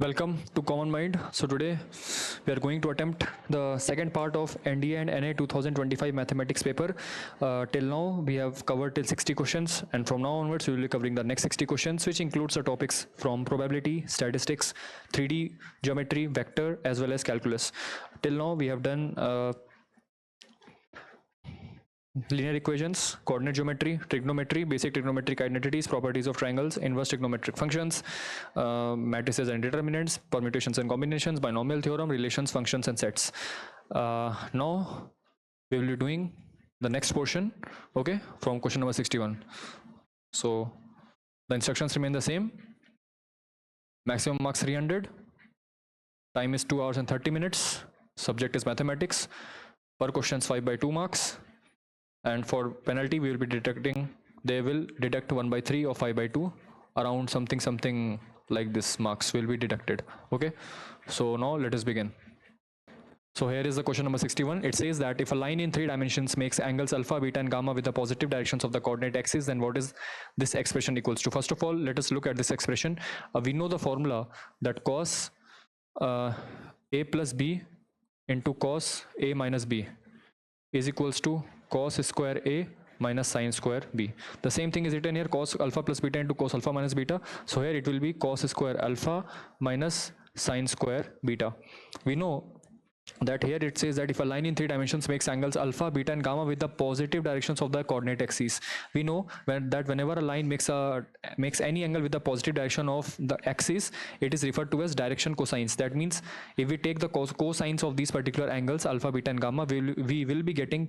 Welcome to Common Mind. So today we are going to attempt the second part of NDA and NA 2025 mathematics paper. Till now we have covered till 60 questions, and from now onwards we will be covering the next 60 questions, which includes the topics from probability, statistics, 3D geometry, vector, as well as calculus. Till now we have done linear equations, coordinate geometry, trigonometry, basic trigonometric identities, properties of triangles, inverse trigonometric functions, matrices and determinants, permutations and combinations, binomial theorem, relations, functions, and sets. Now we will be doing the next portion, okay, from question number 61. So the instructions remain the same. Maximum marks 300. Time is 2 hours and 30 minutes. Subject is mathematics. Per question is 5/2 marks. And for penalty we will be deducting, they will deduct 1/3 or 5/2, around something like this marks will be deducted. Okay, so now let us begin. So here is the question number 61. It says that if a line in 3 dimensions makes angles alpha, beta, and gamma with the positive directions of the coordinate axis, then what is this expression equals to? First of all, let us look at this expression. We know the formula that cos a plus b into cos a minus b is equals to cos square a minus sine square b. The same thing is written here, cos alpha plus beta into cos alpha minus beta. So here it will be cos square alpha minus sine square beta. We know that here it says that if a line in 3 dimensions makes angles alpha, beta, and gamma with the positive directions of the coordinate axis, we know that whenever a line makes any angle with the positive direction of the axis, it is referred to as direction cosines. That means if we take the cosines of these particular angles alpha, beta, and gamma, we will be getting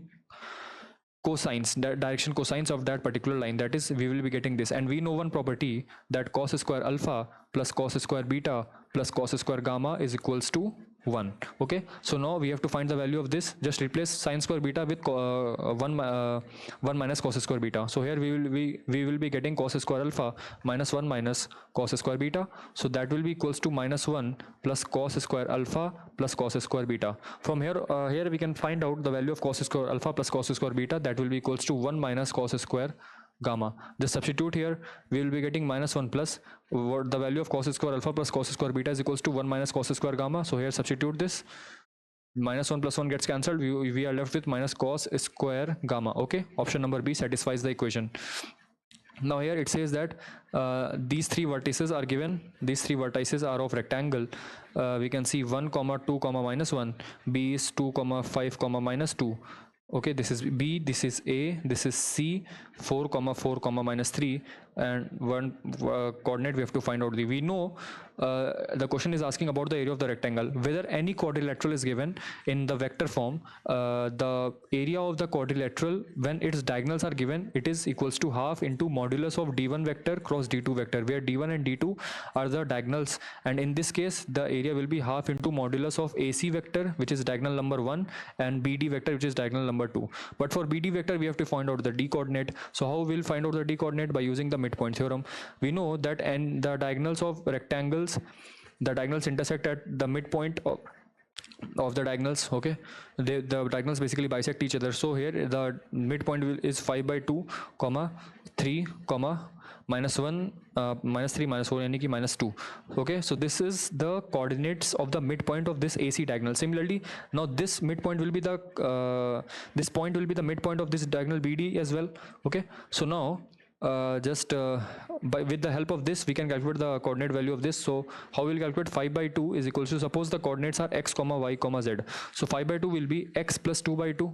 cosines, direction cosines of that particular line. That is, we will be getting this. And we know one property, that cos square alpha plus cos square beta plus cos square gamma is equals to 1. Okay, so now we have to find the value of this. Just replace sine square beta with 1 minus cos square beta. So here we will be getting cos square alpha minus 1 minus cos square beta. So that will be equals to minus 1 plus cos square alpha plus cos square beta. From here here we can find out the value of cos square alpha plus cos square beta. That will be equals to 1 minus cos square gamma. Just substitute here, we will be getting minus 1 plus the value of cos square alpha plus cos square beta is equals to 1 minus cos square gamma. So here substitute this, minus 1 plus 1 gets cancelled, we are left with minus cos square gamma. Okay, option number B satisfies the equation. Now here it says that these 3 vertices are given. These 3 vertices are of rectangle. We can see 1 comma 2 comma minus 1, B is 2 comma 5 comma minus 2. Okay, this is B, this is A, this is C, 4 comma 4 comma minus 3, and one coordinate we have to find out. We know the question is asking about the area of the rectangle. Whether any quadrilateral is given in the vector form, the area of the quadrilateral when its diagonals are given, it is equals to half into modulus of d1 vector cross d2 vector, where d1 and d2 are the diagonals, and in this case the area will be half into modulus of AC vector, which is diagonal number 1, and BD vector, which is diagonal number 2. But for BD vector we have to find out the d coordinate. So how we'll find out the d coordinate? By using the midpoint theorem. We know that and the diagonals of rectangles, the diagonals intersect at the midpoint of the diagonals. Okay, the diagonals basically bisect each other. So here the midpoint is 5/2 comma 3 comma minus 1 minus 3 minus 4 yani ki minus 2. Okay, so this is the coordinates of the midpoint of this AC diagonal. Similarly, now this midpoint will be the this point will be the midpoint of this diagonal BD as well. Okay, so now with the help of this we can calculate the coordinate value of this. So how we'll calculate? 5/2 is equals to, suppose the coordinates are x comma y comma z, so 5/2 will be x plus 2/2,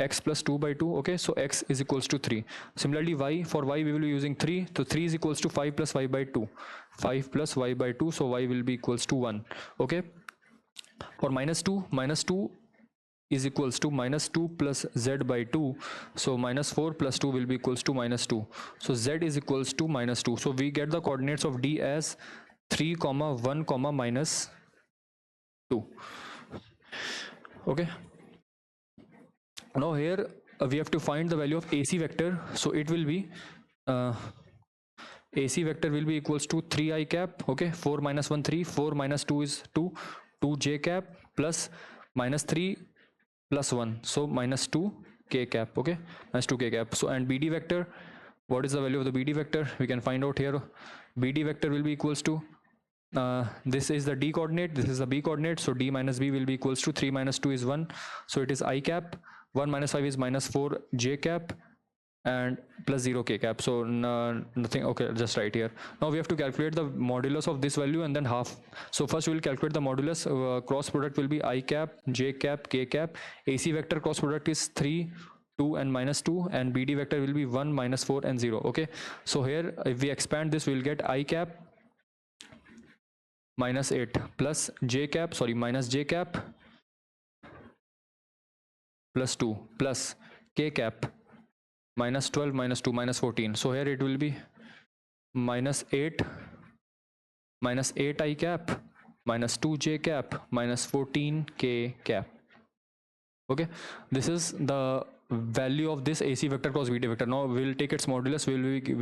x plus 2/2. okay, so x is equals to 3. Similarly, y, for y we will be using 3, so 3 is equals to 5 plus y/2, 5 plus y/2, so y will be equals to 1. Okay, for minus 2 is equals to minus 2 plus z/2, so minus 4 plus 2 will be equals to minus 2, so z is equals to minus 2. So we get the coordinates of d as 3 comma 1 comma minus 2. Okay, now here we have to find the value of AC vector. So it will be AC vector will be equals to 3i cap. Okay, 4 minus 1 3, 4 minus 2 is 2, 2j cap plus minus 3 plus 1, so minus 2k cap. Okay, minus 2k cap. So and BD vector, what is the value of the BD vector? We can find out here. BD vector will be equals to this is the d coordinate, this is the b coordinate, so d minus b will be equals to 3 minus 2 is 1, so it is I cap, 1 minus 5 is minus 4 j cap, and plus 0 k cap, so nothing. Okay, just right here. Now we have to calculate the modulus of this value and then half. So first we will calculate the modulus. Cross product will be I cap, j cap, k cap. AC vector cross product is 3, 2 and minus 2, and BD vector will be 1, minus 4 and 0. Okay, so here if we expand this, we will get I cap minus 8 plus j cap, sorry, minus j cap plus 2 plus k cap minus 12 minus 2 minus 14. So here it will be minus 8 I cap minus 2 j cap minus 14 k cap. Okay, this is the value of this AC vector cross BD vector. Now we will take its modulus. We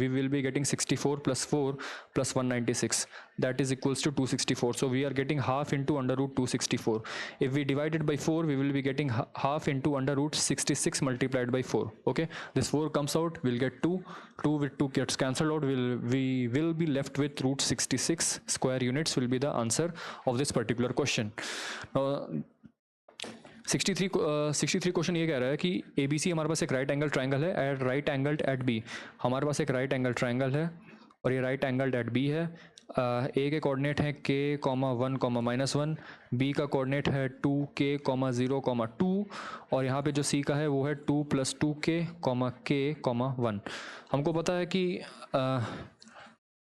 will be getting 64 plus 4 plus 196, that is equals to 264. So we are getting half into under root 264. If we divide it by 4, we will be getting half into under root 66 multiplied by 4. Okay, this 4 comes out, we'll get 2 with 2 gets cancelled out, we will be left with root 66 square units will be the answer of this particular question. Now 63 question ये कह रहा है कि ABC हमारे पास एक right angle triangle है at right angled at B. हमारे पास एक राइट एंगल ट्राइंगल है और ये राइट एंगल्ड एट B है. A के कोऑर्डिनेट है k, 1, -1. B का कोऑर्डिनेट है 2k, 0, 2 और यहाँ पे जो C का है वो है 2 + 2k, k, 1. हमको पता है कि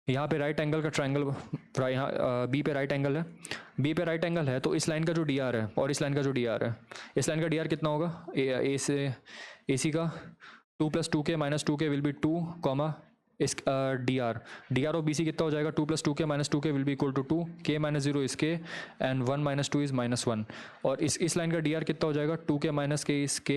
यहाँ पे राइट एंगल का ट्राइंगल, यहाँ बी पे राइट एंगल है, बी पे राइट एंगल है, तो इस लाइन का जो डी आर है और इस लाइन का जो डी आर है, इस लाइन का डी आर कितना होगा, ए से ए सी का 2 + 2k - 2k विल बी 2, इस D R of B C कितना हो जाएगा, 2 + 2k - 2k will be equal to 2, k - 0 इज k एंड 1 - 2 इज -1. और इस लाइन का डी आर कितना हो जाएगा, 2k - k is k,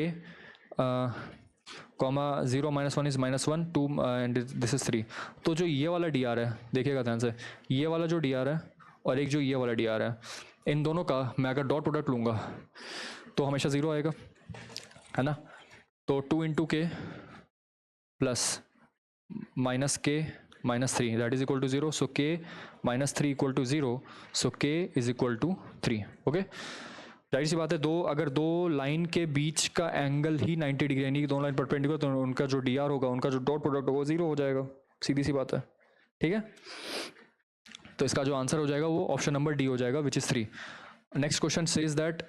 0 - 1 is -1, 2 and this is 3. तो जो ये वाला डी आर है, देखिएगा ध्यान से, ये वाला जो डी आर है और एक जो ये वाला डी आर है, इन दोनों का मैं अगर डॉट प्रोडक्ट लूँगा तो हमेशा 0 आएगा, है ना. तो 2 × k प्लस -k -3 that is equal to 0. So k - 3 = 0. So k is equal to 3. Okay, जाहिर सी बात है, अगर दो लाइन के बीच का एंगल ही 90 डिग्री, यानी कि दो लाइन परपेंडिकुलर, तो उनका जो डी आर होगा, उनका जो डॉट प्रोडक्ट होगा 0 हो जाएगा. सीधी सी बात है, ठीक है. तो इसका जो आंसर हो जाएगा वो ऑप्शन नंबर डी हो जाएगा, which is 3. Next question says that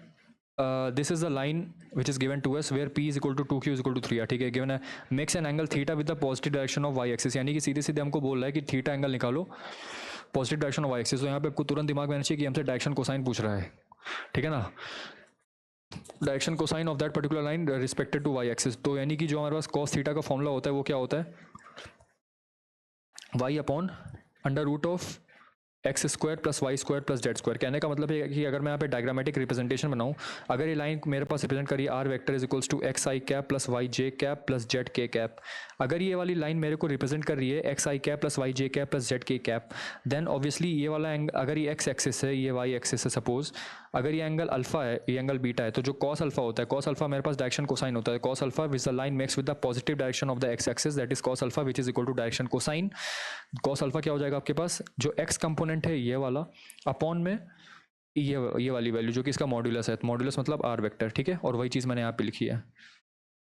this is the line which is given to us where p is equal to 2q is equal to 3. ठीक है, गिवन है makes an angle theta with the positive direction of y axis, यानी कि सीधे सीधे हमको बोल रहा है कि थीटा एंगल निकालो positive direction of y axis. तो यहाँ पे आपको तुरंत दिमाग में आना चाहिए कि हमसे डायरेक्शन कोसाइन पूछ रहा है, ठीक है ना, direction cosine of that particular line respected to y axis. तो यानी कि जो हमारे पास कॉस थीटा का फॉर्मूला होता है वो क्या होता है, y/√of x² + y² + z². कहने का मतलब है कि अगर मैं यहाँ पे डायग्रामेटिक रिप्रेजेंटेशन बनाऊँ, अगर ये लाइन मेरे पास रिप्रेजेंट करिए r vector is equals to xi cap + yj cap + zk cap. अगर ये वाली लाइन मेरे को रिप्रेजेंट कर रही है xi cap + yj cap + zk cap, then obviously ये वाला एंगल, अगर ये x एक्सिस है, ये y एक्सिस है, सपोज अगर ये एंगल अल्फा है, ये एंगल बीटा है, तो जो कॉस अल्फा होता है, कॉस अल्फा मेरे पास डायरेक्शन कोसाइन होता है. Cos alpha which the line makes with the positive direction of the x axis, that is cos alpha which is equal to direction cosine. Cos alpha क्या हो जाएगा आपके पास, जो x कंपोनेंट है ये वाला अपॉन में ये वाली वैल्यू जो कि इसका मॉड्यूलस है, मॉड्यूलस मतलब r वेक्टर, ठीक है. और वही चीज़ मैंने यहाँ पे लिखी है.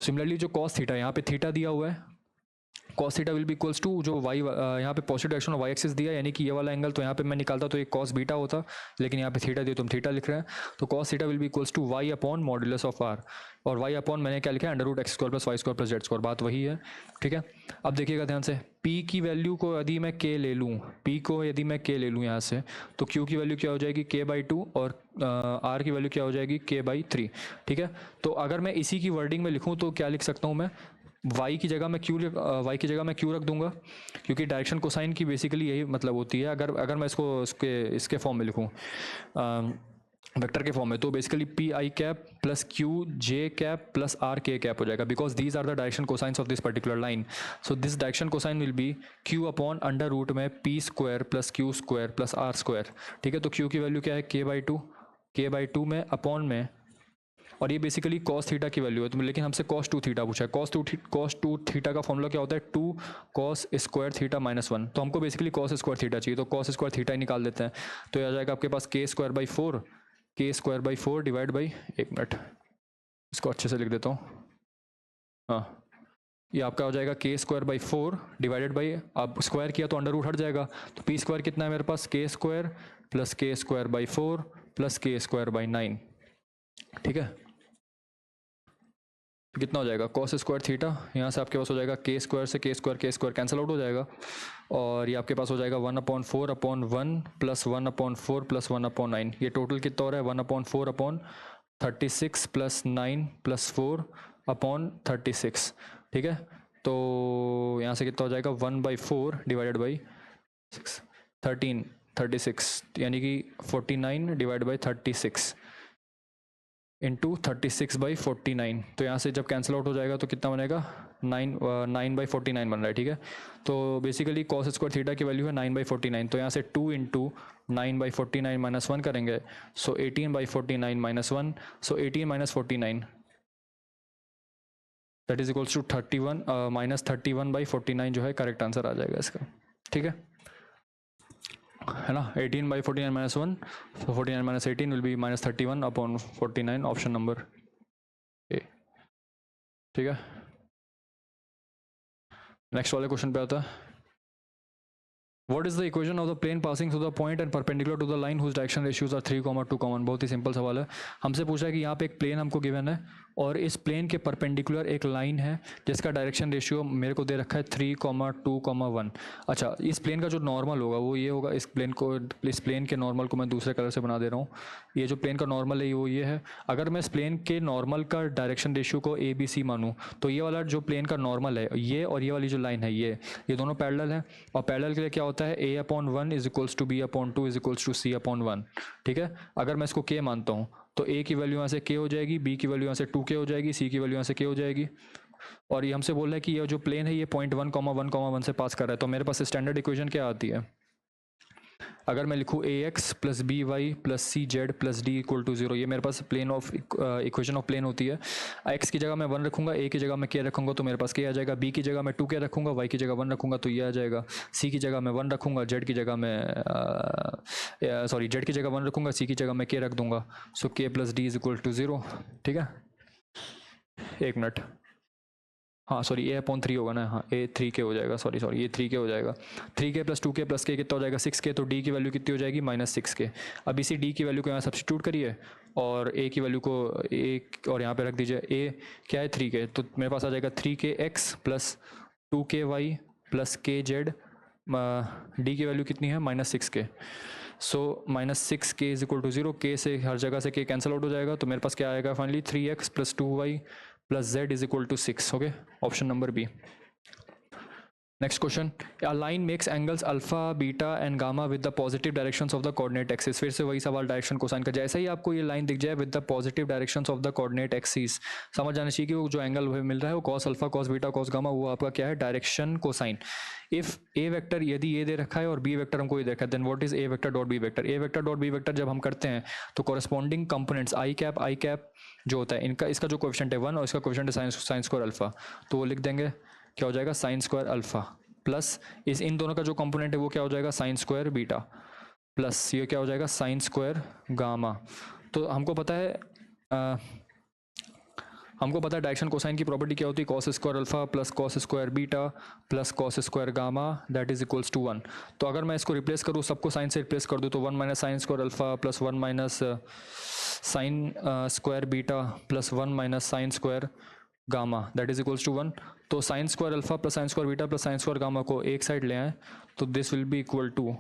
सिमिलरली जो कॉस थीटा, यहाँ पे थीटा दिया हुआ है, cos theta will be equals to जो वाई, यहाँ पे positive direction of y axis दिया, यानी कि ये वाला एंगल, तो यहाँ पे मैं निकालता तो ये कॉस बीटा होता, लेकिन यहाँ पे थीटा दिया तो हम थीटा लिख रहे हैं. तो cos theta will be equals to y upon modulus of r, और y अपॉन मैंने क्या लिखा है, √x² + y² + z². बात वही है, ठीक है. अब देखिएगा ध्यान से, p की वैल्यू को यदि मैं k ले लूँ, p को यदि मैं k ले लूँ यहाँ से, तो q की वैल्यू क्या हो जाएगी, k/2, और r की वैल्यू क्या हो जाएगी, k/3. ठीक है, तो अगर मैं इसी की वर्डिंग में लिखूँ तो क्या लिख सकता हूँ मैं, y की जगह मैं q रख दूंगा, क्योंकि डायरेक्शन कोसाइन की बेसिकली यही मतलब होती है. अगर मैं इसको इसके फॉर्म में लिखूँ, वेक्टर के फॉर्म में, तो basically p_i cap + q_j cap + r_k cap हो जाएगा, because these are the direction cosines of this particular line. So this direction cosine will be q upon under root में p² + q² + r². ठीक है, तो q की value क्या है, k/2 में अपॉन में और ये बेसिकली कॉस थीटा की वैल्यू है, तो लेकिन हमसे cos 2 थीटा पूछा है। cos 2 थीटा का फॉर्मूला क्या होता है, 2 cos स्क्वायर थीटा माइनस 1, तो हमको बेसिकली cos स्क्वायर थीटा चाहिए, तो cos स्क्वायर थीटा ही निकाल देते हैं। तो ये आ जाएगा आपके पास k square by 4 divide by, एक मिनट इसको अच्छे से लिख देता हूँ, हाँ ये आपका हो जाएगा k square by 4 divided by, अब स्क्वायर किया तो अंडर रूट हट जाएगा, तो p स्क्वायर कितना है मेरे पास, k square plus k square by 4 plus k square by 9, ठीक है। कितना हो जाएगा cos स्क्वायर थीटा, यहाँ से आपके पास हो जाएगा k स्क्वायर कैंसिल आउट हो जाएगा, और ये आपके पास हो जाएगा 1/4/1 प्लस 1/4 प्लस 1/9, ये टोटल कितना हो रहा है 1/4/36 प्लस 9 प्लस 4/36, ठीक है। तो यहाँ से कितना हो जाएगा 1/4 डिवाइडेड बाई 36, यानी कि 49 डिवाइड बाई 36 इंटू 36/49, तो यहाँ से जब कैंसिल आउट हो जाएगा तो कितना बनेगा 9/49 बन रहा है, ठीक है। तो बेसिकली cos स्क्वायर थीटा की वैल्यू है 9/49, तो यहाँ से 2 इंटू 9/49 माइनस 1 करेंगे, so 18/49 minus 1, so 18 minus 49 that is equals to 31 minus 31/49 जो है करेक्ट आंसर आ जाएगा इसका, ठीक है ना। 18/49 minus 1, so 49 minus 18 will be minus 31/49, option number A, ठीक है। नेक्स्ट वाले क्वेश्चन पे आता है, What is the equation of the plane passing through the point and perpendicular to the line whose direction ratios are 3, 2, 1? बहुत ही simple सवाल है। हमसे पूछा है कि यहाँ पे एक प्लेन हमको गिवन है और इस प्लेन के परपेंडिकुलर एक लाइन है जिसका डायरेक्शन रेशियो मेरे को दे रखा है 3, 2, 1। अच्छा, इस प्लेन का जो नॉर्मल होगा वो ये होगा, इस प्लेन के नॉर्मल को मैं दूसरे कलर से बना दे रहा हूँ। ये जो प्लेन का नॉर्मल है वो ये है। अगर मैं इस प्लेन के नॉर्मल का डायरेक्शन रेशियो को ABC मानूँ तो ये वाला जो प्लेन का नॉर्मल है ये, और ये वाली जो लाइन है ये दोनों पैरेलल है, और पैरेलल के लिए क्या होता है A/1 is equals to B/2 is equals to C/1, ठीक है। अगर मैं इसको K मानता हूँ तो A की वैल्यू यहाँ से K हो जाएगी, B की वैल्यू यहाँ से 2K हो जाएगी, C की वैल्यू यहाँ से K हो जाएगी, और ये हमसे बोल रहा है कि ये जो प्लेन है ये पॉइंट 1,1,1 से पास कर रहा है। तो मेरे पास स्टैंडर्ड इक्वेशन क्या आती है, अगर मैं लिखूँ AX plus BY plus CZ plus D equal to 0, ये मेरे पास plane of equation of plane होती है। X की जगह मैं 1 रखूँगा, A की जगह मैं K रखूँगा तो मेरे पास K आ जाएगा, B की जगह मैं 2K रखूँगा, Y की जगह 1 रखूँगा तो ये आ जाएगा, C की जगह मैं 1 रखूँगा, Z की जगह Z की जगह 1 रखूँगा, C की जगह मैं K रख दूँगा, so K plus D is equal to 0, ठीक है। एक मिनट, हाँ सॉरी A/3 होगा ना, हाँ A3K हो जाएगा, सॉरी ये 3K हो जाएगा। 3K plus 2K plus K कितना हो जाएगा 6K, तो D की वैल्यू कितनी हो जाएगी -6K। अब इसी D की वैल्यू को यहाँ सब्स्टिट्यूट करिए और A की वैल्यू को A और यहाँ पे रख दीजिए, A क्या है 3K, तो मेरे पास आ जाएगा 3KX plus 2KY plus KZ, D की वैल्यू कितनी है -6K, so -6K is equal to 0, K से हर जगह से K कैंसिल आउट हो जाएगा, तो मेरे पास क्या आएगा finally 3X plus 2Y plus Z is equal to 6, okay, option number B. Next question, a line makes angles alpha, beta and gamma with the positive directions of the coordinate axis। फिर से वही सवाल direction cosine का, जैसे ही आपको ये line दिख जाए with the positive directions of the coordinate axis, समझ जाना चाहिए कि वो जो एंगल मिल रहा है वो cos alpha, cos beta, cos gamma, वो आपका क्या है direction cosine. If A vector यदि ये दे रखा है और B वेक्टर हमको ये देखा है, then what is A vector dot B vector. A vector dot B vector जब हम करते हैं तो कॉरेस्पॉन्डिंग कंपोनेंट्स i कैप जो होता है इनका, इसका जो कोएफिशिएंट है 1 और इसका कोएफिशिएंट है साइन स्क्वायर अल्फा, तो वो लिख देंगे क्या हो जाएगा साइन स्क्वायर अल्फा, प्लस इन दोनों का जो कंपोनेंट है वो क्या हो जाएगा साइन स्क्वायर बीटा, प्लस ये क्या हो जाएगा साइन स्क्वायर गामा। तो हमको पता है डायरेक्शन कोसाइन की प्रॉपर्टी क्या होती है, cos square alpha plus cos square beta plus cos square gamma that is equals to 1। तो अगर मैं इसको रिप्लेस करूँ, सबको साइन से रिप्लेस कर दूँ, तो 1 minus sine square alpha plus 1 minus sine square beta plus 1 minus sine square gamma that is equals to 1। तो sine square alpha plus sine square beta plus sine square gamma को एक side ले आए तो this will be equal to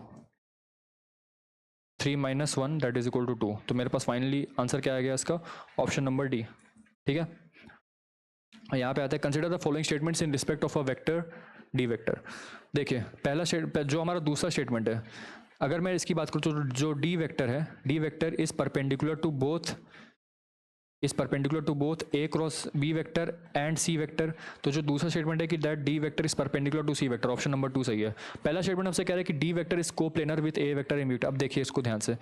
3 minus 1 that is equal to 2। तो मेरे पास finally answer क्या आ गया इसका, ऑप्शन नंबर डी, ठीक है। यहाँ पे आता है consider the following statements in respect of a vector D vector. देखिए पहला जो हमारा दूसरा स्टेटमेंट है, अगर मैं इसकी बात करूँ तो जो डी वेक्टर है, D vector is perpendicular to both a cross B vector and c vector. तो जो दूसरा स्टेटमेंट है कि that D vector is perpendicular to c vector, option number 2 सही है। पहला स्टेटमेंट हमसे कह रहा है कि D vector is coplanar with A vector in vector. अब देखिए इसको ध्यान से,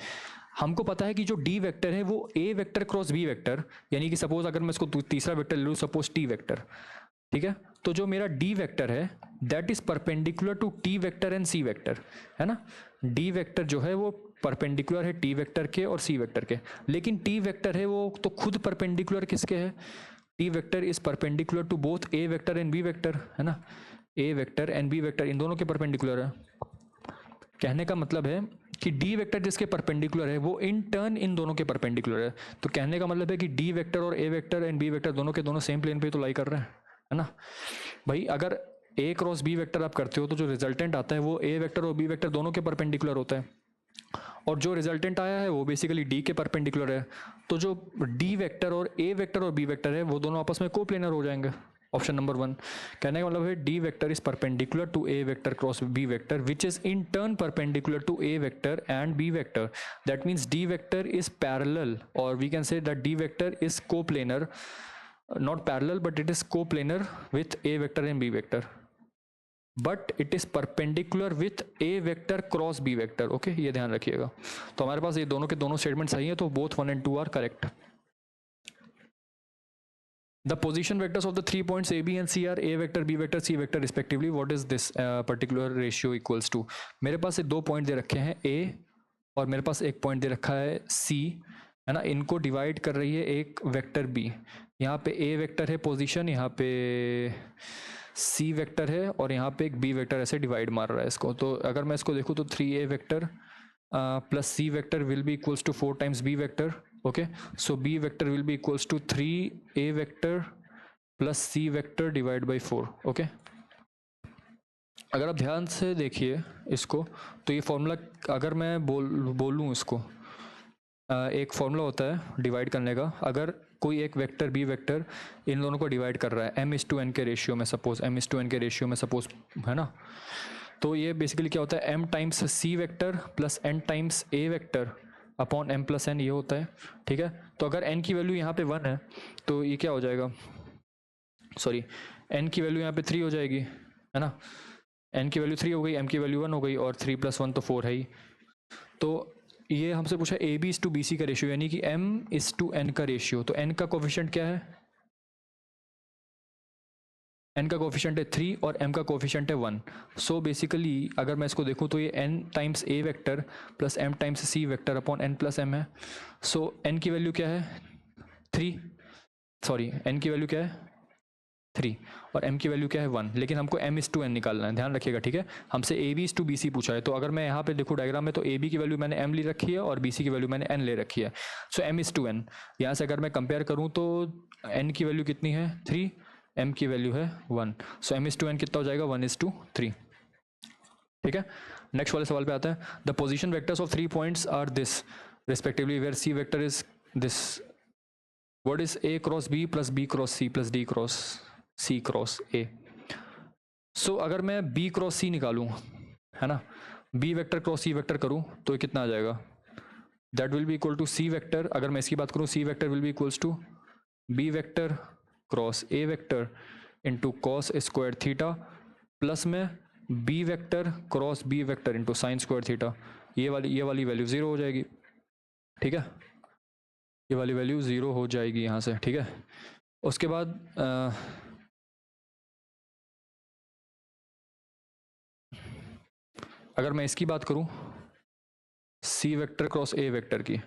हमको पता है कि जो डी वेक्टर है वो ए वेक्टर क्रॉस बी वेक्टर, यानी कि सपोज अगर मैं इसको तीसरा वेक्टर ले लूँ, सपोज टी वेक्टर, ठीक है, तो जो मेरा डी वेक्टर है that is perpendicular to t vector and c vector, है ना। डी वेक्टर जो है वो परपेंडिकुलर है टी वेक्टर के और सी वेक्टर के, लेकिन टी वेक्टर है वो तो खुद परपेंडिकुलर किसके है, t vector is perpendicular to both a vector and B vector, है ना। A vector and B vector इन दोनों के परपेंडिकुलर है। कहने का मतलब है कि डी वेक्टर जिसके परपेंडिकुलर है वो इन टर्न इन दोनों के परपेंडिकुलर है। तो कहने का मतलब है कि डी वेक्टर और ए वेक्टर एंड बी वेक्टर दोनों के दोनों सेम प्लेन पे तो लाई कर रहे हैं, है ना भाई। अगर ए क्रॉस बी वेक्टर आप करते हो तो जो रिजल्टेंट आता है वो ए वेक्टर और बी वेक्टर दोनों के परपेंडिकुलर होता है, और जो रिजल्टेंट आया है वो बेसिकली डी के परपेंडिकुलर है। तो जो डी वेक्टर और ए वेक्टर और बी वेक्टर है वो दोनों आपस में कोप्लेनर हो जाएंगे। ऑप्शन नंबर 1 कहने का मतलब है D vector is perpendicular to A vector cross B vector which is in turn perpendicular to A vector and B vector. That means D vector is parallel, और we can say that D vector is coplanar, not parallel but it is coplanar with a vector and b vector, but it is perpendicular with a vector cross b vector। Okay ये ध्यान रखिएगा। तो हमारे पास ये दोनों के दोनों statement सही है, तो both 1 and 2 are correct। The position vectors of the 3 points a b and c are a vector b vector c vector respectively। what is this particular ratio equals to। मेरे पास ये 2 पॉइंट दे रखे हैं a और मेरे पास एक point दे रखा है c, है ना। इनको डिवाइड कर रही है एक वेक्टर b। यहाँ पे a वेक्टर है पोजीशन, यहाँ पे c वेक्टर है, और यहाँ पे एक b वेक्टर ऐसे डिवाइड मार रहा है इसको। तो अगर मैं इसको देखूँ तो 3a vector plus c vector will be equals to 4 times b vector. Okay so b vector will be equals to 3a vector plus c vector divide by 4। Okay अगर आप ध्यान से देखिए इसको तो ये फॉर्मूला अगर मैं बोलूँ इसको, एक फॉर्मूला होता है डिवाइड करने का। अगर कोई एक वेक्टर बी वेक्टर इन दोनों को डिवाइड कर रहा है m/n के रेशियो में, सपोज m/n के रेशियो में सपोज, है ना, तो ये बेसिकली क्या होता है m times c vector plus n times a vector upon m plus n ये होता है, ठीक है। तो अगर n की वैल्यू यहाँ पे 1 है तो ये क्या हो जाएगा, सॉरी n की वैल्यू यहाँ पे 3 हो जाएगी, है ना। n की वैल्यू 3 हो गई, m की वैल्यू 1 हो गई, और 3 + 1 तो 4 है ही। तो ये हमसे पूछा a b is to b c का रेशियो, यानी कि m इज टू n का रेशियो। तो n का कोफिशिएंट क्या है, n का कोफिशिएंट है 3 और m का कोफिशिएंट है 1। सो बेसिकली अगर मैं इसको देखूँ तो ये n times a vector plus m times c vector upon n plus m है। सो n की वैल्यू क्या है 3, सॉरी n की वैल्यू क्या है 3 और m की वैल्यू क्या है 1, लेकिन हमको m इज टू n निकालना है, ध्यान रखिएगा, ठीक है। हमसे a b is to b c पूछा है, तो अगर मैं यहाँ पे देखूँ डायग्राम में तो a b की वैल्यू मैंने m ले रखी है और b c की वैल्यू मैंने n ले रखी है। सो m इज टू n, यहाँ से अगर मैं कंपेयर करूँ तो n की वैल्यू कितनी है 3, m की वैल्यू है 1। सो m इज टू n कितना हो जाएगा 1:3, ठीक है। नेक्स्ट वाले सवाल पे आता है। The position vectors of 3 points are this respectively where c vector is this. What is a cross b plus b cross c plus d cross c cross a। So अगर मैं b क्रॉस c निकालूं, है ना, b vector cross c vector करूं तो ये कितना आ जाएगा, that will be equal to c vector. अगर मैं इसकी बात करूं c vector will be equals to b vector cross a vector into cos square theta plus में b vector cross b vector into sine square theta. ये वाली value 0 हो जाएगी, ठीक है, ये वाली वैल्यू 0 हो जाएगी यहाँ से, ठीक है। उसके बाद अगर मैं इसकी बात करूं c vector cross a vector की,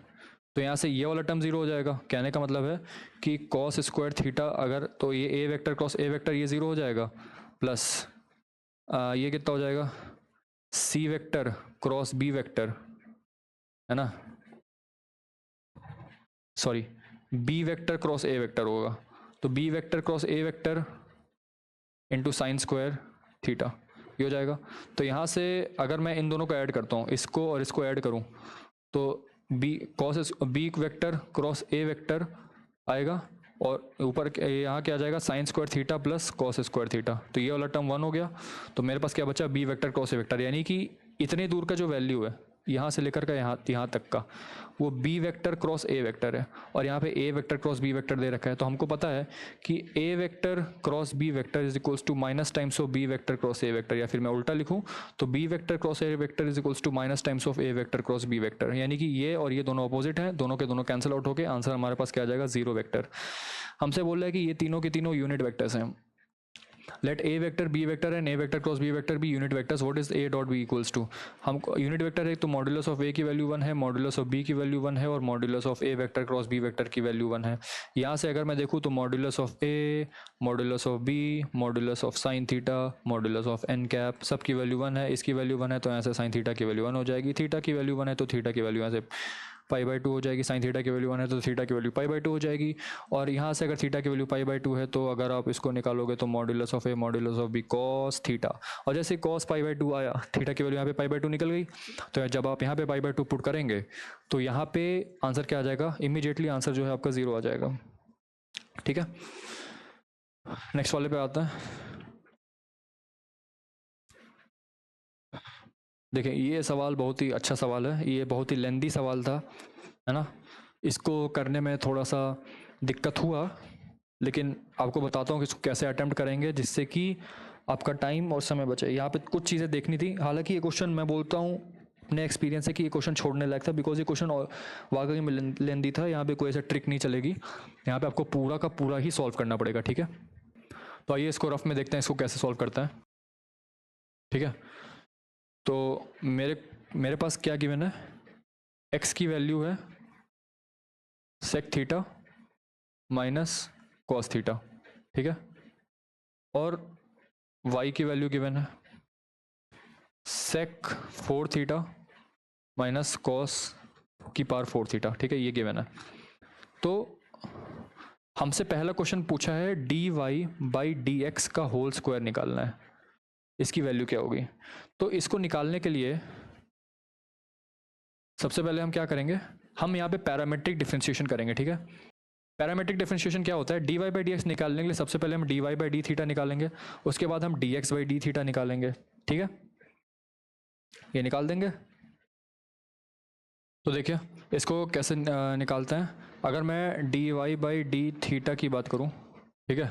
तो यहाँ से ये वाला टर्म 0 हो जाएगा। कहने का मतलब है कि कॉस स्क्वायर थीटा अगर, तो ये a vector cross a vector ये 0 हो जाएगा, प्लस ये कितना हो जाएगा c vector cross b vector, है ना, sorry b vector cross a vector होगा, तो b vector cross a vector into sine square theta ये हो जाएगा। तो यहाँ से अगर मैं इन दोनों को ऐड करता हूँ, इसको और इसको ऐड करूँ, तो b vector cross a vector आएगा, और ऊपर यहाँ क्या आ जाएगा sign square theta plus cos square theta. तो ये वाला टर्म 1 हो गया। तो मेरे पास क्या बचा b vector cross a vector, यानी कि इतने दूर का जो वैल्यू है यहाँ से लेकर का यहाँ तक का वो B vector cross A vector है, और यहाँ पे A vector cross B vector दे रखा है। तो हमको पता है कि A vector cross B vector is equals to minus times of B vector cross A vector, या फिर मैं उल्टा लिखूँ तो B vector cross A vector is equals to minus times of A vector cross B vector, यानी कि ये और ये दोनों अपोजिट हैं, दोनों के दोनों कैंसिल आउट होकर आंसर हमारे पास क्या आ जाएगा, 0 वेक्टर। हमसे बोल रहा है कि ये तीनों के तीनों यूनिट वेक्टर्स हैं। Let a vector b vector and a vector cross B vector be unit vectors, what is a dot b equals to. हम यूनिट वेक्टर है तो मॉड्यूलस ऑफ ए की वैल्यू 1 है, मॉड्यूलस ऑफ बी की value 1 है, और modulus of A vector cross B vector की value 1 है। यहाँ से अगर मैं देखूँ तो modulus of a, modulus of B, modulus of sine theta, modulus of n cap, सब की वैल्यू 1 है, इसकी वैल्यू 1 है, तो यहाँ से साइन थीटा की वैल्यू 1 हो जाएगी, थीटा की वैल्यू 1 है तो थीटा की वैल्यू यहाँ से π/2 हो जाएगी, साइन थीटा की वैल्यू 1 है तो थीटा की वैल्यू π/2 हो जाएगी। और यहाँ से अगर थीटा की वैल्यू π/2 है तो अगर आप इसको निकालोगे तो modulus of a modulus of b cos theta, और जैसे कॉस π/2 आया, थीटा की वैल्यू यहाँ पे π/2 निकल गई, तो जब आप यहाँ पे π/2 पुट करेंगे तो यहाँ पे आंसर क्या आ जाएगा, इमीडिएटली आंसर जो है आपका 0 आ जाएगा। ठीक है, नेक्स्ट वाले पे आता है। देखिए ये सवाल बहुत ही अच्छा सवाल है, ये बहुत ही लेंदी सवाल था, है ना। इसको करने में थोड़ा सा दिक्कत हुआ, लेकिन आपको बताता हूँ कि इसको कैसे अटेम्प्ट करेंगे जिससे कि आपका टाइम और समय बचे। यहाँ पे कुछ चीज़ें देखनी थी, हालांकि ये क्वेश्चन मैं बोलता हूँ अपने एक्सपीरियंस से कि ये क्वेश्चन छोड़ने लायक था, बिकॉज ये क्वेश्चन वाकई में लेंदी था। यहाँ पे कोई ऐसा ट्रिक नहीं चलेगी, यहाँ पे आपको पूरा का पूरा ही सॉल्व करना पड़ेगा। ठीक है, तो आइए इसको रफ में देखते हैं इसको कैसे सॉल्व करता है। ठीक है, तो मेरे पास क्या गिवन है, x की वैल्यू है sec theta minus cos theta. ठीक है, और y की वैल्यू गिवन है सेक 4 थीटा माइनस कॉस की पावर 4 थीटा। ठीक है, ये गिवन है। तो हमसे पहला क्वेश्चन पूछा है dy/dx का होल स्क्वायर निकालना है, इसकी वैल्यू क्या होगी। तो इसको निकालने के लिए सबसे पहले हम क्या करेंगे, हम यहाँ पे पैरामेट्रिक डिफरेंशिएशन करेंगे। ठीक है, पैरामेट्रिक डिफरेंशिएशन क्या होता है, dy/dx निकालने के लिए सबसे पहले हम dy/d थीटा निकालेंगे, उसके बाद हम dx/d थीटा निकालेंगे। ठीक है, ये निकाल देंगे। तो देखिए इसको कैसे निकालते हैं। अगर मैं dy/d थीटा की बात करूँ, ठीक है,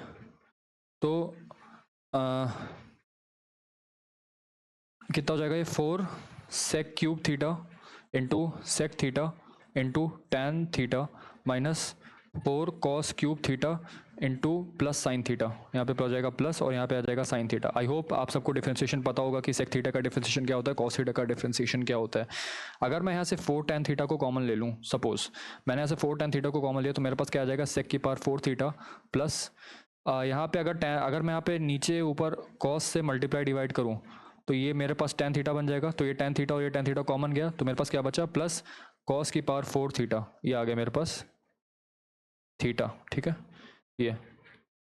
तो कितना हो जाएगा, ये 4 sec cube theta into sec theta into tan theta minus 4 cos cube theta into plus sine theta. यहाँ पे हो जाएगा प्लस और यहाँ पे आ जाएगा साइन थीटा। आई होप आप सबको डिफरेंशिएशन पता होगा कि सेक थीटा का डिफरेंशिएशन क्या होता है, कॉस थीटा का डिफरेंशिएशन क्या होता है। अगर मैं यहाँ से 4 टैन थीटा को कॉमन ले लूँ, सपोज मैंने यहाँ से 4 टैन थीटा को कॉमन लिया, तो मेरे पास क्या आ जाएगा, सेक की पावर 4 थीटा प्लस यहाँ पे अगर मैं यहाँ पे नीचे ऊपर कॉस से मल्टीप्लाई डिवाइड करूँ तो ये मेरे पास टैन थीटा बन जाएगा। तो ये टैन थीटा और ये टैन थीटा कॉमन गया, तो मेरे पास क्या बचा, प्लस कॉस की पावर 4 थीटा, ये आ गया मेरे पास थीटा। ठीक है, ये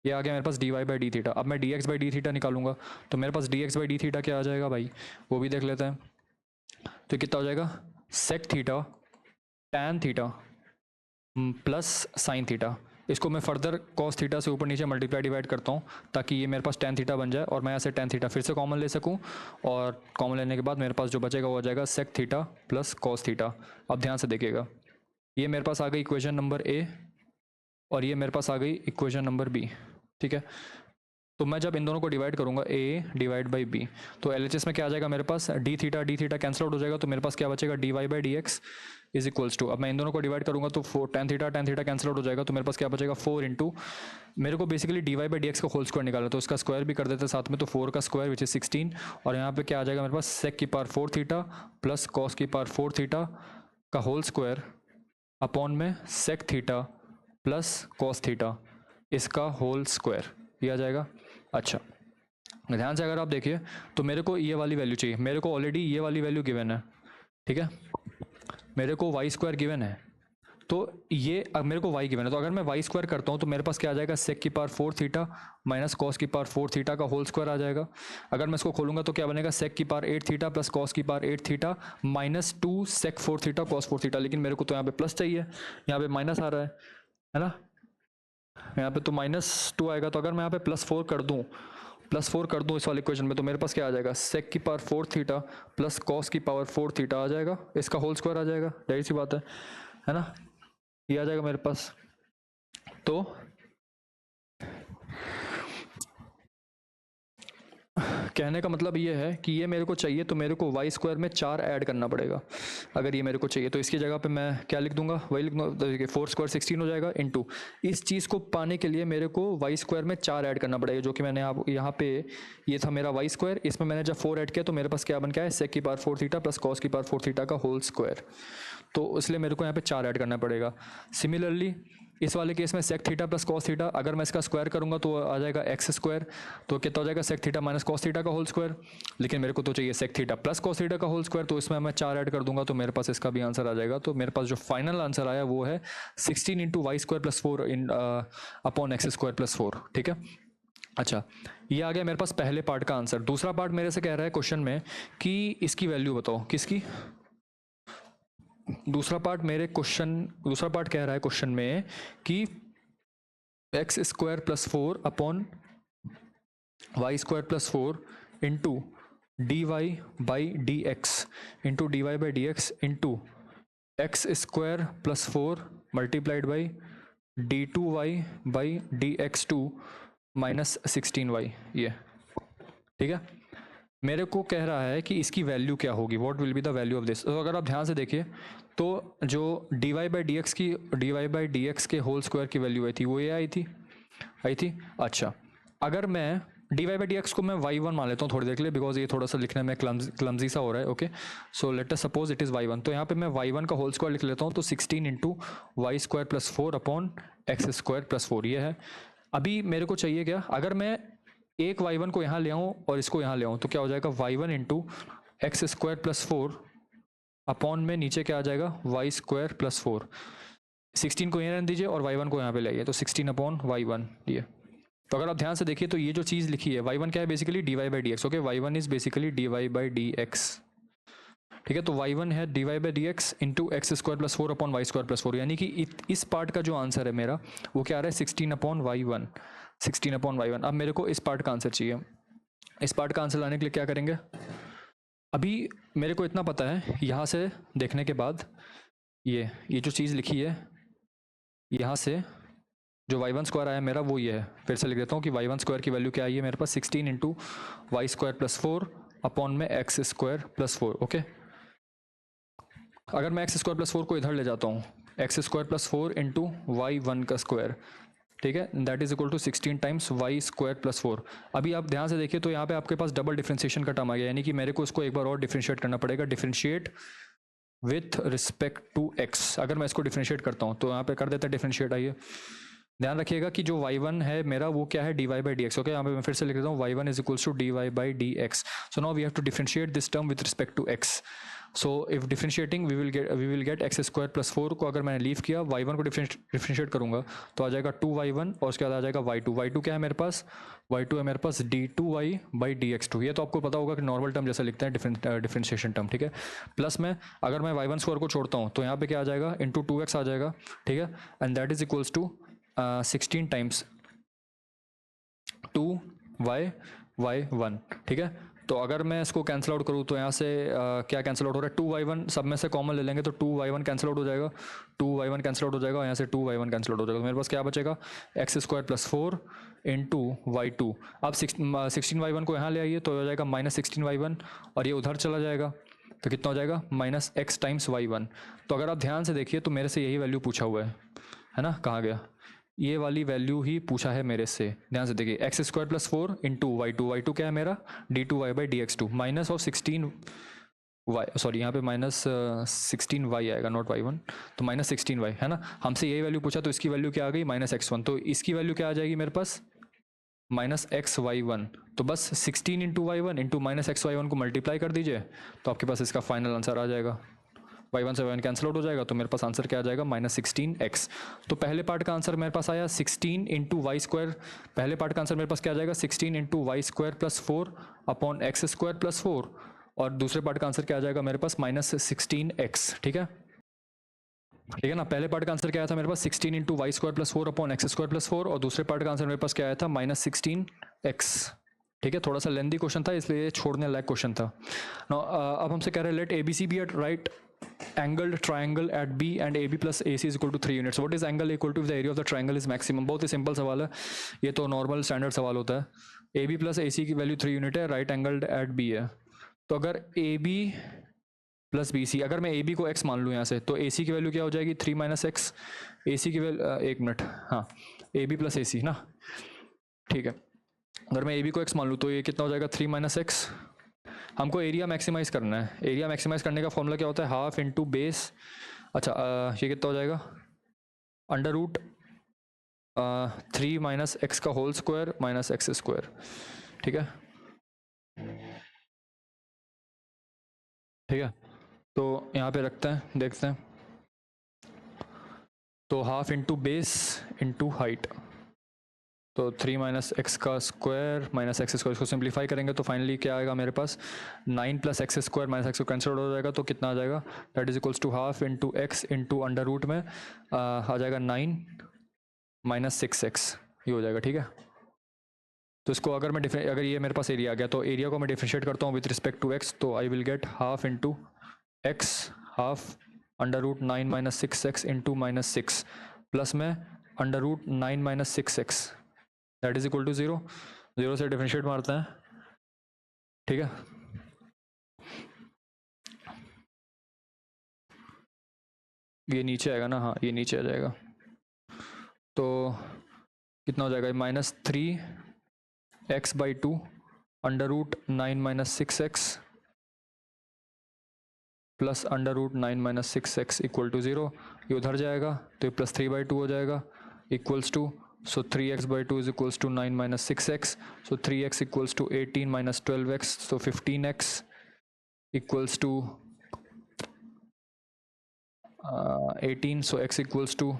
आ गया मेरे पास dy/d थीटा। अब मैं dx/d थीटा निकालूंगा, तो मेरे पास dx/d थीटा क्या आ जाएगा भाई, वो भी देख लेते हैं। तो कितना हो जाएगा, sec theta tan theta plus sine theta. इसको मैं फर्दर कॉस थीटा से ऊपर नीचे मल्टीप्लाई डिवाइड करता हूँ ताकि ये मेरे पास टैन थीटा बन जाए और मैं यहाँ से टैन थीटा फिर से कॉमन ले सकूँ, और कॉमन लेने के बाद मेरे पास जो बचेगा वो आ जाएगा sec theta plus cos theta. अब ध्यान से देखिएगा, ये मेरे पास आ गई इक्वेशन नंबर ए और ये मेरे पास आ गई इक्वेशन नंबर बी। ठीक है, तो मैं जब इन दोनों को डिवाइड करूंगा a/b, तो LHS में क्या आ जाएगा मेरे पास, d थीटा कैंसिल आउट हो जाएगा, तो मेरे पास क्या बचेगा, dy/dx इज इक्वल्स टू, अब मैं इन दोनों को डिवाइड करूंगा तो 4 टैन थीटा कैंसिल आउट हो जाएगा, तो मेरे पास क्या बचेगा 4 इंटू, मेरे को बेसिकली dy/dx का होल स्क्वायर निकाला, तो उसका स्क्वायर भी कर देते साथ में, तो 4 का स्क्वायर विच इज 16, और यहाँ पे क्या आ जाएगा मेरे पास सेक की पावर 4 थीटा प्लस कॉस की पावर 4 थीटा का होल स्क्वायर अपॉन में sec theta plus cos theta इसका होल स्क्वायर, ये आ जाएगा। अच्छा ध्यान से अगर आप देखिए तो मेरे को ये वाली वैल्यू चाहिए, मेरे को ऑलरेडी ये वाली वैल्यू गिवन है। ठीक है, मेरे को वाई स्क्वायर गिवन है, तो ये अब मेरे को वाई गिवन है, तो अगर मैं वाई स्क्वायर करता हूँ तो मेरे पास क्या आ जाएगा, सेक की पावर 4 थीटा माइनस कॉस की पावर 4 थीटा का होल स्क्वायर आ जाएगा। अगर मैं इसको खोलूंगा तो क्या बनेगा, सेक की पावर 8 थीटा प्लस कॉस की पावर 8 थीटा माइनस 2 सेक 4 थीटा कॉस 4 थीटा, लेकिन मेरे को तो यहाँ पे प्लस चाहिए, यहाँ पे माइनस आ रहा है ना, यहाँ पे तो -2 आएगा। तो अगर मैं यहाँ पे +4 कर दूँ, प्लस 4 कर दूँ इस वाले इक्वेशन में, तो मेरे पास क्या आ जाएगा, सेक की पावर 4 थीटा प्लस कॉस की पावर 4 थीटा आ जाएगा, इसका होल स्क्वायर आ जाएगा, जाहिर सी बात है ना, ये आ जाएगा मेरे पास। तो कहने का मतलब ये है कि ये मेरे को चाहिए तो मेरे को वाई स्क्वायर में 4 ऐड करना पड़ेगा। अगर ये मेरे को चाहिए तो इसकी जगह पे मैं क्या लिख दूंगा, वही लिख दूंगा, देखिए 4 स्क्वायर 16 हो जाएगा, इनटू इस चीज़ को पाने के लिए मेरे को वाई स्क्वायर में 4 ऐड करना पड़ेगा, जो कि मैंने आप यहाँ पे, ये था मेरा वाई स्क्वायर, इसमें मैंने जब 4 ऐड किया तो मेरे पास क्या बन गया है, सेक की पावर 4 थीटा प्लस कॉस की पावर 4 थीटा का होल स्क्वायर। तो इसलिए मेरे को यहाँ पे 4 ऐड करना पड़ेगा। सिमिलरली इस वाले केस में sec theta plus cos theta, अगर मैं इसका स्क्वायर करूंगा तो आ जाएगा एक्स स्क्वायर, तो कितना हो जाएगा, sec theta minus cos theta का होल स्क्वायर। लेकिन मेरे को तो चाहिए sec theta plus cos theta का होल स्क्वायर, तो इसमें मैं 4 ऐड कर दूंगा तो मेरे पास इसका भी आंसर आ जाएगा। तो मेरे पास जो फाइनल आंसर आया वो है 16 into y square plus 4 in upon x square plus 4। ठीक है, अच्छा ये आ गया मेरे पास पहले पार्ट का आंसर। दूसरा पार्ट मेरे से कह रहा है क्वेश्चन में कि इसकी वैल्यू बताओ, किसकी, दूसरा पार्ट कह रहा है क्वेश्चन में कि x square plus 4 upon y square plus 4 into d Y by D x into d Y by D x into x square plus 4 multiplied by d two y by D x two minus 16y, ये ठीक है। मेरे को कह रहा है कि इसकी वैल्यू क्या होगी, what will be the value of this. तो अगर आप ध्यान से देखिए तो जो d Y by D x के होल स्क्वायर की वैल्यू आई थी वो ये आई थी। अच्छा, अगर मैं डी वाई बाई डी एक्स को मैं y1 मान लेता हूँ थोड़ी देर के लिए, बिकॉज ये थोड़ा सा लिखने में क्लमजी सा हो रहा है। Okay, so let us suppose it is y1, तो यहाँ पे मैं y1 का होल स्क्वायर लिख लेता हूँ, तो 16 into y square plus 4 upon x square plus 4 ये है। अभी मेरे को चाहिए क्या, अगर मैं एक y1 को यहाँ ले आऊँ और इसको यहाँ ले आऊँ तो क्या हो जाएगा, y1 into x square plus 4 upon में नीचे क्या आ जाएगा, वाई स्क्वायर प्लस 4। 16 को यहाँ रहने दीजिए और y1 को यहाँ पे ले आइए, तो 16 अपॉन y1 ये। तो अगर आप ध्यान से देखिए तो ये जो चीज़ लिखी है y1 क्या है, basically d Y by D x. Okay, y1 is basically d Y by D x. ठीक है, तो y1 है d Y by D x into x square plus 4 upon y square plus 4, यानी कि इस पार्ट का जो आंसर है मेरा वो क्या आ रहा है, 16 अपॉन y1, 16 अपॉन y1। अब मेरे को इस पार्ट का आंसर चाहिए। इस पार्ट का आंसर लाने के लिए क्या करेंगे, अभी मेरे को इतना पता है यहाँ से देखने के बाद, ये जो चीज़ लिखी है यहाँ से जो y1 स्क्वायर आया मेरा वो ये है। फिर से लिख देता हूँ कि y1 स्क्वायर की वैल्यू क्या आई है मेरे पास, 16 into y square plus 4 upon में एक्स स्क्वायर प्लस 4। ओके, अगर मैं एक्स स्क्वायर प्लस 4 को इधर ले जाता हूँ, x square plus 4 into y1 का स्क्वायर, ठीक है, that is equal to 16 times y square plus 4। अभी आप ध्यान से देखिए तो यहाँ पे आपके पास डबल डिफरेंशिएशन का टर्म आ गया, यानी कि मेरे को इसको एक बार और डिफरेंशिएट करना पड़ेगा, differentiate with respect to x. अगर मैं इसको डिफरेंशिएट करता हूँ तो यहाँ पे कर देता है डिफरेंशिएट। आइए ध्यान रखिएगा कि जो y1 है मेरा वो क्या है, d Y by D x. Okay, यहाँ पे मैं फिर से लिख देता हूँ y1 is equals to d Y by D x. So now we have to differentiate this term with respect to x. So if differentiating we will get x square plus 4 को अगर मैंने लीव किया, y1 को differentiate करूंगा तो आ जाएगा 2y1 और उसके बाद आ जाएगा y2 क्या है मेरे पास, y2 है मेरे पास d2y by D x two. ये तो आपको पता होगा कि नॉर्मल टर्म जैसा लिखते हैं, डिफरेंशिएशन टर्म। ठीक है, प्लस में अगर मैं y1 स्क्वायर को छोड़ता हूँ तो यहाँ पे क्या आ जाएगा, इंटू 2x आ जाएगा। ठीक है, and that is equals to 16 times 2y1। ठीक है, तो अगर मैं इसको कैंसिल आउट करूँ तो यहाँ से क्या कैंसिल आउट हो रहा है, 2y1 सब में से कॉमन ले लेंगे तो 2y1 कैंसिल आउट हो जाएगा, 2y1 कैंसिल आउट हो जाएगा, यहाँ से 2y1 कैंसिल आउट हो जाएगा। तो मेरे पास क्या बचेगा, x square plus 4 into y2। अब 16y1 को यहाँ ले आइए तो हो जाएगा माइनस 16y1 और ये उधर चला जाएगा तो कितना हो जाएगा, माइनस एक्स टाइम्स y1। तो अगर आप ध्यान से देखिए तो मेरे से यही वैल्यू पूछा हुआ है ना, कहाँ गया, ये वाली वैल्यू ही पूछा है मेरे से। ध्यान से देखिए, x square plus 4 into y two क्या है मेरा, d2y by D x two minus of 16y, sorry यहाँ पे माइनस 16y आएगा, नॉट y1, तो माइनस 16y है ना। हमसे यही वैल्यू पूछा तो इसकी वैल्यू क्या आ गई, माइनस x1, तो इसकी वैल्यू क्या आ जाएगी मेरे पास, माइनस xy1। तो बस 16 into y1 into minus xy1 को मल्टीप्लाई कर दीजिए तो आपके पास इसका फाइनल आंसर आ जाएगा। y1 से y1 कैंसिल आउट हो जाएगा तो मेरे पास आंसर क्या आ जाएगा, माइनस 16x। तो पहले पार्ट का आंसर मेरे पास आया 16 इंटू वाई स्क्वायर, पहले पार्ट का आंसर मेरे पास क्या आ जाएगा, 16 into y square plus 4 upon x square plus 4, और दूसरे पार्ट का आंसर क्या आ जाएगा मेरे पास, माइनस 16x। ठीक है ना, पहले पार्ट का आंसर क्या आया था मेरे पास, 16 into y square plus 4 upon x square plus 4, और दूसरे पार्ट का आंसर मेरे पास क्या आया था, माइनस 16x। ठीक है, थोड़ा सा लेंदी क्वेश्चन था इसलिए छोड़ने लायक क्वेश्चन था। Now, अब हमसे कह रहे हैं let a b c be at right angled triangle at B and AB plus AC is equal to 3 units. What is angle equal to if the area of the triangle is maximum? बहुत ही simple सवाल है, ये तो normal standard सवाल होता है। AB plus AC की वैल्यू 3 यूनिट है, राइट एंगल्ड एट B है, तो अगर AB प्लस BC, अगर मैं AB को x मान लूँ यहाँ से, तो AC की वैल्यू क्या हो जाएगी 3 माइनस एक्स, AC की वैल्यू एक मिनट, हाँ AB प्लस AC ना, ठीक है। अगर मैं AB को x मान लूँ तो ये कितना हो जाएगा 3 माइनस एक्स। हमको एरिया मैक्सिमाइज करना है, एरिया मैक्सिमाइज करने का फॉर्मूला क्या होता है, हाफ इंटू बेस, अच्छा ये कितना हो जाएगा अंडर रूट 3 माइनस एक्स का whole square minus x square, ठीक है ठीक है। तो यहाँ पे रखते हैं, देखते हैं, तो half into base into height, तो 3 माइनस एक्स का स्क्वायर माइनस एक्स स्क्वायर, इसको सिंप्लीफाई करेंगे तो फाइनली क्या आएगा मेरे पास 9 plus x square minus x cancel हो जाएगा, तो कितना आ जाएगा that is equals to half into x into under root में आ जाएगा 9 माइनस 6x, ये हो जाएगा, ठीक है। तो इसको अगर मैं अगर ये मेरे पास एरिया आ गया तो एरिया को मैं डिफरेंशिएट करता हूँ विथ रिस्पेक्ट टू एक्स, तो I will get half into X half under root 9 minus 6x into minus 6 plus में under root 9 minus 6x that is equal to 0, 0 से डिफरेंशिएट मारते हैं, ठीक है। ये नीचे आएगा ना, हाँ ये नीचे आ जाएगा, तो कितना हो जाएगा minus 3x by 2 under root 9 minus 6x plus under root 9 minus 6x equal to 0, ये उधर जाएगा तो ये प्लस 3 बाई 2 हो जाएगा equals to, so 3x by 2 is equals to 9 minus 6x, so 3x equals to 18 minus 12x, so 15x equals to 18, so x equals to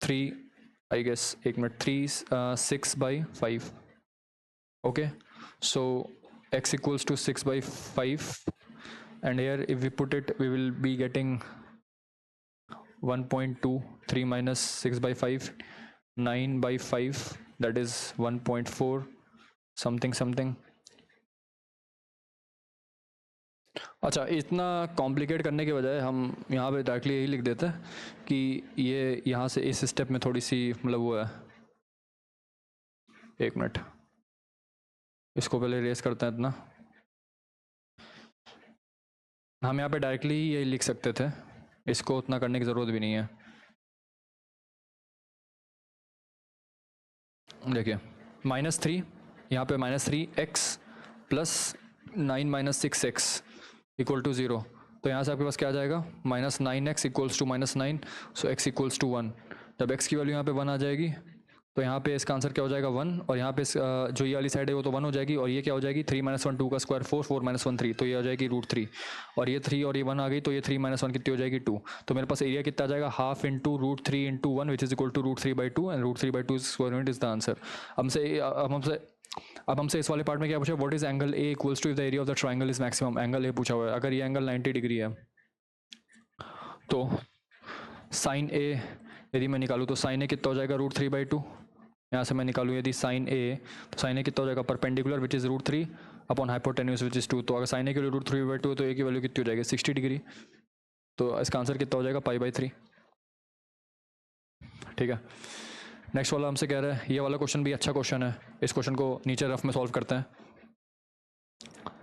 3, I guess, 6 by 5, okay, so x equals to 6 by 5, and here if we put it we will be getting 1.2, 3 minus 6 by 5, 9 by 5, that is 1.4 something something। अच्छा, इतना complicate करने के बजाय हम यहाँ पे directly यही लिख देते हैं कि ये यहाँ से इस स्टेप में थोड़ी सी मतलब वो है, एक मिनट इसको पहले रेस करते हैं इतना, हम यहाँ पे डायरेक्टली यही लिख सकते थे, इसको उतना करने की ज़रूरत भी नहीं है। देखिए -3, यहाँ पे -3x plus 9 minus 6x equal to 0, तो यहाँ से आपके पास क्या आ जाएगा -9x equals to -9, so x equals to 1, जब x की वैल्यू यहाँ पे 1 आ जाएगी तो यहाँ पे इसका आंसर क्या हो जाएगा 1, और यहाँ पे जो ये वाली साइड है वो तो 1 हो जाएगी, और ये क्या हो जाएगी 3 माइनस 1 2 का स्क्वायर 4, 4 माइनस 1 3, तो ये हो जाएगी √3, और ये 3 और ये 1 आ गई तो ये 3 माइनस 1 कितनी हो जाएगी 2, तो मेरे पास एरिया कितना आ जाएगा half into √3 into 1 which is equal to √3 by 2, and √3 by 2 square unit is the answer. अब हमसे इस वाले पार्ट में क्या पूछा, what is angle A equals to if the area of the triangle is maximum, angle A पूछा हुआ है। अगर ये एंगल 90 डिग्री है तो साइन ए यदि मैं निकालूँ तो साइन ए कितना हो जाएगा √3 बाई 2, यहाँ से मैं निकालूँ यदि साइन ए, तो साइन ए कितना हो जाएगा perpendicular which is √3 upon hypotenuse which is 2, तो अगर साइन ए के लिए √3 बाई 2 तो ए की वैल्यू कितनी हो जाएगी 60 डिग्री, तो इसका आंसर कितना हो जाएगा π/3, ठीक है। नेक्स्ट वाला हमसे कह रहा है, ये वाला क्वेश्चन भी अच्छा क्वेश्चन है, इस क्वेश्चन को नीचे रफ में सॉल्व करते हैं।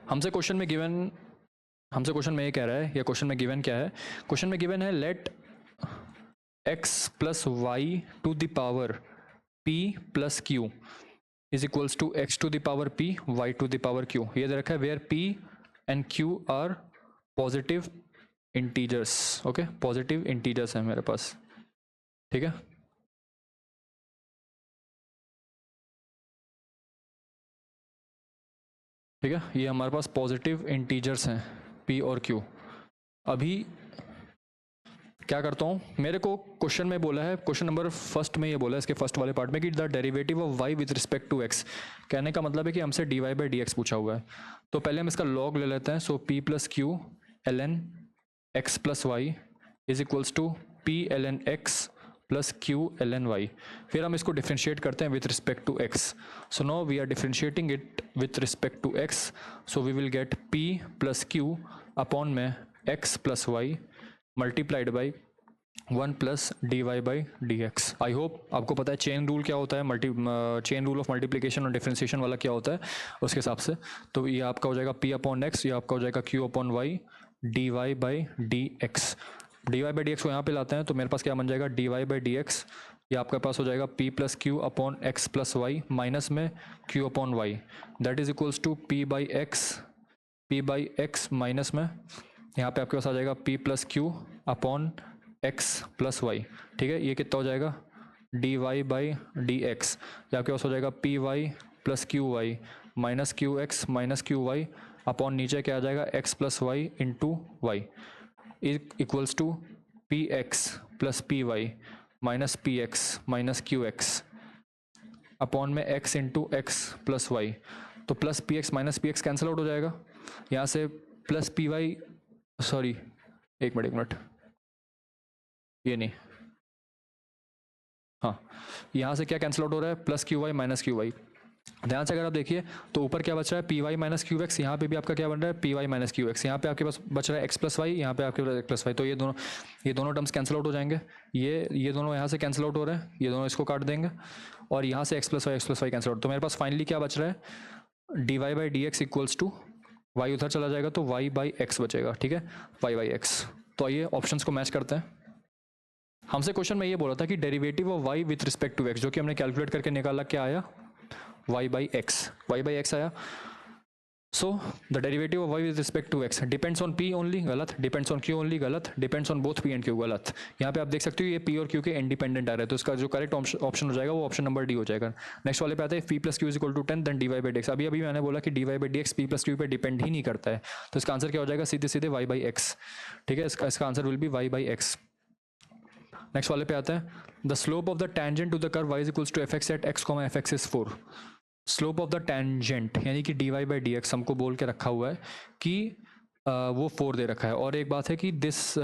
हमसे क्वेश्चन में ये कह रहा है, या क्वेश्चन में गिवन क्या है, क्वेश्चन में गिवन है let x plus y to the power p plus q is equals to x to the power p y to the power q, ये दे रखा है where p and q are positive integers, okay positive integers है मेरे पास, ठीक है। ठीक है, ये हमारे पास पॉजिटिव इंटीजर्स हैं p और q। अभी क्या करता हूँ, मेरे को क्वेश्चन में बोला है, क्वेश्चन नंबर फर्स्ट में ये बोला है इसके फर्स्ट वाले पार्ट में कि the derivative of y with respect to x, कहने का मतलब है कि हमसे dy बाई dx पूछा हुआ है, तो पहले हम इसका लॉग ले लेते हैं, so p plus Q ln x plus Y is equals to p ln x plus Q L N Y. फिर हम इसको डिफ्रेंशिएट करते हैं with respect to x. So now we are differentiating it with respect to x, so we will get P plus Q upon में X plus Y multiplied by 1 plus D Y by D X. I hope आपको पता है chain rule क्या होता है, chain rule of multiplication और differentiation वाला क्या होता है उसके हिसाब से। तो ये आपका हो जाएगा पी अपॉन एक्स, ये आपका हो जाएगा q upon y d Y by D x. D Y by D x को यहाँ पे लाते हैं तो मेरे पास क्या बन जाएगा D Y by D X, ये आपके पास हो जाएगा P plus Q upon X plus Y minus में Q upon Y, that is equals to P by X minus में यहाँ पे आपके पास आ जाएगा P plus Q upon X plus Y. ठीक है, ये कितना हो जाएगा D Y by D X, ये आपके पास हो जाएगा P Y plus Q Y minus Q X minus Q Y upon नीचे क्या आ जाएगा X plus Y into Y equals to P X plus P Y minus P X minus Q X upon में X into X plus Y. तो plus P X minus P X cancel out हो जाएगा, यहाँ से plus P Y, sorry एक minute ये नहीं, हाँ यहाँ से क्या कैंसिल आउट हो रहा है plus Q Y minus Q y. ध्यान से अगर आप देखिए तो ऊपर क्या बच रहा है p Y minus Q x, यहाँ पे भी आपका क्या बन रहा है p Y minus Q x, यहाँ पे आपके पास बच रहा है एक्स प्लस वाई, यहाँ पे आपके पास एक्स प्लस वाई। तो ये दोनों टर्म्स कैंसिल आउट हो जाएंगे, ये दोनों यहाँ से कैंसिल आउट हो रहे हैं, ये दोनों इसको काट देंगे और यहाँ से x plus y cancel out. तो मेरे पास फाइनली क्या बच रहा है d Y by D x equals to y उधर चला जाएगा तो वाई बाई एक्स बचेगा। ठीक है, वाई बाई एक्स। तो आइए ऑप्शंस को मैच करते हैं। हमसे क्वेश्चन में ये बोला था कि derivative of y with respect to x, जो कि हमने कैलकुलेट करके निकाला, क्या आया y बाई एक्स आया। So the derivative of y with respect to x depends on p only, गलत, डिपेंड्स ऑन q ओनली, गलत, depends on both p and q, गलत। यहाँ पे आप देख सकते हो ये p और q के इंडिपेंडेंट आ रहे हैं, तो इसका जो करेक्ट ऑप्शन हो जाएगा वो ऑप्शन नंबर डी हो जाएगा। नेक्स्ट वाले पे आते हैं p plus q is equal to 10 then d Y by D x. अभी मैंने बोला कि d Y by D x p plus q पे डिपेंड ही नहीं करता है, तो इसका आंसर क्या हो जाएगा सीधे सीधे y बाई एक्स। ठीक है, इसका answer will be y by x. Next वाले पे आता है the slope of the tangent to the curve y is equals to f x at x comma f x is 4। Slope of the tangent यानी कि d Y by D x हमको बोल के रखा हुआ है कि वो 4 दे रखा है, और एक बात है कि this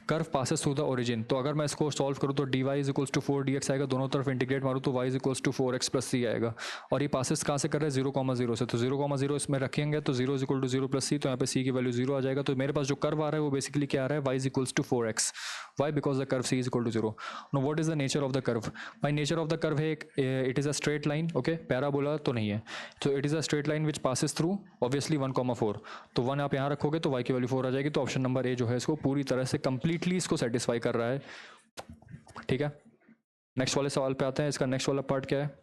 curve passes through the origin. तो अगर मैं इसको सॉल्व करूँ तो D Y is equals to 4 D X आएगा, दोनों तरफ इंटीग्रेट मारूँ तो Y is equals to 4x plus C आएगा। और ये पासेस कहाँ से कर रहे हैं 0,0 से, तो 0,0 इसमें रखेंगे तो 0 इज इक्वल टू 0 प्लस सी, तो यहाँ पे सी की वैल्यू 0 आ जाएगा। तो मेरे पास जो कर्व आ रहा है वो बेसिकली क्या आ रहा है y is equals to 4x। Why because the curve C is equal to 0। No what is the nature of the curve? भाई नेचर ऑफ द कर्व है it is a straight line, okay, parabola तो नहीं है, तो it is a straight line which passes through obviously 1,4। तो 1 आप यहाँ रखोगे तो वाई की वैल्यू 4 आ जाएगी। तो ऑप्शन नंबर ए जो है इसको पूरी तरह से कंप्लीटली इसको सेटिस्फाई कर रहा है। ठीक है, नेक्स्ट वाले सवाल पे आते हैं। इसका नेक्स्ट वाला पार्ट क्या है,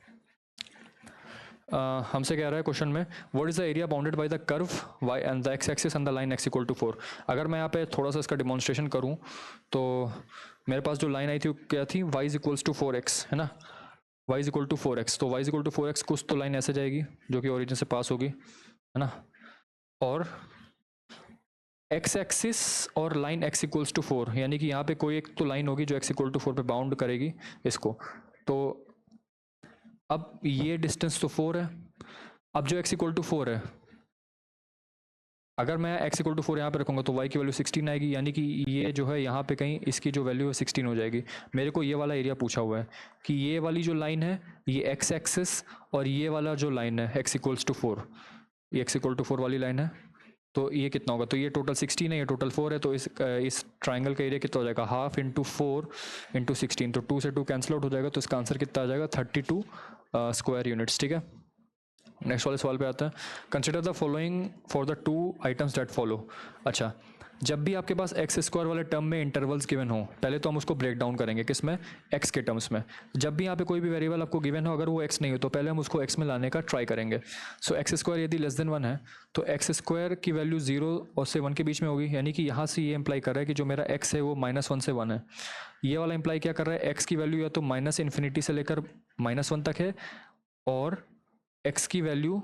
हमसे कह रहा है क्वेश्चन में what is the area bounded by the curve y and the x axis and the line x equal to 4। अगर मैं यहाँ पे थोड़ा सा इसका डिमॉन्स्ट्रेशन करूँ तो मेरे पास जो लाइन आई थी क्या थी y is equals to 4x, है ना, y is equal to 4x। तो y is equal to 4x कुछ तो लाइन ऐसे जाएगी जो कि ओरिजिन से पास होगी, है ना, और x एक्सिस और लाइन x इक्वल्स टू 4, यानी कि यहाँ पे कोई एक तो लाइन होगी जो x इक्वल टू 4 पे बाउंड करेगी इसको। तो अब ये डिस्टेंस तो 4 है, अब जो x इक्वल टू 4 है, अगर मैं x इक्वल टू 4 यहाँ पे रखूँगा तो y की वैल्यू 16 आएगी, यानी कि ये जो है यहाँ पे कहीं इसकी जो वैल्यू है 16 हो जाएगी। मेरे को ये वाला एरिया पूछा हुआ है कि ये वाली जो लाइन है ये x एक्सिस और ये वाला जो लाइन है x इक्वल्स टू 4, ये x इक्वल टू 4 वाली लाइन है, तो ये कितना होगा, तो ये टोटल 16 है, ये टोटल 4 है, तो इस ट्राइंगल का एरिया कितना हो जाएगा हाफ इंटू 4 इंटू 16, तो 2 से 2 कैंसिल आउट हो जाएगा, तो इसका आंसर कितना आ जाएगा 32 स्क्वायर यूनिट्स। ठीक है, नेक्स्ट वाले सवाल पे आता है consider the following for the 2 items that follow. अच्छा, जब भी आपके पास एक्स स्क्वायर वाले टर्म में इंटरवल्स गिवन हो, पहले तो हम उसको ब्रेक डाउन करेंगे किस में, एक्स के टर्म्स में। जब भी यहाँ पे कोई भी वेरिएबल आपको गिवन हो, अगर वो एक्स नहीं हो तो पहले हम उसको एक्स में लाने का ट्राई करेंगे। सो एक्स स्क्वायर यदि लेस देन 1 है तो एक्स स्क्वायर की वैल्यू 0 और से 1 के बीच में होगी, यानी कि यहाँ से ये इंप्लाई कर रहा है कि जो मेरा एक्स है वो -1 से 1 है। ये वाला इंप्लाई क्या कर रहा है, एक्स की वैल्यू या तो -∞ से लेकर -1 तक है, और एक्स की वैल्यू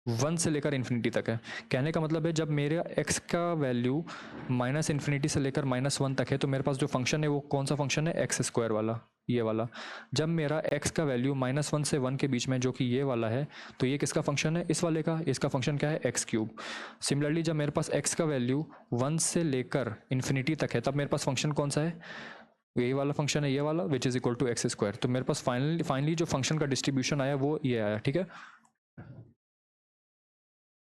1 से लेकर इन्फिनिटी तक है। कहने का मतलब है जब मेरे x का वैल्यू -∞ से लेकर -1 तक है तो मेरे पास जो फंक्शन है वो कौन सा फंक्शन है, एक्स स्क्वायर वाला, ये वाला। जब मेरा x का वैल्यू -1 से 1 के बीच में जो कि ये वाला है, तो ये किसका फंक्शन है, इस वाले का, इसका फंक्शन क्या है x³। सिमिलरली जब मेरे पास x का वैल्यू 1 से लेकर इन्फिनिटी तक है तब मेरे पास फंक्शन कौन सा है, यही वाला फंक्शन है ये वाला, which is equal to x square. तो मेरे पास फाइनली जो फंक्शन का डिस्ट्रीब्यूशन आया वो ये आया, ठीक है।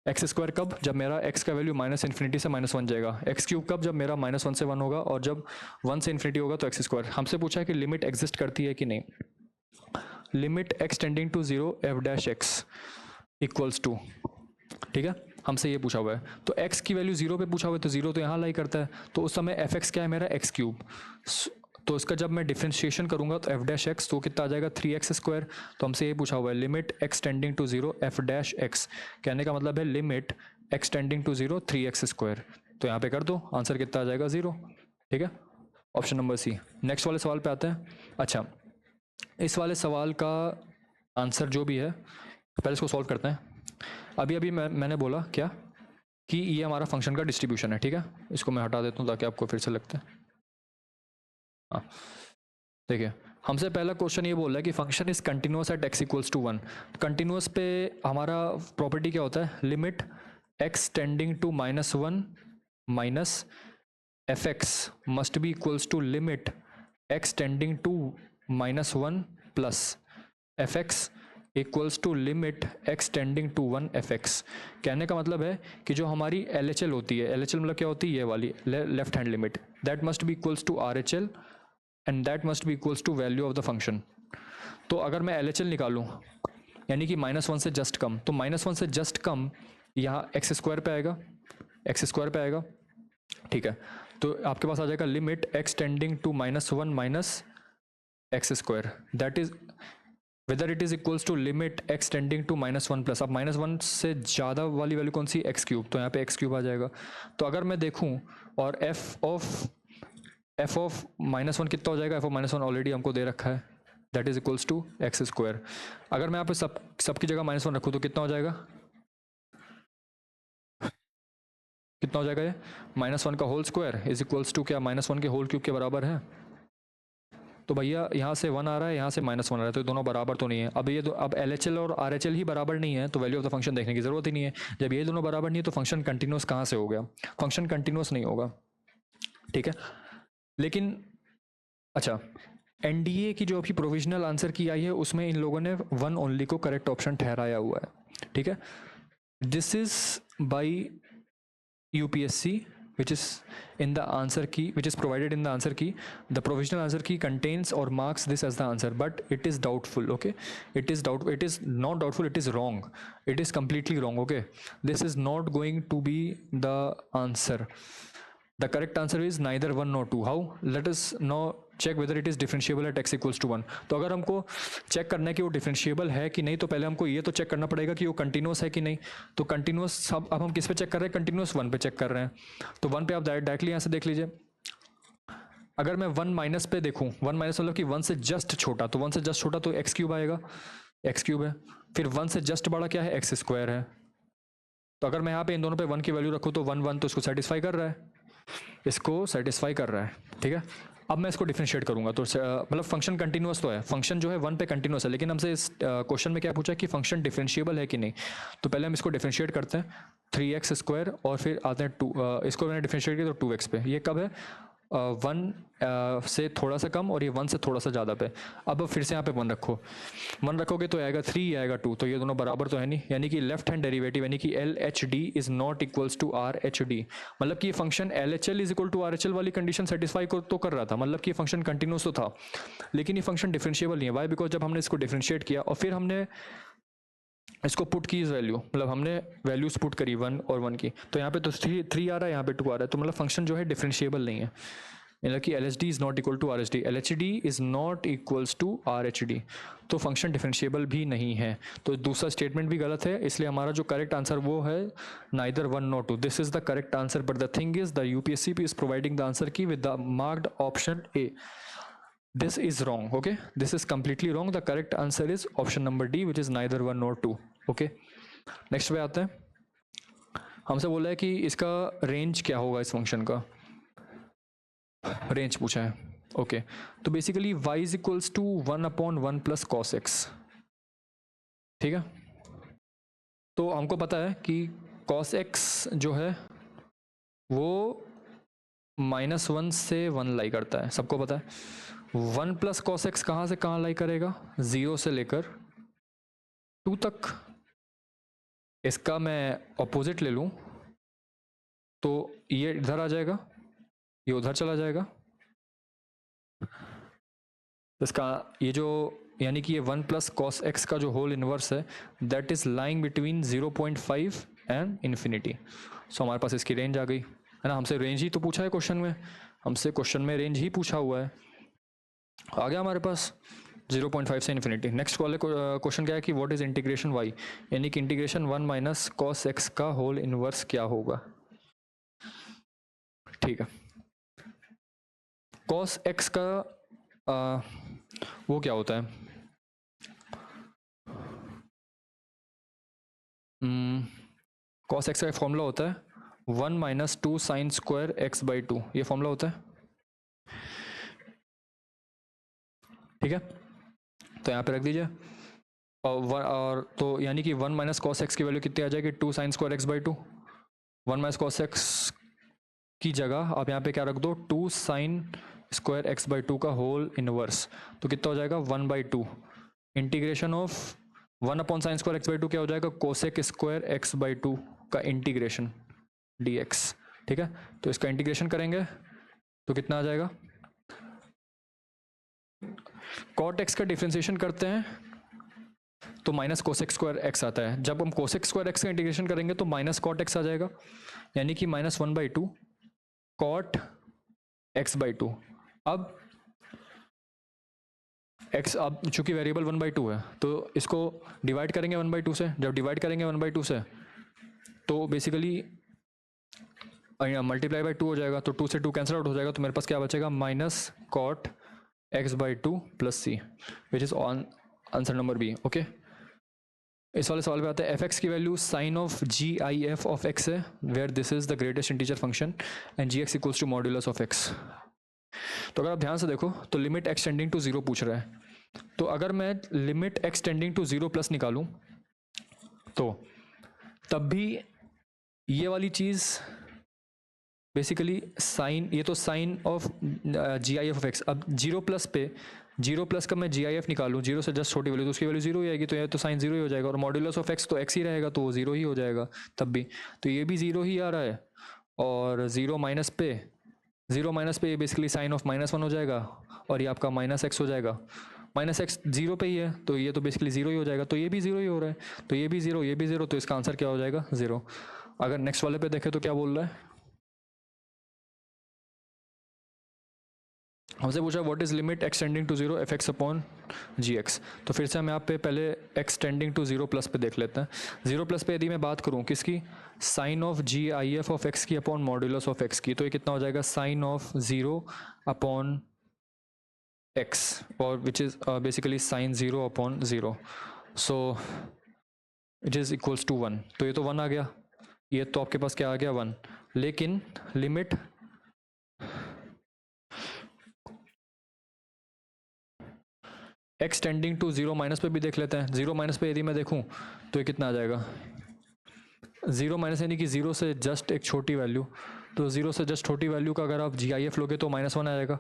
एक्स स्क्वायर कब, जब मेरा एक्स का वैल्यू माइनस इन्फिनिटी से माइनस वन जाएगा। एक्स क्यूब कब, जब मेरा माइनस वन से वन होगा, और जब वन से इन्फिनिटी होगा तो एक्स स्क्वायर। हमसे पूछा है कि लिमिट एग्जिस्ट करती है कि नहीं। Limit x tending to zero f dash x equals to, ठीक है, हमसे ये पूछा हुआ है। तो x की वैल्यू जीरो पे पूछा हुआ है, तो जीरो तो यहाँ लाई करता है, तो उस समय एफ एक्स क्या है मेरा, एक्स क्यूब। तो इसका जब मैं डिफ्रेंशिएशन करूंगा तो एफ डैश एक्स तो कितना आ जाएगा, थ्री एक्स स्क्वायर। तो हमसे ये पूछा हुआ है limit x tending to zero f dash x, कहने का मतलब है limit x tending to zero three x square. तो यहाँ पे कर दो, आंसर कितना आ जाएगा, जीरो, ठीक है, ऑप्शन नंबर सी। नेक्स्ट वाले सवाल पे आते हैं। अच्छा, इस वाले सवाल का आंसर जो भी है पहले इसको सॉल्व करते हैं। अभी अभी मैंने बोला क्या कि ये हमारा फंक्शन का डिस्ट्रीब्यूशन है, ठीक है। इसको मैं हटा देता हूँ ताकि आपको फिर से लगता है। हाँ, देखिए, हमसे पहला क्वेश्चन ये बोल रहा है कि function is continuous at x equals to one. Continuous पे हमारा प्रॉपर्टी क्या होता है, limit x tending to minus one minus f x must be equals to limit x tending to minus one plus f x equals to limit x tending to one f x. कहने का मतलब है कि जो हमारी L H L होती है, L H L मतलब क्या होती है, ये वाली left hand limit, that must be equals to R H L and that must be equals to value of the function. तो अगर मैं एल एच एल निकालूँ यानी कि माइनस वन से जस्ट कम, तो माइनस वन से जस्ट कम यहाँ एक्स स्क्वायर पे आएगा, एक्स स्क्वायर पे आएगा, ठीक है। तो आपके पास आ जाएगा limit x tending to minus one minus x square, that is whether it is equals to limit x tending to minus one plus, अब माइनस वन से ज़्यादा वाली वैल्यू कौन सी, एक्स क्यूब, तो यहाँ पे एक्स क्यूब आ जाएगा। तो अगर मैं देखूँ और एफ ऑफ माइनस वन कितना हो जाएगा, f of minus one already हमको दे रखा है, that is equals to x square. अगर मैं यहाँ पे सबकी जगह माइनस वन रखूँ तो कितना हो जाएगा, कितना हो जाएगा ये, माइनस वन का whole square is equals to क्या, माइनस वन के होल क्यूब के बराबर है। तो भैया यहाँ से वन आ रहा है, यहाँ से माइनस वन आ रहा है, तो दोनों बराबर तो नहीं है। अब ये अब एल एच एल और आर एच एल ही बराबर नहीं है तो वैल्यू ऑफ द फंक्शन देखने की जरूरत ही नहीं है। जब ये दोनों बराबर नहीं है तो फंक्शन कंटिन्यूस कहाँ से हो गया, फंक्शन कंटिन्यूस नहीं होगा, ठीक है। लेकिन अच्छा, एनडीए की जो अभी प्रोविजनल आंसर की आई है उसमें इन लोगों ने वन ओनली को करेक्ट ऑप्शन ठहराया हुआ है, ठीक है। This is by UPSC which is in the answer key, which is provided in the answer key. The provisional answer key contains or marks this as the answer, but it is doubtful, okay. It is not doubtful, it is wrong, it is completely wrong, okay. This is not going to be the answer. The correct answer is neither one nor two. How? Let us now check whether it is differentiable at x equals to one. तो अगर हमको check करना है कि वो differentiable है कि नहीं, तो पहले हमको ये तो चेक करना पड़ेगा कि वो कंटिन्यूस है कि नहीं। तो कंटिन्यूस अब हम किस पे चेक कर रहे हैं, कंटिन्यूस वन पे चेक कर रहे हैं। तो वन पे आप डायरेक्टली यहाँ से देख लीजिए। अगर मैं वन माइनस पे देखूँ, वन माइनस मतलब कि वन से जस्ट छोटा, तो वन से जस्ट छोटा तो एक्स क्यूब आएगा, एक्स क्यूब है। फिर वन से जस्ट बड़ा क्या है, एक्स स्क्वायर है। तो अगर मैं यहाँ पे इन दोनों पे वन की वैल्यू रखूँ तो वन वन तो इसको सेटिस्फाई कर रहा है, इसको सेटिस्फाई कर रहा है, ठीक है। अब मैं इसको डिफरेंशिएट करूंगा तो मतलब फंक्शन कंटिन्यूस तो है, फंक्शन जो है वन पे कंटिन्यूस है, लेकिन हमसे इस क्वेश्चन में क्या पूछा है कि फंक्शन डिफरेंशिएबल है कि नहीं। तो पहले हम इसको डिफरेंशिएट करते हैं, थ्री एक्स स्क्वायर और फिर आते हैं टू, इसको मैंने डिफरेंशिएट किया तो टू एक्स पे। ये कब है, वन से थोड़ा सा कम और ये वन से थोड़ा सा ज़्यादा पे। अब फिर से यहाँ पे वन रखो, वन रखोगे तो आएगा थ्री, आएगा टू, तो ये दोनों बराबर तो है नहीं, यानी कि लेफ्ट हैंड डेरिवेटिव यानी कि L H D is not equals to R H D. मतलब कि ये function L H L is equal to R H L वाली कंडीशन सेटिस्फाई तो कर रहा था, मतलब कि ये फंक्शन कंटिन्यूस तो था, लेकिन ये फंक्शन डिफरेंशिएबल नहीं है। वाई? बिकॉज जब हमने इसको डिफरेंशिएट किया और फिर हमने इसको पुट की इस वैल्यू, मतलब हमने वैल्यूज पुट करी वन और वन की, तो यहाँ पे तो थ्री आ रहा है, यहाँ पे टू आ रहा है, तो मतलब फंक्शन जो है डिफरेंशिएबल नहीं है। मतलब कि L H D is not equal to R H D, L H D is not equals to R H D, तो फंक्शन डिफरेंशिएबल भी नहीं है। तो दूसरा स्टेटमेंट भी गलत है, इसलिए हमारा जो करेक्ट आंसर वो है neither one not two. This is the correct answer, but the thing is the UPSC is providing the answer key with the marked option A. This is wrong, okay, this is completely wrong. The correct answer is option number D, which is neither one nor two, okay. Next पे आते हैं। हमसे बोला है कि इसका range क्या होगा, इस फंक्शन का रेंज पूछा है, ओके। तो basically y is equals to one upon one plus cos x, ठीक है। तो हमको पता है कि कॉस एक्स जो है वो -1 से 1 लाई करता है, सबको पता है। 1 प्लस कॉस एक्स कहाँ से कहाँ लाई करेगा, 0 से लेकर 2 तक। इसका मैं ऑपोजिट ले लूँ तो ये इधर आ जाएगा, ये उधर चला जाएगा। इसका ये जो यानी कि ये 1 प्लस कॉस एक्स का जो होल इनवर्स है that is lying between 0.5 and infinity. So हमारे पास इसकी रेंज आ गई है ना। हमसे रेंज ही तो पूछा है क्वेश्चन में, हमसे क्वेश्चन में रेंज ही पूछा हुआ है, आ गया हमारे पास 0.5 से इन्फिनिटी। नेक्स्ट वाले क्वेश्चन क्या है कि व्हाट इज इंटीग्रेशन वाई, यानी कि इंटीग्रेशन 1 माइनस कॉस एक्स का होल इनवर्स क्या होगा। ठीक है, कॉस एक्स का वो क्या होता है, कॉस एक्स का एक फॉर्मूला होता है 1 minus 2 sine square x by 2, ये फॉर्मूला होता है। ठीक है, तो यहाँ पे रख दीजिए और तो यानी कि 1 माइनस कॉस एक्स की वैल्यू कितनी आ जाएगी, 2 sine square x by 2। 1 minus cos x की जगह आप यहाँ पे क्या रख दो, 2 साइन स्क्वायर एक्स बाई 2 का होल इनवर्स, तो कितना हो जाएगा 1/2 integration of 1 upon sine square x by 2 क्या हो जाएगा, कोसेक स्क्वायर एक्स बाई 2 का इंटीग्रेशन dx। ठीक है, तो इसका इंटीग्रेशन करेंगे तो कितना आ जाएगा, कॉट एक्स का डिफ्रेंसिएशन करते हैं तो माइनस कोसेक स्क्वायर एक्स आता है। जब हम कोसेक स्क्वायर एक्स का इंटीग्रेशन करेंगे तो माइनस कॉट एक्स आ जाएगा, यानी कि -1/2 कॉट एक्स बाई 2। अब x अब चूंकि वेरिएबल 1/2 है तो इसको डिवाइड करेंगे 1/2 से। जब डिवाइड करेंगे 1/2 से तो बेसिकली मल्टीप्लाई बाई 2 हो जाएगा, तो 2 से 2 कैंसिल आउट हो जाएगा, तो मेरे पास क्या बचेगा minus cot X by 2 plus C, which is on answer number B. Okay, इस वाले सवाल पे आते हैं, एफ एक्स की value sine of G I F of X है, where this is the greatest integer function and G X equals to modulus of X. तो अगर आप ध्यान से देखो तो लिमिट एक्स टेंडिंग टू 0 पूछ रहा है, तो अगर मैं limit x tending to 0 plus निकालूं तो तब भी ये वाली चीज़ बेसिकली साइन, ये तो sine of G I F of x. अब 0 प्लस पे 0 प्लस का मैं जी आई एफ निकालूँ, 0 से जस्ट छोटी वैल्यू, तो उसकी वैल्यू 0 ही आएगी, तो यह तो साइन 0 ही हो जाएगा, और मॉड्यूलस ऑफ एक्स तो एक्स ही रहेगा तो वो 0 ही हो जाएगा तब भी, तो ये भी 0 ही आ रहा है। और 0 माइनस पे ये बेसिकली साइन ऑफ -1 हो जाएगा, और ये आपका माइनस एक्स हो जाएगा। माइनस एक्स 0 पे ही है तो ये तो बेसिकली 0 ही हो जाएगा, तो ये भी 0 ही हो रहा है, तो ये भी 0 ये भी 0, तो इसका आंसर क्या हो जाएगा 0। अगर नेक्स्ट वाले पे देखें तो क्या बोल रहा है, हमसे पूछा what is limit x tending to 0 f x upon g x. तो फिर से हम यहाँ पे पहले एक्स टेंडिंग टू 0 प्लस पे देख लेते हैं। 0 प्लस पे यदि मैं बात करूँ किसकी, sine of G I F of x की अपॉन मॉड्यूलस ऑफ एक्स की, तो ये कितना हो जाएगा साइन ऑफ 0 अपॉन एक्स, और which is basically sine 0 upon 0, so it is equals to 1। तो ये तो 1 आ गया, ये तो आपके पास क्या आ गया 1, लेकिन limit x tending to 0 minus पे भी देख लेते हैं। 0 माइनस पे यदि मैं देखूं तो ये कितना आ जाएगा, 0 माइनस यानी कि 0 से जस्ट एक छोटी वैल्यू, तो 0 से जस्ट छोटी वैल्यू का अगर आप जी आई एफ लोगे तो -1 आ जाएगा,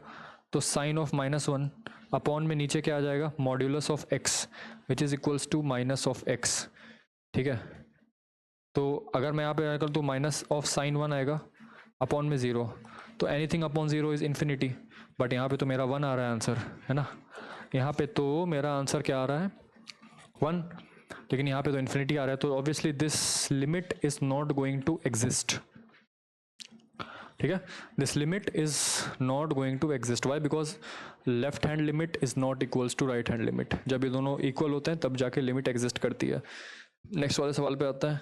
तो साइन ऑफ -1 अपॉन में नीचे क्या आ जाएगा modulus of x, which is equals to minus of x. ठीक है, तो अगर मैं यहाँ पे कर तो माइनस ऑफ साइन 1 आएगा अपॉन में 0, तो anything upon 0 is infinity, but यहाँ पे तो मेरा 1 आ रहा है आंसर, है ना, यहाँ पे तो मेरा आंसर क्या आ रहा है 1, लेकिन यहाँ पे तो इन्फिनिटी आ रहा है, तो obviously this limit is not going to exist. ठीक है, this limit is not going to exist, why, because left hand limit is not equals to right hand limit. जब ये दोनों इक्वल होते हैं तब जाके लिमिट एग्जिस्ट करती है। नेक्स्ट वाले सवाल पे आता है,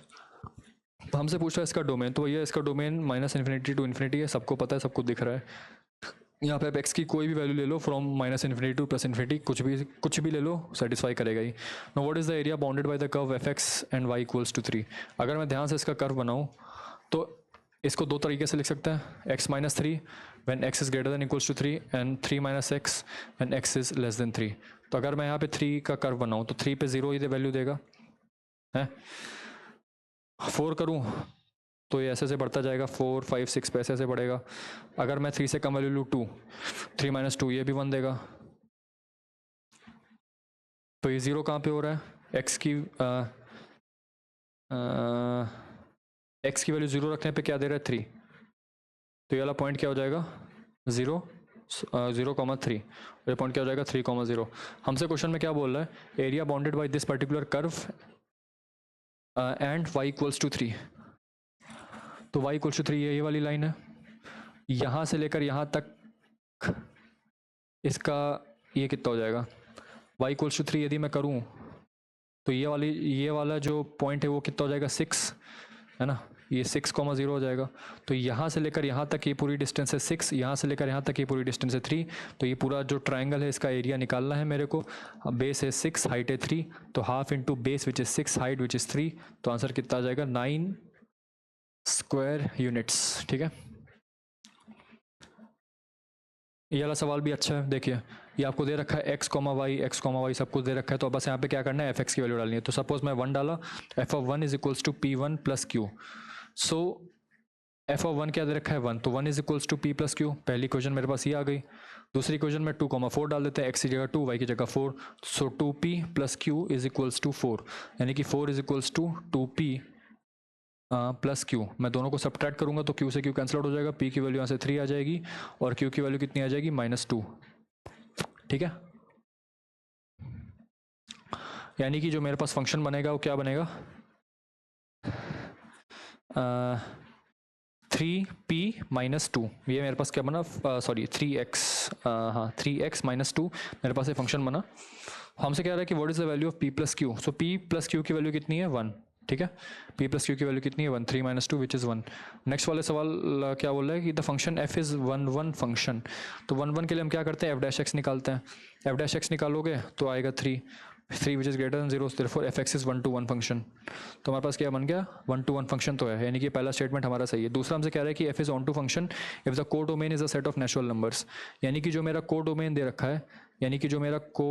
हमसे पूछा है इसका डोमेन, तो ये इसका डोमेन -∞ टू इन्फिनिटी है, सबको पता है, सबको दिख रहा है। यहाँ पे आप एक्स की कोई भी वैल्यू ले लो फ्रॉम -∞ टू +∞, कुछ भी ले लो सेटिस्फाई करेगा ही। No what is the area bounded by the curve F X and Y equals to 3। अगर मैं ध्यान से इसका कर्व बनाऊँ तो इसको दो तरीके से लिख सकते हैं, x - 3 when x is greater than equals to 3 and 3 - x when x is less than 3। तो अगर मैं यहाँ पे 3 का कर्व बनाऊँ तो 3 पे 0 ही वैल्यू देगा है, 4 करूँ तो ये ऐसे से बढ़ता जाएगा, 4 5 6 पे ऐसे से बढ़ेगा। अगर मैं 3 से कम वैल्यू लूँ 2, 3 माइनस 2 ये भी 1 देगा। तो ये 0 कहाँ पे हो रहा है, एक्स की वैल्यू 0 रखने पे क्या दे रहा है 3, तो ये वाला पॉइंट क्या हो जाएगा 0 0,3, ये पॉइंट क्या हो जाएगा 3,0। हमसे क्वेश्चन में क्या बोल रहा है, area bounded by this particular curve and y equals to 3। तो y इक्वल्स टू 3 ये वाली लाइन है, यहाँ से लेकर यहाँ तक इसका ये कितना हो जाएगा, y इक्वल्स टू 3 यदि मैं करूँ तो ये वाला जो पॉइंट है वो कितना हो जाएगा 6 है ना, ये 6,0 हो जाएगा। तो यहाँ से लेकर यहाँ तक ये पूरी डिस्टेंस है 6, यहाँ से लेकर यहाँ तक ये पूरी डिस्टेंस है 3। तो ये पूरा जो ट्राइंगल है इसका एरिया निकालना है मेरे को। बेस है 6, हाइट है 3, तो half into base which is 6, height which is 3, तो आंसर कितना आ जाएगा 9 स्क्वायर यूनिट्स। ठीक है, ये वाला सवाल भी अच्छा है। देखिए ये आपको दे रखा है x, y सब कुछ दे रखा है, तो बस यहाँ पे क्या करना है f(x) की वैल्यू डालनी है। तो सपोज मैं 1 डाला, f(1) is equals to p1 plus q। So f(1) क्या दे रखा है 1, तो 1 is equals to p plus q। पहली क्वेश्चन मेरे पास ये आ गई। दूसरी क्वेश्चन में 2,4 डाल देते हैं, x की जगह 2, y की जगह 4। So 2p plus q is equals to 4, यानी कि 4 is equals to 2p plus q। मैं दोनों को सब्ट्रैक्ट करूंगा तो q से q कैंसिल आउट हो जाएगा, p की वैल्यू यहाँ से 3 आ जाएगी और q की वैल्यू कितनी आ जाएगी -2। ठीक है, यानी कि जो मेरे पास फंक्शन बनेगा वो क्या बनेगा 3p माइनस 2। ये मेरे पास क्या बना, सॉरी 3x, हाँ 3x माइनस 2 मेरे पास ये फंक्शन बना। हमसे कह रहा है कि what is the value of p plus Q. So p plus Q की वैल्यू कितनी है 1। ठीक है, p प्लस क्यू की वैल्यू कितनी है 1, 3 माइनस 2 विच इज़ 1। नेक्स्ट वाले सवाल क्या बोल रहा है कि the function f is 1 function. तो 1 के लिए हम क्या करते हैं, f डैश x निकालते हैं। f डैश x निकालोगे तो आएगा 3 which is greater than 0, therefore f(x) is 1 function. तो हमारे पास क्या बन गया 1 फंक्शन तो है, यानी कि पहला स्टेटमेंट हमारा सही है। दूसरा हमसे कह रहा है कि f is onto function if the codomain is a set of natural numbers. यानी कि जो मेरा को डोमेन दे रखा है, यानी कि जो मेरा को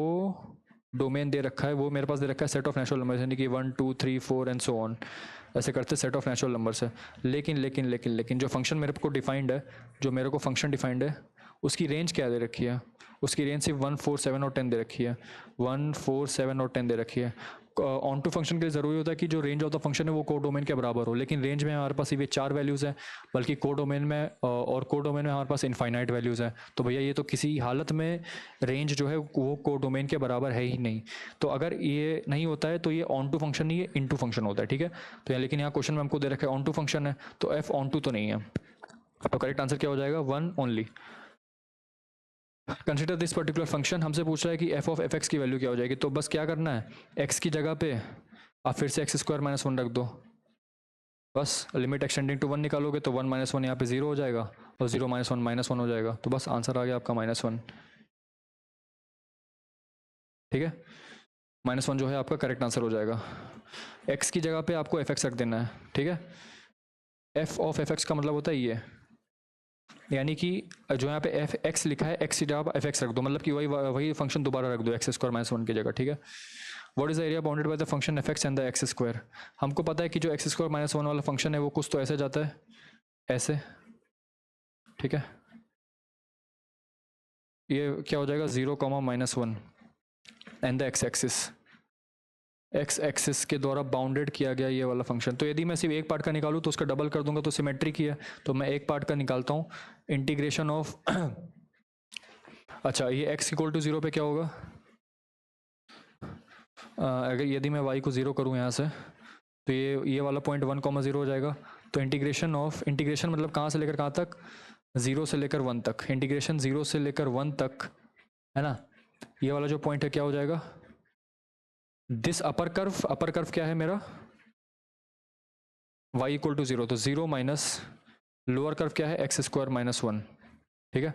डोमेन दे रखा है वो मेरे पास दे रखा है सेट ऑफ नेचुरल नंबर्स, यानी कि 1 2 3 4 एंड सो ऑन, ऐसे करते सेट ऑफ नेचुरल नंबर्स है। लेकिन जो फंक्शन मेरे को डिफाइंड है, जो मेरे को फंक्शन डिफाइंड है उसकी रेंज क्या दे रखी है, उसकी रेंज सिर्फ 1 4 7 और 10 दे रखी है, 1 4 7 और 10 दे रखी है। ऑन टू फंक्शन के लिए ज़रूरी होता है कि जो रेंज ऑफ द फंक्शन है वो को डोमेन के बराबर हो, लेकिन रेंज में हमारे पास ये 4 वैल्यूज़ हैं, बल्कि को डोमेन में हमारे पास इनफाइनाइट वैल्यूज़ हैं। तो भैया ये तो किसी हालत में रेंज जो है वो को डोमेन के बराबर है ही नहीं। तो अगर ये नहीं होता है तो ये ऑन टू फंक्शन नहीं है, इन टू फंक्शन होता है। ठीक है, तो यहाँ लेकिन यहाँ क्वेश्चन में हमको दे रखा है ऑन टू फंक्शन है, तो एफ ऑन टू तो नहीं है। तो करेक्ट आंसर क्या हो जाएगा 1 only. Consider this particular function, हमसे पूछ रहा है कि एफ ऑफ एफ एक्स की वैल्यू क्या हो जाएगी। तो बस क्या करना है, एक्स की जगह पे आप फिर से x² - 1 रख दो, बस लिमिट एक्सटेंडिंग टू 1 निकालोगे तो 1 - 1 यहाँ पे 0 हो जाएगा और 0 - 1 -1 हो जाएगा, तो बस आंसर आ गया आपका -1। ठीक है, -1 जो है आपका करेक्ट आंसर हो जाएगा। x की जगह पे आपको एफ एक्स रख देना है। ठीक है, एफ ऑफ एफ एक्स का मतलब होता है ये, यानी कि जो यहाँ पे एफ एक्स लिखा है एक्स की जगह एफ एक्स रख दो, मतलब कि वही फंक्शन दोबारा रख दो x² - 1 की जगह। ठीक है, what is the area bounded by the function F X and the x²। हमको पता है कि जो x² - 1 वाला फंक्शन है वो कुछ तो ऐसे जाता है, ऐसे। ठीक है, ये क्या हो जाएगा 0, -1 एंड द एक्स एक्सिस के द्वारा बाउंडेड किया गया ये वाला फंक्शन। तो यदि मैं सिर्फ एक पार्ट का निकालूँ तो उसका डबल कर दूंगा तो सिमेट्रिक ही है, तो मैं एक पार्ट का निकालता हूँ। इंटीग्रेशन ऑफ अच्छा, ये x = 0 पे क्या होगा, अगर यदि मैं y को 0 करूँ यहाँ से तो ये वाला पॉइंट 1, 0 हो जाएगा। तो इंटीग्रेशन मतलब कहाँ से लेकर कहाँ तक, 0 से लेकर 1 तक। इंटीग्रेशन 0 से लेकर 1 तक है ना, ये वाला जो पॉइंट है क्या हो जाएगा, दिस अपर कर्व क्या है मेरा y = 0, तो 0 माइनस लोअर कर्व क्या है x² - 1। ठीक है,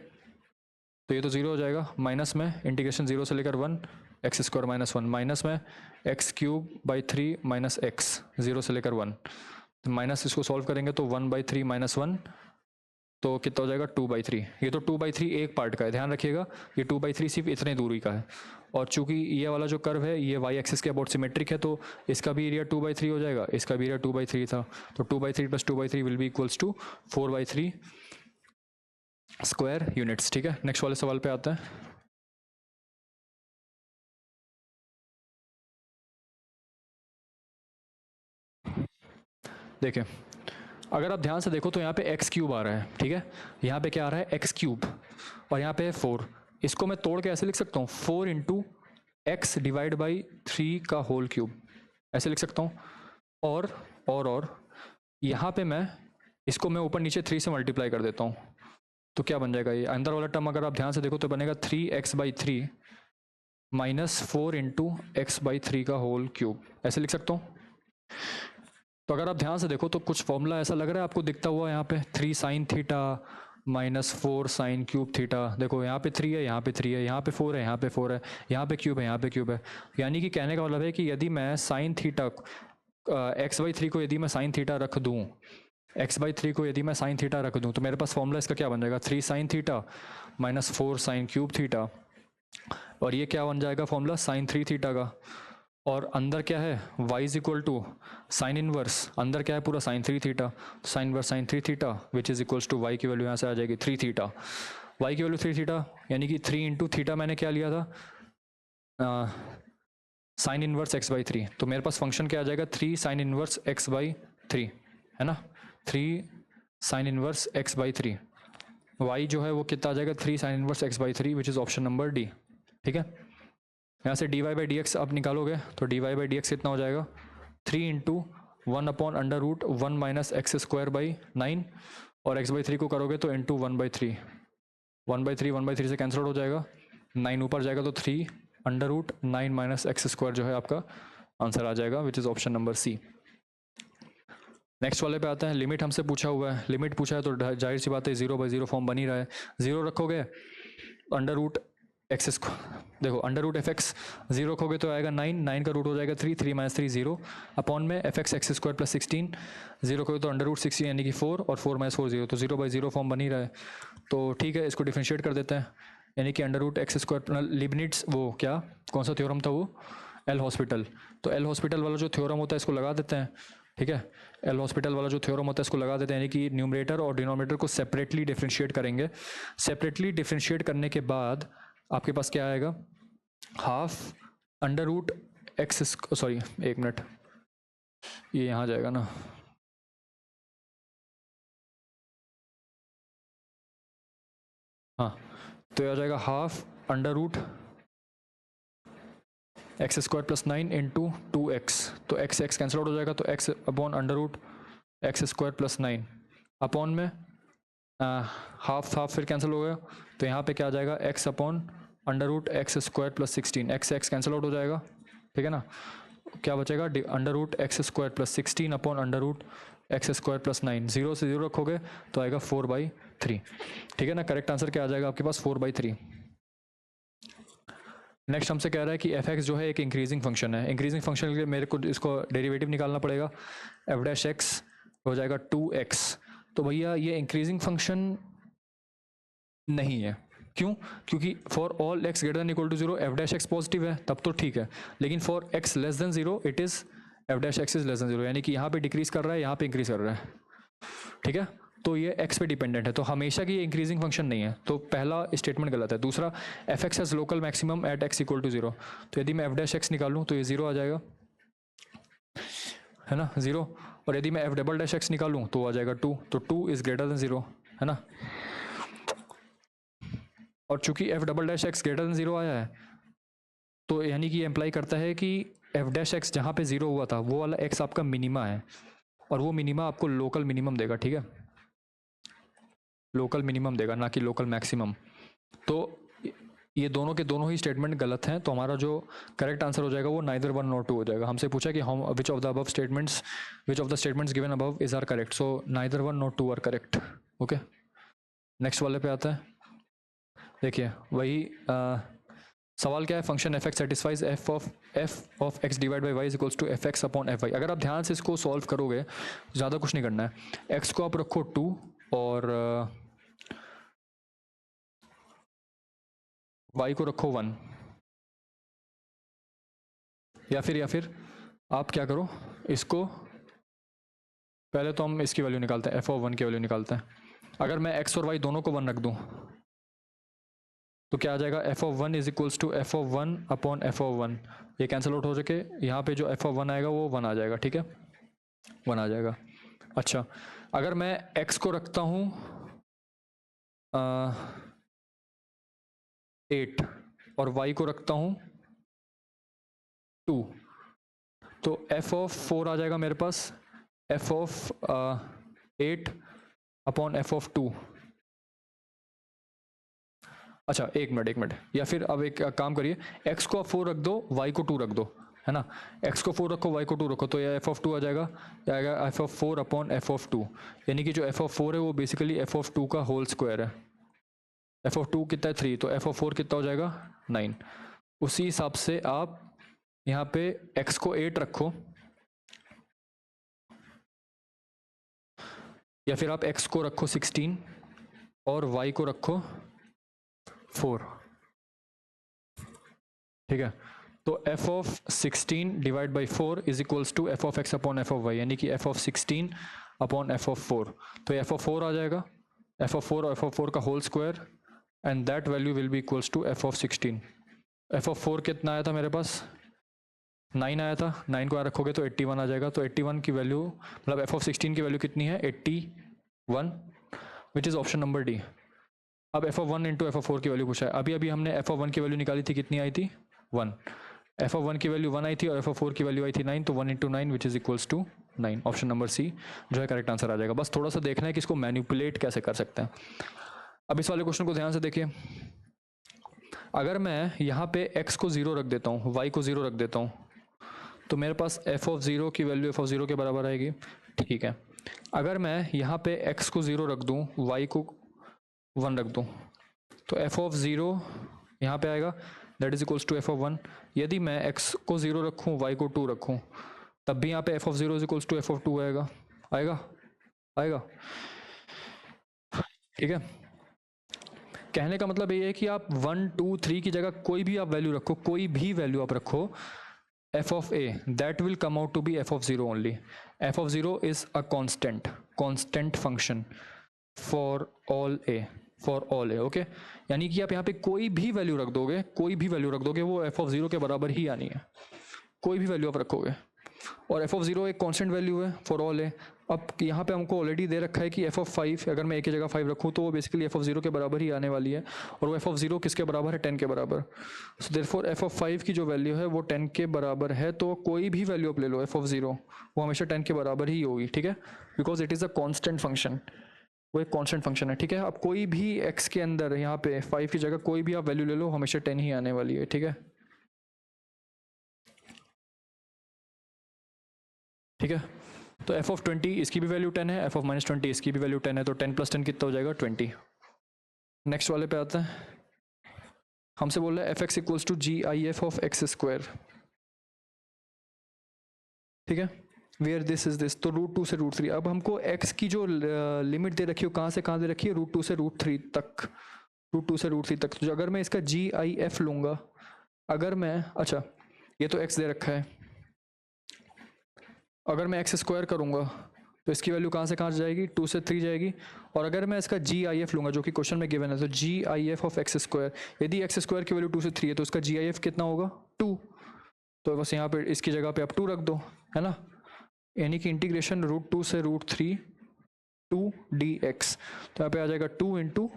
तो ये तो 0 हो जाएगा, माइनस में इंटीग्रेशन 0 से लेकर 1 x² - 1 माइनस में x³ - 3 - x 0 से लेकर 1, तो माइनस इसको सॉल्व करेंगे तो 1/3 - 1, तो कितना हो जाएगा 2/3। ये तो 2/3 एक पार्ट का है, ध्यान रखिएगा, ये 2/3 सिर्फ इतने दूरी का है। और चूंकि ये वाला जो कर्व है ये वाई एक्सिस के अबाउट सिमेट्रिक है, तो इसका भी एरिया 2/3 हो जाएगा, इसका भी एरिया 2/3 था, तो 2/3 + 2/3 will be equals to 4/3 square units. ठीक है, नेक्स्ट वाले सवाल पे आते हैं। देखिए, अगर आप ध्यान से देखो तो यहाँ पे एक्स क्यूब आ रहा है, ठीक है, यहाँ पे क्या आ रहा है एक्स क्यूब, और यहाँ पे है 4। इसको मैं तोड़ के ऐसे लिख सकता हूँ 4 × x डिवाइड बाई 3 का होल क्यूब, ऐसे लिख सकता हूँ। और यहाँ पे मैं इसको मैं ऊपर नीचे 3 से मल्टीप्लाई कर देता हूँ, तो क्या बन जाएगा, ये अंदर वाला टर्म अगर आप ध्यान से देखो तो बनेगा 3x/3 माइनस 4 × x/3 का होल क्यूब, ऐसे लिख सकता हूँ। तो अगर आप ध्यान से देखो तो कुछ फॉर्मूला ऐसा लग रहा है आपको दिखता हुआ यहाँ पे 3 sin theta minus 4 sin cube theta. देखो यहाँ पे 3 है, यहाँ पे 3 है, यहाँ पे 4 है, यहाँ पे 4 है, यहाँ पे क्यूब है, यहाँ पे क्यूब है। यानी कि कहने का मतलब है कि यदि मैं sin थीटा x/3 को यदि मैं sin थीटा रख दूँ, x/3 को यदि मैं sin थीटा रख दूँ, तो मेरे पास फॉर्मूला इसका क्या बन जाएगा 3 sin theta minus 4 sin cube theta, और ये क्या बन जाएगा फॉर्मूला sin 3 थीटा का। और अंदर क्या है y = साइन इनवर्स, अंदर क्या है पूरा sin 3 theta, sine inverse sin 3 theta which is equals to y की वैल्यू यहाँ से आ जाएगी 3 थीटा, y की वैल्यू 3 थीटा, यानी कि 3 × थीटा मैंने क्या लिया था साइन इनवर्स x/3, तो मेरे पास फंक्शन क्या आ जाएगा 3 sin इनवर्स x/3, है ना, 3 sin इनवर्स x/3, y जो है वो कितना आ जाएगा 3 sin inverse x/3 which is option number D. ठीक है, यहाँ से dy/dx आप निकालोगे तो dy/dx कितना हो जाएगा 3 × 1/√1 - x² / 9, और x/3 को करोगे तो × 1/3, 1/3 से कैंसिल हो जाएगा, 9 ऊपर जाएगा तो 3/√9 - x² जो है आपका आंसर आ जाएगा which is option number C. Next वाले पे आते हैं। लिमिट हमसे पूछा हुआ है, लिमिट पूछा है तो जाहिर सी बात है 0/0 फॉर्म बन ही रहा है। 0 रखोगे √x², देखो √fx 0 रखोगे तो आएगा 9, 9 का रूट हो जाएगा 3, 3 - 3 0, अपॉन में fx x² + 16, 0 रखोगे तो √16 यानी कि 4, और 4 - 4 0, तो 0/0 फॉर्म बन ही रहा है। तो ठीक है, इसको डिफरेंशिएट कर देते हैं, यानी कि √x², लिबनिट्स वो क्या कौन सा थ्योरम था वो, एल हॉस्पिटल, तो एल हॉस्पिटल वाला जो थ्योरम होता है इसको लगा देते हैं। ठीक है, एल हॉस्पिटल वाला जो थ्योरम होता है इसको लगा देते हैं, यानी कि न्यूमरेटर और डिनोमिनेटर को सेपरेटली डिफरेंशिएट करेंगे। सेपरेटली डिफरेंशिएट करने के बाद आपके पास क्या आएगा, हाफ √x, सॉरी एक मिनट, ये यहाँ जाएगा ना, हाँ, तो ये आ जाएगा हाफ √x² + 9 × 2x, तो x कैंसिल आउट हो जाएगा, तो x अपॉन √x² + 9, अपॉन में हाफ फिर कैंसिल हो गया, तो यहाँ पे क्या आ जाएगा x upon √x² + 16, x cancel out हो जाएगा, ठीक है ना, क्या बचेगा √x² + 16 अपॉन √x² + 9, 0 से 0 रखोगे तो आएगा 4/3। ठीक है ना, करेक्ट आंसर क्या आ जाएगा आपके पास 4/3। नेक्स्ट हमसे कह रहा है कि f(x) जो है एक इंक्रीजिंग फंक्शन है। इंक्रीजिंग फंक्शन के लिए मेरे को इसको डेरिवेटिव निकालना पड़ेगा, f'(x) हो जाएगा 2x, तो भैया ये इंक्रीजिंग फंक्शन नहीं है, क्यों, क्योंकि for all x > 0 f'(x) positive है, तब तो ठीक है, लेकिन for x < 0 it is f'(x) is < 0, यानी कि यहाँ पे डिक्रीज कर रहा है, यहाँ पे इंक्रीज कर रहा है। ठीक है, तो ये x पे डिपेंडेंट है, तो हमेशा की ये इंक्रीजिंग फंक्शन नहीं है, तो पहला स्टेटमेंट गलत है। दूसरा, f(x) has local maximum at x = 0, तो यदि मैं f'(x) निकालूँ तो ये 0 आ जाएगा, है ना, 0, और यदि मैं f'(x) निकालूँ तो आ जाएगा 2, तो 2 इज > 0, है ना, और चूंकि f'(x) > 0 आया है, तो यानी कि ये इम्प्लाई करता है कि f'(x) जहाँ पे 0 हुआ था वो वाला x आपका मिनिमा है, और वो मिनिमा आपको लोकल मिनिमम देगा। ठीक है, लोकल मिनिमम देगा, ना कि लोकल मैक्सिमम। तो ये दोनों के दोनों ही स्टेटमेंट गलत हैं, तो हमारा जो करेक्ट आंसर हो जाएगा वो नाइदर 1 नॉर 2 हो जाएगा। हमसे पूछा कि which of the statements given above is are correct, so neither 1 nor 2 are correct. Okay, next वाले पे आता है। देखिए वही सवाल क्या है, function f(x) satisfies f of x divide by y is equals to f(x) upon f(y). अगर आप ध्यान से इसको सॉल्व करोगे, ज़्यादा कुछ नहीं करना है, x को आप रखो 2 और y को रखो 1, या फिर आप क्या करो, इसको पहले तो हम इसकी वैल्यू निकालते हैं, f(1) की वैल्यू निकालते हैं। अगर मैं x और y दोनों को 1 रख दूं तो क्या आ जाएगा, f(1) is equals to f(1) upon f(1), ये कैंसिल आउट हो सके, यहाँ पे जो f(1) आएगा वो 1 आ जाएगा, ठीक है, 1 आ जाएगा। अच्छा, अगर मैं x को रखता हूँ 8 और y को रखता हूँ 2, तो f(4) आ जाएगा मेरे पास f(8) अपॉन f(2). अच्छा, एक मिनट, या फिर अब एक काम करिए, x को आप 4 रख दो, y को 2 रख दो, है ना, x को 4 रखो, y को 2 रखो, तो यह f(2) आ जाएगा, या आएगा f(4) अपॉन f(2), यानी कि जो f(4) है वो बेसिकली f(2) का होल स्क्वायर है। f(2) कितना है 3, तो f(4) कितना हो जाएगा 9। उसी हिसाब से आप यहाँ पे x को 8 रखो, या फिर आप x को रखो 16 और y को रखो 4, ठीक है, तो f(16) divide by 4 is equals to f(x) upon f(y), यानी कि f(16) अपॉन f(4), तो f(4) आ जाएगा, f(4) और f(4) का whole square, and that value will be equals to f(16). f(4) कितना आया था मेरे पास, 9 आया था, 9 को यहाँ रखोगे तो 81 आ जाएगा, तो 81 की वैल्यू, मतलब f(16) की वैल्यू कितनी है 81, विच इज़ ऑप्शन नंबर डी। अब f(1) इंटू f(4) की वैल्यू पूछा है, अभी हमने f(1) की वैल्यू निकाली थी, कितनी आई थी 1, f(1) की वैल्यू 1 आई थी और f(4) की वैल्यू आई थी 9, तो 1 into 9 which is equals to 9, option number C जो है करेक्ट आंसर आ जाएगा। बस थोड़ा सा देखना है कि इसको मैनिपुलेट कैसे कर सकते हैं। अब इस वाले क्वेश्चन को ध्यान से देखिए, अगर मैं यहाँ पे x को 0 रख देता हूँ, y को 0 रख देता हूँ, तो मेरे पास f(0) की वैल्यू f(0) के बराबर आएगी, ठीक है। अगर मैं यहाँ पे x को 0 रख दूँ, y को 1 रख दूँ, तो f(0) यहाँ पे आएगा, that is equals to f(1). यदि मैं x को 0 रखूँ, y को 2 रखूँ, तब भी यहाँ पे f(0) is equals to f(2) आएगा, ठीक है। कहने का मतलब ये है कि आप 1, 2, 3 की जगह कोई भी आप वैल्यू रखो, कोई भी वैल्यू आप रखो f(a), that will come out to be f(0) only. f(0) is a constant function for all a, okay? यानी कि आप यहाँ पे कोई भी वैल्यू रख दोगे, वो f(0) के बराबर ही आनी है, कोई भी वैल्यू आप रखोगे, और f(0) एक कांस्टेंट वैल्यू है फॉर ऑल ए। अब यहाँ पे हमको ऑलरेडी दे रखा है कि f(5), अगर मैं एक की जगह 5 रखूँ तो वो बेसिकली f(0) के बराबर ही आने वाली है, और वो f(0) किसके बराबर है 10 के बराबर, सो देयरफॉर f(5) की जो वैल्यू है वो 10 के बराबर है, तो कोई भी वैल्यू आप ले लो f(0) वो हमेशा 10 के बराबर ही होगी, ठीक है, because it is a constant function, वो एक कॉन्स्टेंट फंक्शन है, ठीक है। आप कोई भी x के अंदर यहाँ पे 5 की जगह कोई भी आप वैल्यू ले लो, हमेशा 10 ही आने वाली है, ठीक है, ठीक है। तो f(20) इसकी भी वैल्यू 10 है, f(-20) इसकी भी वैल्यू 10 है, तो 10 + 10 कितना हो जाएगा 20। नेक्स्ट वाले पे आते हैं, हमसे बोल रहा है f(x) equals to GIF of x², ठीक है, वेयर दिस इज दिस, तो √2 से √3। अब हमको x की जो लिमिट दे रखी है कहाँ से कहाँ दे रखी है, √2 से √3 तक, √2 से √3 तक। तो अगर मैं इसका GIF लूँगा, अगर मैं, अच्छा ये तो x दे रखा है, अगर मैं x² करूँगा तो इसकी वैल्यू कहाँ से कहाँ जाएगी, 2 से 3 जाएगी, और अगर मैं इसका GIF लूँगा जो कि क्वेश्चन में गिवन है, तो GIF ऑफ x², यदि x² की वैल्यू 2 से 3 है तो इसका GIF कितना होगा 2, तो बस यहाँ पे इसकी जगह पे आप 2 रख दो, है ना, यानी कि इंटीग्रेशन √2 से √3 2 dx, तो यहाँ पे आ जाएगा 2 into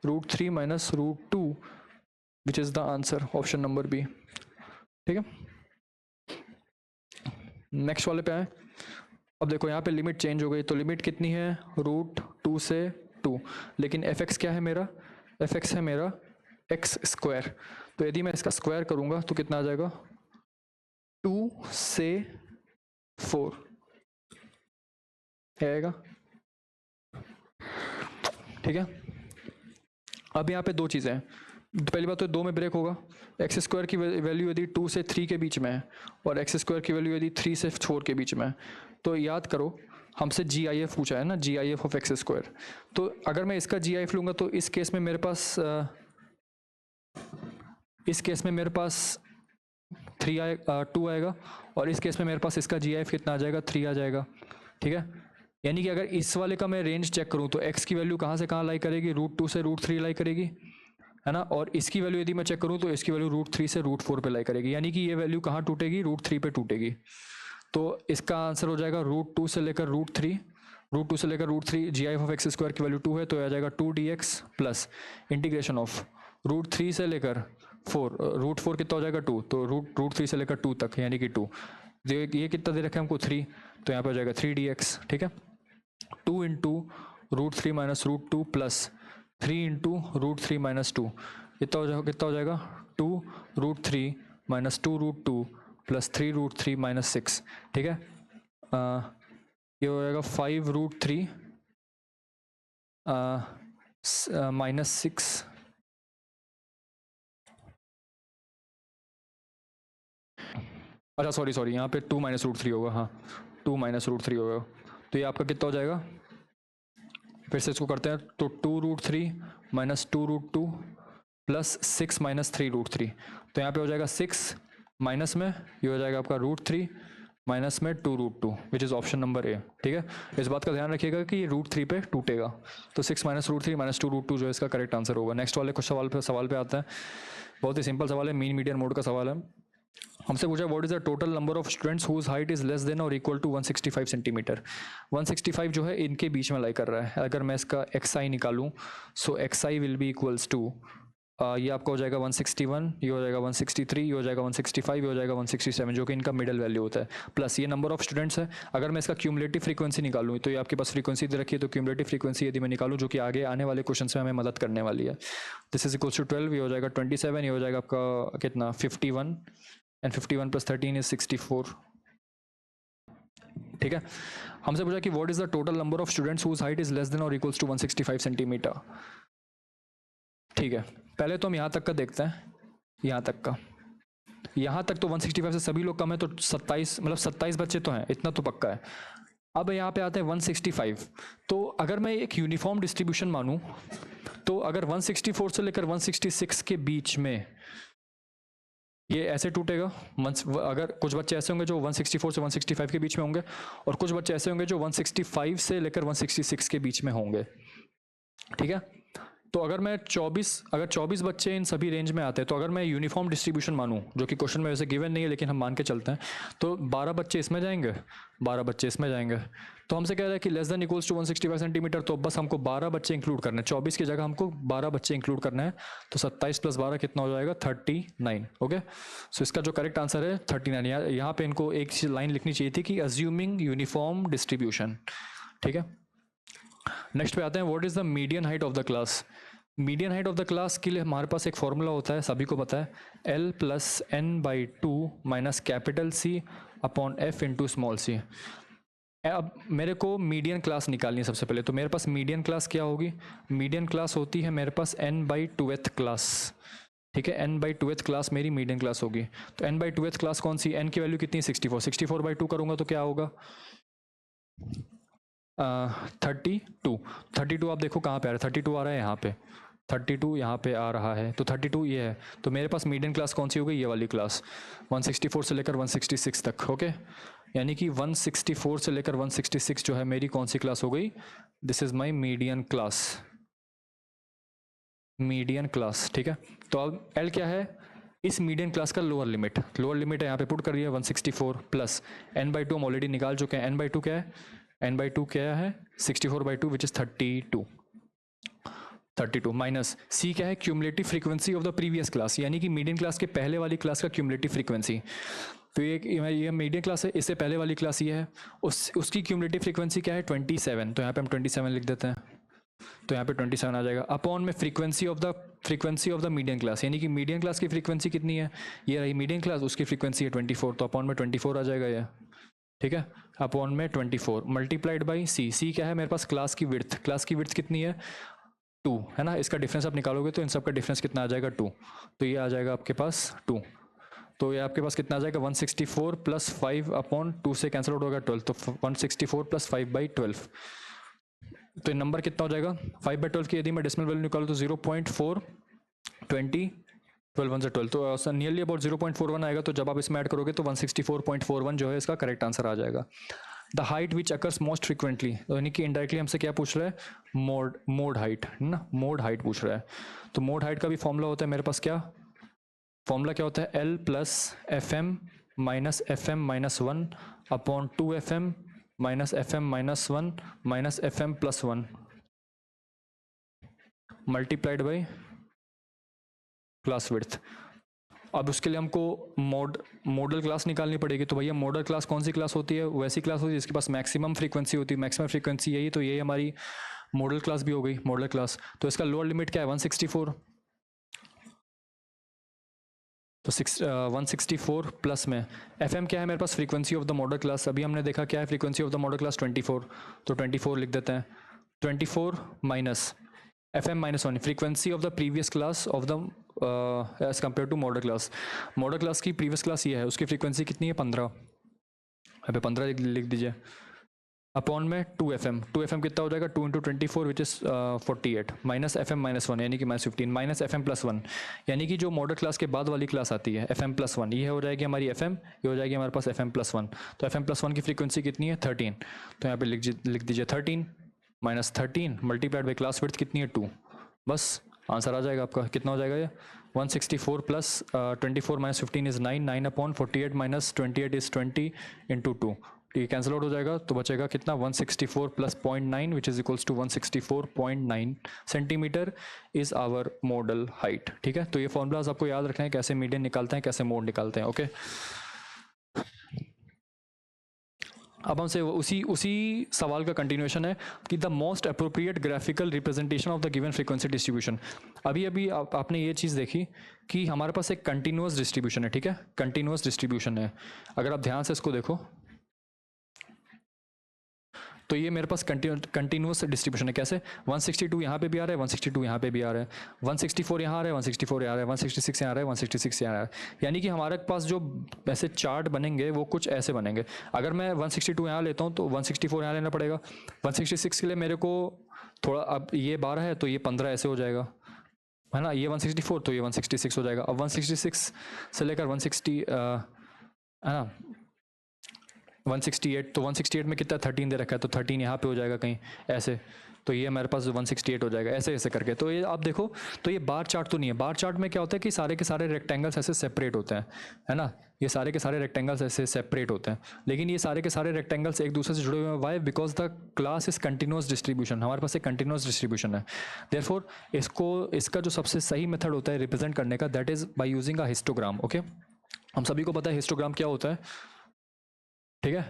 √3 minus √2 which is the answer, option number B, ठीक है। नेक्स्ट वाले पे आए, अब देखो यहाँ पे लिमिट चेंज हो गई, तो लिमिट कितनी है √2 से 2, लेकिन f(x) क्या है मेरा, f(x) है मेरा x², तो यदि मैं इसका स्क्वायर करूँगा तो कितना आ जाएगा 2 से 4 आएगा, ठीक है। अब यहाँ पे दो चीज़ें हैं, पहली बात तो 2 में ब्रेक होगा, x² की वैल्यू यदि 2 से 3 के बीच में है और x² की वैल्यू यदि 3 से 4 के बीच में है, तो याद करो हमसे GIF पूछा है ना, GIF ऑफ x², तो अगर मैं इसका GIF लूँगा तो इस केस में मेरे पास इस केस में मेरे पास 2 आएगा, और इस केस में मेरे पास इसका GIF कितना आ जाएगा, 3 आ जाएगा, ठीक है। यानी कि अगर इस वाले का मैं रेंज चेक करूँ तो x की वैल्यू कहाँ से कहाँ लाई करेगी, √2 से √3 लाई करेगी, है ना। और इसकी वैल्यू यदि मैं चेक करूँ तो इसकी वैल्यू √3 से √4 पे लाई करेगी, यानी कि ये वैल्यू कहाँ टूटेगी, √3 पे टूटेगी। तो इसका आंसर हो जाएगा √2 से लेकर √3, √2 से लेकर √3, GIF ऑफ x स्क्वायर की वैल्यू 2 है, तो आ जाएगा 2dx प्लस इंटीग्रेशन ऑफ √3 से लेकर 4, √4 कितना हो जाएगा 2, तो √3 से लेकर 2 तक, यानी कि 2, ये कितना दे रखा है हमको 3, तो यहाँ पे हो जाएगा 3dx, ठीक है। 2 into √3 minus √2 plus 3 into √3 minus 2, कितना हो जाएगा 2 √3 माइनस 2 √2 प्लस 3 √3 माइनस 6, ठीक है। ये हो जाएगा 5 √3 माइनस 6, अच्छा सॉरी यहाँ पे 2 माइनस √3 होगा, हाँ 2 माइनस √3 होगा, तो ये आपका कितना हो जाएगा, फिर से इसको करते हैं, तो 2 √3 माइनस 2 √2 प्लस 6 माइनस 3 √3, तो यहाँ पे हो जाएगा 6 माइनस में ये हो जाएगा आपका √3 माइनस में 2 √2 which is option number A, ठीक है। इस बात का ध्यान रखिएगा कि ये √3 पे टूटेगा, तो 6 माइनस √3 माइनस 2 √2 जो है इसका करेक्ट आंसर होगा। नेक्स्ट वाले कुछ सवाल पे आता है, बहुत ही सिंपल सवाल है, मीन मीडियन मोड का सवाल है। हमसे पूछा what is the total number of students whose height is less than or equal to 165 centimetre. 165 जो है इनके बीच में लाई कर रहा है, अगर मैं इसका XI निकालूं, so XI will be equals to, ये आपका हो जाएगा 161, ये हो जाएगा 163, ये हो जाएगा 165, ये हो जाएगा 167, जो कि इनका मिडल वैल्यू होता है, प्लस ये नंबर ऑफ स्टूडेंट्स है। अगर मैं इसका क्यूमुलेटिव फ्रीक्वेंसी निकालूं, तो ये आपके पास फ्रीक्वेंसी दे रखी है, तो क्यूमुलेटिव फ्रीक्वेंसी यदि मैं निकालूं जो कि आगे आने वाले क्वेश्चन में हमें मदद करने वाली है, दिस इज इक्वल्स टू 12, ये हो जाएगा 27, ये हो जाएगा आपका कितना 51, एंड 51 प्लस 13 इज 64, ठीक है। हमसे पूछा कि what is the total number of students whose height is less than or equals to 165 centimetre, ठीक है। पहले तो हम यहाँ तक का देखते हैं, यहाँ तक तो 165 से सभी लोग कम है, तो 27 मतलब 27 बच्चे तो हैं, इतना तो पक्का है। अब यहाँ पे आते हैं 165, तो अगर मैं एक यूनिफॉर्म डिस्ट्रीब्यूशन मानूं, तो अगर 164 से लेकर 166 के बीच में ये ऐसे टूटेगा, अगर कुछ बच्चे ऐसे होंगे जो 164 से 165 के बीच में होंगे, और कुछ बच्चे ऐसे होंगे जो 165 से लेकर 166 के बीच में होंगे, ठीक है। तो अगर 24 बच्चे इन सभी रेंज में आते हैं, तो अगर मैं यूनिफॉर्म डिस्ट्रीब्यूशन मानूं, जो कि क्वेश्चन में वैसे गिवन नहीं है लेकिन हम मान के चलते हैं, तो 12 बच्चे इसमें जाएंगे, 12 बच्चे इसमें जाएंगे, तो हमसे कह रहा है कि less than equals to 165 centimetre, तो बस हमको 12 बच्चे इंक्लूड करना है, 24 की जगह हमको 12 बच्चे इंक्लूड करना है, तो 27 प्लस 12 कितना हो जाएगा 39, ओके। सो इसका जो करेक्ट आंसर है 39, यहाँ पे इनको एक लाइन लिखनी चाहिए थी कि अज्यूमिंग यूनिफॉर्म डिस्ट्रीब्यूशन, ठीक है। नेक्स्ट पे आते हैं, what is the median height of the class. Median height of the class के लिए हमारे पास एक फॉर्मूला होता है, सभी को पता है, L plus n/2 minus capital C upon F into small c। अब मेरे को मीडियन क्लास निकालनी है सबसे पहले, तो मेरे पास मीडियन क्लास क्या होगी, मीडियन क्लास होती है मेरे पास n/2th क्लास, ठीक है, n/2th क्लास मेरी मीडियन क्लास होगी। तो n/2th क्लास कौन सी, n की वैल्यू कितनी, 64/2 करूँगा तो क्या होगा 32 आप देखो कहाँ पे आ रहा है, 32 आ रहा है यहाँ पे, 32 यहाँ पे आ रहा है, तो 32 ये है, तो मेरे पास मीडियन क्लास कौन सी हो गई, ये वाली क्लास, 164 से लेकर 166 तक, ओके। यानी कि 164 से लेकर 166 जो है मेरी कौन सी क्लास हो गई, this is my median class, ठीक है। तो अब L क्या है, इस मीडियन क्लास का लोअर लिमिट है, यहाँ पे पुट कर दिया 164 प्लस n/2 हम ऑलरेडी निकाल चुके हैं, n/2 क्या है, n/2 क्या है 64/2 विच इज 32 माइनस C क्या है, cumulative frequency of the previous class, यानी कि मीडियन क्लास के पहले वाली क्लास का क्यूमुलेटिव फ्रीक्वेंसी। तो ये मीडियन क्लास है, इससे पहले वाली क्लास ये है, उसकी क्यूमुलेटिव फ्रीक्वेंसी क्या है 27, तो यहाँ पे हम 27 लिख देते हैं, तो यहाँ पे 27 आ जाएगा, अपॉन में frequency of the median class, यानी कि मीडियन क्लास की फ्रीक्वेंसी कितनी है, ये रही मीडियन क्लास, उसकी फ्रीक्वेंसी है 24, तो अपॉन में 24 आ जाएगा ये, ठीक है, अपॉन में 24 मल्टीप्लाइड बाई C क्या है मेरे पास, क्लास की विड्थ कितनी है 2, है ना, इसका डिफरेंस आप निकालोगे तो इन सब का डिफरेंस कितना आ जाएगा 2, तो ये आ जाएगा आपके पास 2, तो ये आपके पास कितना आ जाएगा 164 प्लस 5 अपॉन 2 से कैंसिल आउट होगा 12, तो 164 प्लस 5/12, तो ये नंबर कितना हो जाएगा 5/12 की यदि मैं डेसिमल वैल्यू निकालूँ तो 0.420 12 1 से 12, तो नियरली अबाउट 0.41 आएगा। तो जब आप इसमें ऐड करोगे तो 164.41 जो है इसका करेक्ट आंसर आ जाएगा। The height which occurs most frequently, यानी कि इनडायरेक्टली हमसे क्या पूछ रहा है, मोड हाइट है ना, मोड हाइट पूछ रहा है। तो मोड हाइट का भी फॉर्मूला होता है मेरे पास, क्या फॉर्मूला क्या होता है, L plus F M minus FM-1 upon 2FM minus FM-1 minus FM+1 multiplied by class width. अब उसके लिए हमको मॉडल क्लास निकालनी पड़ेगी। तो भैया मॉडल क्लास कौन सी क्लास होती है, वैसी क्लास होती है जिसके पास मैक्सिमम फ्रीक्वेंसी होती है। मैक्सिमम फ्रीक्वेंसी यही, तो यही हमारी मॉडल क्लास भी हो गई, मॉडल क्लास। तो इसका लोअर लिमिट क्या है, 164। तो 164 प्लस में FM क्या है मेरे पास, frequency of the modal class. अभी हमने देखा क्या है frequency of the modal class, 24। तो 24 लिख देते हैं। 24 minus FM-1 frequency of the previous class of the as compare to modal class. Modal class की प्रीवियस क्लास ये है, उसकी फ्रीक्वेंसी कितनी है, 15। अभी 15 लिख दीजिए, अपॉन में 2FM। 2FM कितना हो जाएगा, 2 × 24 विच इज़ 48 माइनस FM-1 यानी कि -15 माइनस FM+1, यानी कि जो मॉडल क्लास के बाद वाली क्लास आती है FM+1, ये हो जाएगी हमारी FM, ये हो जाएगी हमारे पास FM+1। तो FM+1 की फ्रीक्वेंसी कितनी है, 13। तो यहाँ पे लिख दीजिए 13 minus 13 multiplied by class width कितनी है, 2। बस आंसर आ जाएगा आपका। कितना हो जाएगा ये, 164 plus 24 minus 15 is 9, 9 upon 48 minus 28 is 20 into 2। ये कैंसिल आउट हो जाएगा, तो बचेगा कितना, 164 plus 0.9 which is equals to 164.9 centimetre is our modal height. ठीक है, तो ये फॉर्मूलाज आपको याद रखना है, कैसे मीडियन निकालते हैं, कैसे मोड निकालते हैं। ओके, अब हमसे उसी सवाल का कंटिन्यूएशन है कि the most appropriate graphical representation of the given frequency distribution. अभी आपने ये चीज़ देखी कि हमारे पास एक कंटिन्यूअस डिस्ट्रीब्यूशन है। ठीक है, कंटिन्यूअस डिस्ट्रीब्यूशन है। अगर आप ध्यान से इसको देखो तो ये मेरे पास कंटिन्यूअस डिस्ट्रीब्यूशन है। कैसे, 162 यहाँ पे भी आ रहा है, 162 यहाँ पे भी आ रहा है, 164 यहाँ आ रहा है, 164 यहाँ आ रहा है, 166 यहाँ आ रहा है, 166 यहाँ आ रहा है। यानी कि हमारे पास जो ऐसे चार्ट बनेंगे वो कुछ ऐसे बनेंगे। अगर मैं 162 यहाँ लेता हूँ तो 164 यहाँ लेना पड़ेगा। 166 के लिए मेरे को थोड़ा, अब ये 12 है तो ये 15 ऐसे हो जाएगा, है ना। ये 164 तो ये 166 हो जाएगा। अब 166 से लेकर 160 है ना, 168, तो 168 में कितना 13 दे रखा है, तो 13 यहाँ पे हो जाएगा कहीं ऐसे। तो ये हमारे पास 168 हो जाएगा ऐसे ऐसे करके। तो ये आप देखो, तो ये बार चार्ट तो नहीं है। बार चार्ट में क्या होता है कि सारे के सारे रेक्टेंगल्स ऐसे सेपरेट होते हैं, है ना। ये सारे के सारे रेक्टेंगल्स ऐसे सेपरेट होते हैं, लेकिन ये सारे के सारे रेक्टेंगल्स एक दूसरे से जुड़े हुए हैं। Why, because the class is continuous distribution. हमारे पास एक कंटिन्यूअस डिस्ट्रीब्यूशन है। देयरफॉर इसका जो सबसे सही मेथड होता है रिप्रेजेंट करने का, that is by using a histogram. Okay, हम सभी को पता है हिस्टोग्राम क्या होता है। ठीक है,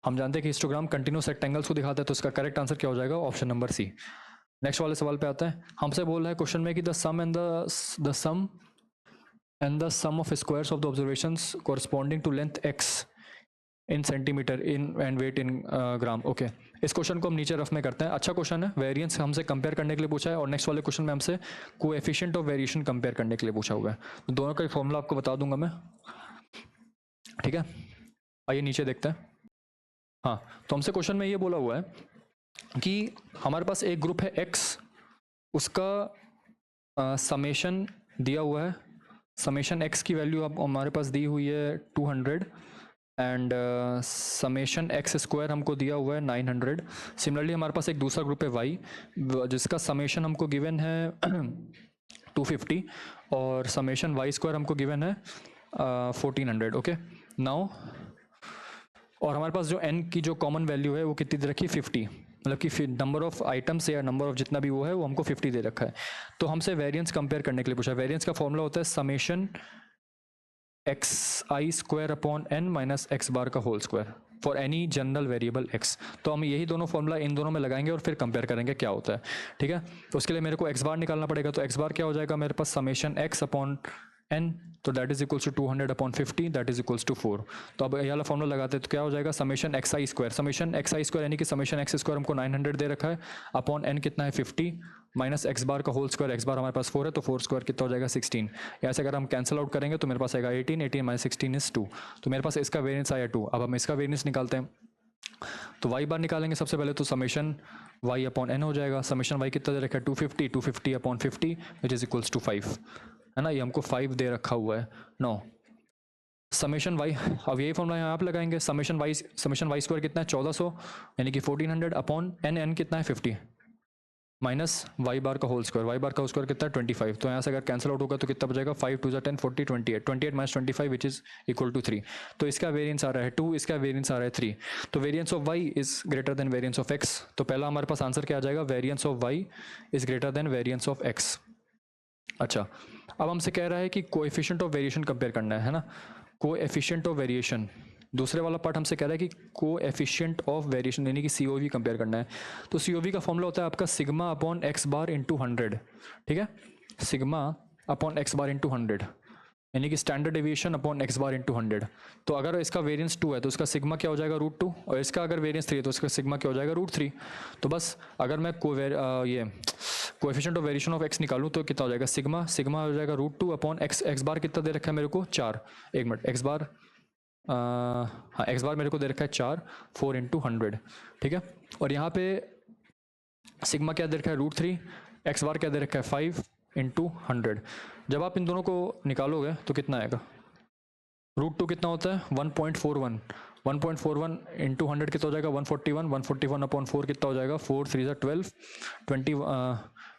हम जानते हैं कि हिस्टोग्राम कंटिन्यूअस रेक्टेंगल्स को दिखाता है। तो इसका करेक्ट आंसर क्या हो जाएगा, ऑप्शन नंबर सी। नेक्स्ट वाले सवाल पे आता है। हमसे बोल रहा है क्वेश्चन में कि the sum of squares of the observations corresponding to length x in centimetre in and weight in gram. Okay, इस क्वेश्चन को हम नीचे रफ में करते हैं। अच्छा क्वेश्चन है, वेरिएंस हमसे कंपेयर करने के लिए पूछा है, और नेक्स्ट वाले क्वेश्चन में हमसे कोएफिशिएंट ऑफ वेरिएशन कंपेयर करने के लिए पूछा हुआ है। तो दोनों का फॉर्मूला आपको बता दूंगा मैं। ठीक है, आइए नीचे देखते हैं। हाँ, तो हमसे क्वेश्चन में ये बोला हुआ है कि हमारे पास एक ग्रुप है x, उसका समेशन दिया हुआ है। समेशन x की वैल्यू अब हमारे पास दी हुई है 200 एंड समेशन x स्क्वायर हमको दिया हुआ है 900। सिमिलरली हमारे पास एक दूसरा ग्रुप है y, जिसका समेशन हमको गिवन है 250 और समेशन y स्क्वायर हमको गिवन है 1400। ओके, नाउ और हमारे पास जो n की जो कॉमन वैल्यू है वो कितनी दे रखी है, 50। मतलब कि नंबर ऑफ आइटम्स या नंबर ऑफ जितना भी वो है वो हमको 50 दे रखा है। तो हमसे वेरिएंस कंपेयर करने के लिए पूछा है। वेरिएंस का फॉर्मूला होता है summation xi square upon n minus x bar का whole square for any general variable x। तो हम यही दोनों फॉर्मूला इन दोनों में लगाएंगे और फिर कंपेयर करेंगे क्या होता है। ठीक है, तो उसके लिए मेरे को x बार निकालना पड़ेगा। तो x बार क्या हो जाएगा मेरे पास, समेशन x अपॉन n, तो that is equals to 200 upon 50, that is equals to 4। तो अब ये वाला फॉर्मूला लगाते हैं तो क्या हो जाएगा, summation xi square. Summation xi square यानी कि समेशन x स्क्वायर हमको 900 दे रखा है, अपॉन n कितना है 50, माइनस x बार का होल स्क्वायर। x बार हमारे पास 4 है, तो 4 स्क्वायर कितना हो जाएगा 16। यहाँ से अगर हम कैंसिल आउट करेंगे तो मेरे पास आएगा 18, 18 माइनस 16 इज 2। तो मेरे पास इसका वेरिएंस आया 2। अब हम इसका वेरिएंस निकालते हैं। तो y बार निकालेंगे सबसे पहले, तो समेशन y अपॉन n हो जाएगा। समेशन y कितना दे रखा है 250, 250 upon 50 which is equals to 5, है ना, ये हमको 5 दे रखा हुआ है। नो समेशन वाई, अब यही फॉर्मूला यहाँ आप लगाएंगे, समेशन वाई स्क्वायर कितना है 1400 यानी कि 1400 अपॉन एन, एन कितना है 50 माइनस वाई बार का होल स्क्वायर, वाई बार का होल स्क्वायर कितना है 25, तो यहाँ से अगर कैंसिल आउट होगा तो कितना बचेगा 5 2 10 40 28, 28 minus 25 which is equal to 3। तो इसका वेरिएंस आ रहा है 2, इसका वेरिएंस आ रहा है 3। तो variance of Y is greater than variance of X. तो पहला हमारे पास आंसर क्या आ जाएगा, variance of Y is greater than variance of X. अच्छा, अब हमसे कह रहा है कि कोएफिशिएंट ऑफ वेरिएशन कंपेयर करना है ना, कोएफिशिएंट ऑफ वेरिएशन। दूसरे वाला पार्ट हमसे कह रहा है कि कोएफिशिएंट ऑफ वेरिएशन यानी कि सीओवी कंपेयर करना है। तो सीओवी का फॉर्मूला होता है आपका sigma upon x bar into 100, ठीक है, sigma upon x bar into 100 यानी कि standard deviation upon x bar into 100। तो अगर इसका वेरिएंस 2 है तो इसका सिग्मा क्या हो जाएगा √2, और इसका अगर वेरिएंस 3 है तो इसका सिग्मा क्या हो जाएगा √3। तो बस अगर मैं ये coefficient of variation of x निकालूं तो कितना हो जाएगा, सिग्मा सिग्मा हो जाएगा √2 अपॉन एक्स, एक्स बार कितना दे रखा है मेरे को 4, एक मिनट, एक्स बार हाँ एक्स बार मेरे को दे रखा है 4, 4 इंटू 100, ठीक है। और यहाँ पे सिग्मा क्या दे रखा है √3, एक्स बार क्या दे रखा है 5 इंटू 100। जब आप इन दोनों को निकालोगे तो कितना आएगा, √2 कितना होता है 1.41, 1.41 इंटू 100 कितना हो जाएगा 141, 141 अपॉन 4 कितना हो जाएगा 4 3 12 20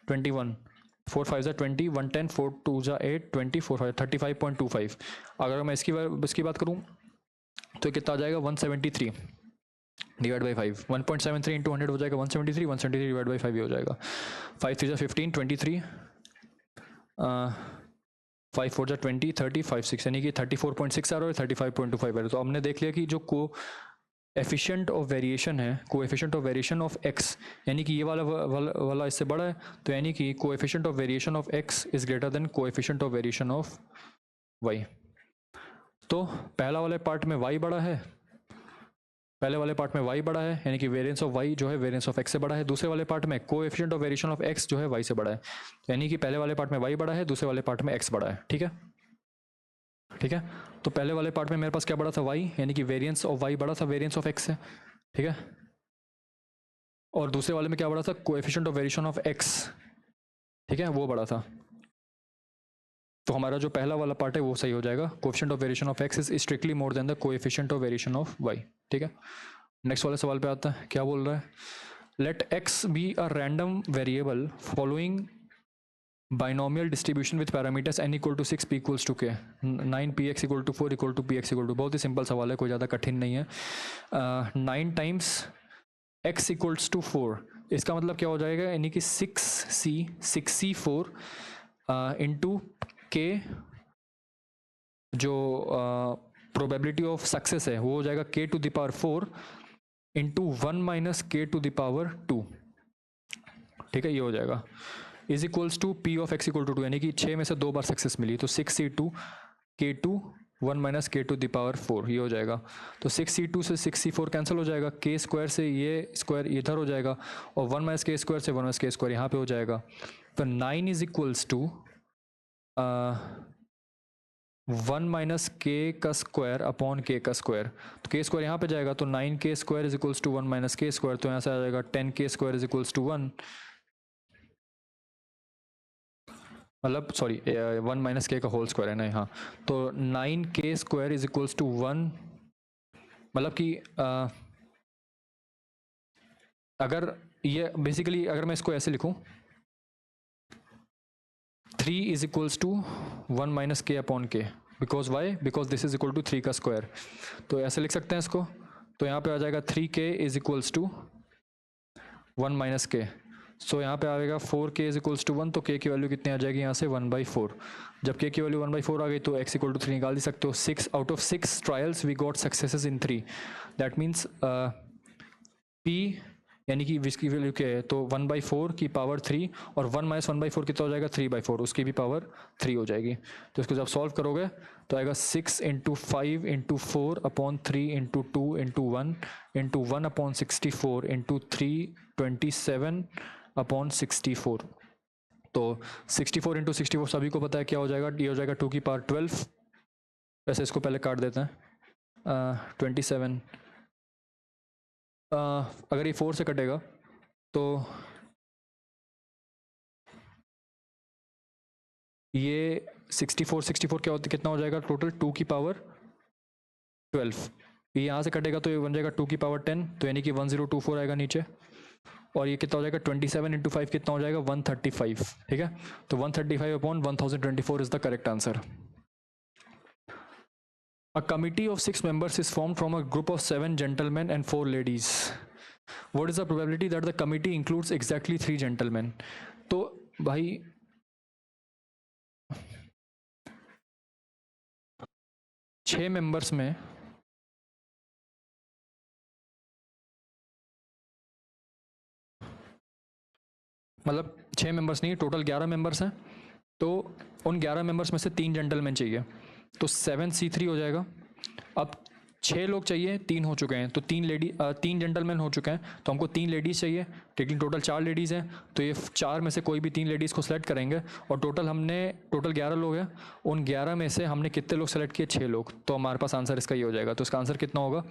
21 4 5 20 1 10 4 2 8 20 4 5 35.25। अगर मैं इसकी बात करूँ तो कितना आ जाएगा 173 डिवाइड बाई 5, 1.73 इंटू 100 हो जाएगा 173, 173 डिवाइड बाई 5 ये हो जाएगा 5 3 15 23 5 4 20 30 5 6 यानी कि 34.6 आ रहा है, 35.25 आ रहा है। तो हमने देख लिया कि जो को एफिशिएंट ऑफ वेरिएशन है, को efficient of variation of x यानी कि ये वाला इससे बड़ा है, तो यानी कि coefficient of variation of X is greater than coefficient of variation of Y. तो पहला वाले पार्ट में वाई बड़ा है, पहले वाले पार्ट में y बड़ा है यानी कि वेरिएंस ऑफ y जो है वेरिएंस ऑफ x से बड़ा है। दूसरे वाले पार्ट में coefficient of variation of x जो है y से बड़ा है, यानी कि पहले वाले पार्ट में y बड़ा है, दूसरे वाले पार्ट में x बड़ा है, ठीक है, ठीक है। तो पहले वाले पार्ट में मेरे पास क्या बड़ा था y, यानी कि वेरिएंस ऑफ y बड़ा था वेरिएंस ऑफ x से, ठीक है। और दूसरे वाले में क्या बड़ा था, coefficient of variation of x, ठीक है, वो बड़ा था। तो हमारा जो पहला वाला पार्ट है वो सही हो जाएगा, coefficient of variation of x is strictly more than the coefficient of variation of y, ठीक है। नेक्स्ट वाले सवाल पे आता है, क्या बोल रहा है, let x be a random variable following binomial distribution with parameters n equal to 6 p equals to k, 9 px equal to 4 equal to px equal to, बहुत ही सिंपल सवाल है, कोई ज़्यादा कठिन नहीं है। 9 टाइम्स x इक्वल्स टू 4, इसका मतलब क्या हो जाएगा, यानी कि 6c4 इंटू k जो प्रोबेबिलिटी ऑफ सक्सेस है वो हो जाएगा k to the power 4 into 1 minus k to the power 2, ठीक है, ये हो जाएगा is equals to p of x equal to 2, यानी कि 6 में से 2 बार सक्सेस मिली तो 6c2 k2 1 minus k to the power 4 ये हो जाएगा। तो 6c2 से 6c4 कैंसिल हो जाएगा, k स्क्वायर से ये स्क्वायर इधर हो जाएगा, और 1 माइनस k स्क्वायर से 1 माइनस k स्क्वायर यहाँ पे हो जाएगा। तो 9 इज इक्वल्स टू 1 माइनस के का स्क्वायर अपॉन के का स्क्वायर, तो के स्क्वायर यहाँ पे जाएगा तो 9k square is equals to 1 minus K square, तो यहाँ से आ जाएगा 10k square is equals to 1, मतलब सॉरी 1 माइनस के का होल स्क्वायर है ना, हाँ। तो 9k square is equals to 1, मतलब कि अगर ये बेसिकली अगर मैं इसको ऐसे लिखूं 3 is equals to 1 minus K upon K, because why, because this is equal to 3 का स्क्वायर, तो ऐसे लिख सकते हैं इसको। तो यहाँ पे आ जाएगा 3k is equals to 1 minus के, सो यहाँ पे आएगा 4k इज इक्वल्स टू 1, तो k की वैल्यू कितनी आ जाएगी यहाँ से 1/4। जब k की वैल्यू 1/4 आ गई तो x इक्वल टू 3 निकाल ही सकते हो। 6 out of 6 trials we got successes in 3, दैट मीन्स p यानी कि इसकी वैल्यू क्या है, तो 1/4 की पावर 3 और 1 माइनस 1/4 कितना हो जाएगा 3/4, उसकी भी पावर 3 हो जाएगी। तो इसको जब सॉल्व करोगे तो आएगा 6 into 5 into 4 upon 3 into 2 into 1 into 1 upon 64 into 3 27 upon 64। तो 64 इंटू 64 सभी को पता है क्या हो जाएगा, ये हो जाएगा 2 की पावर 12, वैसे इसको पहले काट देते हैं 27, अगर ये 4 से कटेगा तो ये 64 क्या होता कितना हो जाएगा टोटल 2 की पावर 12, ये यहाँ से कटेगा तो ये बन जाएगा 2 की पावर 10, तो यानी कि 1024 आएगा नीचे। और ये कितना हो जाएगा 27 इंटू 5 कितना हो जाएगा 135, ठीक है। तो 135 upon 1024 is the correct answer. A committee of 6 members is formed from a group of 7 gentlemen and 4 ladies. What is the probability that the committee includes exactly 3 gentlemen? तो भाई 6 मेंबर्स में मतलब 6 मेंबर्स नहीं, टोटल 11 मेंबर्स हैं, तो उन 11 members में से 3 जेंटलमैन चाहिए, तो 7C3 हो जाएगा। अब 6 लोग चाहिए, 3 हो चुके हैं, तो 3 जेंटलमैन हो चुके हैं, तो हमको 3 लेडीज़ चाहिए, लेकिन टोटल 4 लेडीज़ हैं, तो ये 4 में से कोई भी 3 लेडीज़ को सेलेक्ट करेंगे, और टोटल 11 लोग हैं, उन 11 में से हमने कितने लोग सेलेक्ट किए 6 लोग, तो हमारे पास आंसर इसका ये हो जाएगा। तो इसका आंसर कितना होगा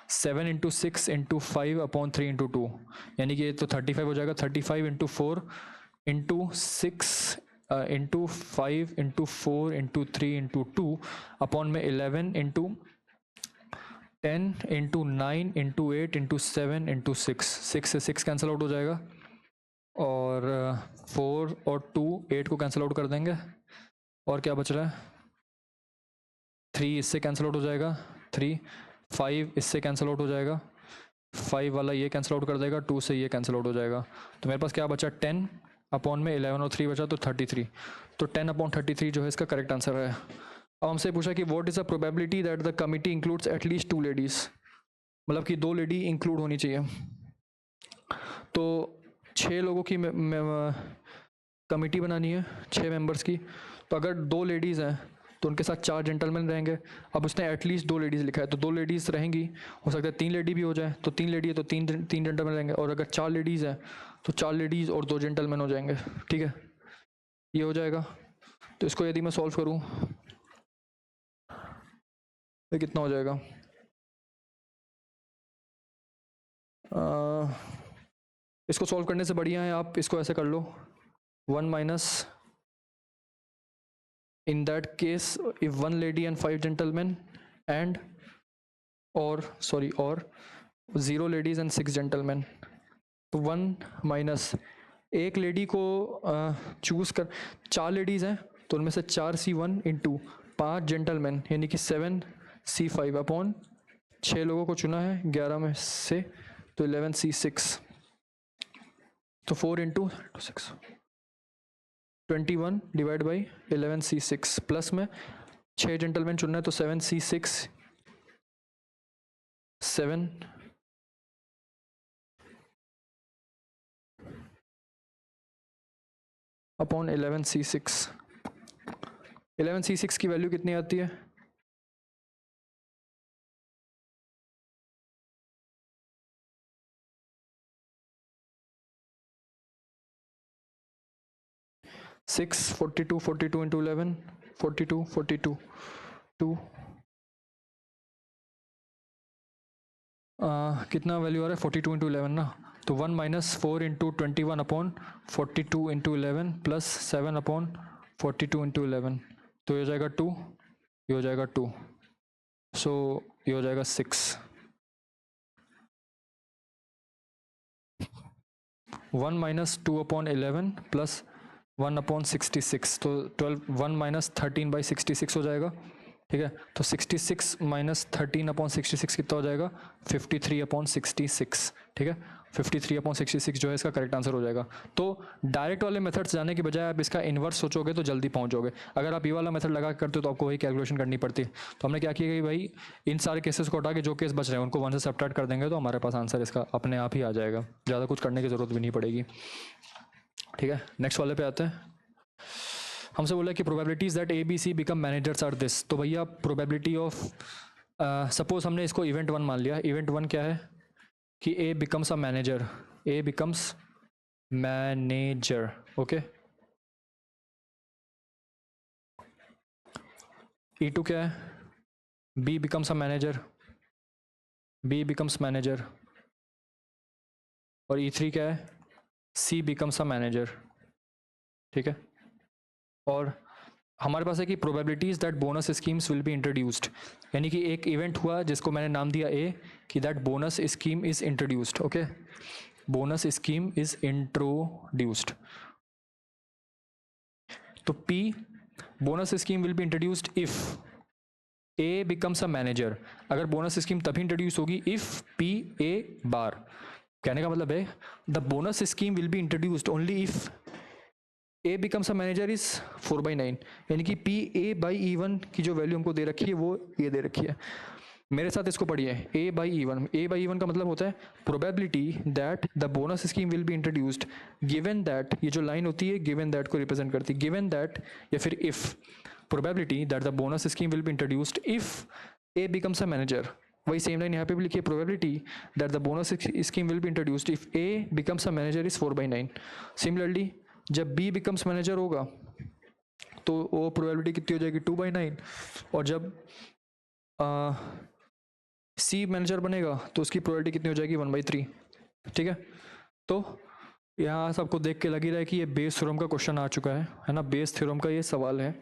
7 इंटू 6 इंटू 5 अपॉन 3 इंटू 2, यानी कि ये तो 35 हो जाएगा। 35 into 4 into 6 into 5 into 4 into 3 into 2 upon में 11 into 10 into 9 into 8 into 7 into 6 से 6 कैंसिल आउट हो जाएगा, और 4 और 2 8 को कैंसिल आउट कर देंगे, और क्या बच रहा है 3 इससे कैंसिल आउट हो जाएगा, 3 5 इससे कैंसिल आउट हो जाएगा, 5 वाला ये कैंसिल आउट कर देगा, 2 से ये कैंसिल आउट हो जाएगा, तो मेरे पास क्या बचा 10 अपॉन में 11 और 3 बचा, तो 33, तो 10 अपॉन 33 जो है इसका करेक्ट आंसर है। अब हमसे पूछा कि what is the probability that the committee includes at least 2 ladies, मतलब कि 2 लेडी इंक्लूड होनी चाहिए। तो 6 लोगों की कमिटी बनानी है, 6 मेंबर्स की, तो अगर 2 लेडीज़ हैं तो उनके साथ 4 जेंटलमैन रहेंगे। अब उसने एटलीस्ट 2 लेडीज़ लिखा है, तो 2 लेडीज़ रहेंगी, हो सकता है 3 लेडी भी हो जाए, तो 3 लेडी है तो 3 जेंटलमैन रहेंगे, और अगर 4 लेडीज़ हैं तो 4 लेडीज़ और 2 जेंटलमैन हो जाएंगे, ठीक है, ये हो जाएगा। तो इसको यदि मैं सॉल्व करूँ तो कितना हो जाएगा, इसको सॉल्व करने से बढ़िया है आप इसको ऐसे कर लो, 1 minus in that case if 1 lady and 5 gentlemen and or 0 ladies and 6 gentlemen, तो 1 माइनस एक लेडी को चूज़ कर, 4 लेडीज़ हैं तो उनमें से 4C1 इंटू 5 जेंटलमैन यानी कि 7C5 अपॉन 6 लोगों को चुना है 11 में से, तो 11C6, तो 4 into 6 21 divide by 11C6 plus में 6 जेंटलमैन चुनना है, तो 7C6 7 अपॉन 11C6, 11C6 की वैल्यू कितनी आती है 6 42 42 इंटू 11 42 42 2 कितना वैल्यू आ रहा है 42 इंटू 11 ना, तो 1 minus 4 into 21 upon 42 into 11 plus 7 upon 42 into 11, तो ये हो जाएगा 2, ये हो जाएगा 2, सो ये हो जाएगा 6, 1 माइनस 2 अपॉन 11 प्लस 1 अपॉन 66, तो 1 माइनस 13 बाई 66 हो जाएगा, ठीक है। तो 66 माइनस 13 अपॉन 66 कितना हो जाएगा 53 अपॉन 66, ठीक है, 53 अपॉन 66 जो है इसका करेक्ट आंसर हो जाएगा। तो डायरेक्ट वाले मेथड्स जाने के बजाय आप इसका इन्वर्स सोचोगे तो जल्दी पहुंचोगे, अगर आप ये वाला मेथड लगा करते हो तो आपको वही कैलकुलेशन करनी पड़ती है। तो हमने क्या किया कि भाई इन सारे केसेस को हटा के जो केस बच रहे हैं उनको 1 से सब्ट्रैक्ट कर देंगे, तो हमारे पास आंसर इसका अपने आप ही आ जाएगा, ज़्यादा कुछ करने की ज़रूरत भी नहीं पड़ेगी, ठीक है। नेक्स्ट वाले पे आते हैं। हमसे बोला कि probabilities that ABC become managers are this, तो भैया प्रोबेबिलिटी ऑफ सपोज हमने इसको इवेंट 1 मान लिया, इवेंट 1 क्या है कि A becomes a manager, A becomes manager, okay. E2 क्या है B becomes a manager, B becomes manager, और E3 क्या है C बिकम्स अ मैनेजर, ठीक है। और हमारे पास है कि probabilities that bonus schemes will be introduced, यानी कि एक इवेंट हुआ जिसको मैंने नाम दिया ए, कि that bonus scheme is introduced. Okay, bonus scheme is introduced. तो P, bonus scheme will be introduced if A becomes a manager. अगर बोनस स्कीम तभी इंट्रोड्यूस होगी इफ पी ए बार. कहने का मतलब है the bonus scheme will be introduced only if A becomes a manager is 4/9, यानी कि P A by E one की जो वैल्यू हमको दे रखी है वो ये दे रखी है. मेरे साथ इसको पढ़िए, A by E one. A by E one का मतलब होता है probability that the bonus scheme will be introduced given that, ये जो लाइन होती है गिवन दैट को रिप्रेजेंट करती है, गिवन दैट या फिर if. Probability that the bonus scheme will be introduced if A becomes a manager. वही सेम लाइन यहाँ पे भी लिखिए, probability that the bonus scheme will be introduced if A becomes a manager is 4/9. Similarly जब B becomes manager होगा तो वो probability कितनी हो जाएगी 2/9, और जब सी मैनेजर बनेगा तो उसकी प्रोबेबिलिटी कितनी हो जाएगी 1/3. ठीक है, तो यहाँ सबको देख के लग ही रहा है कि ये बेस थ्योरम का क्वेश्चन आ चुका है ना, बेस थ्योरम का ये सवाल है.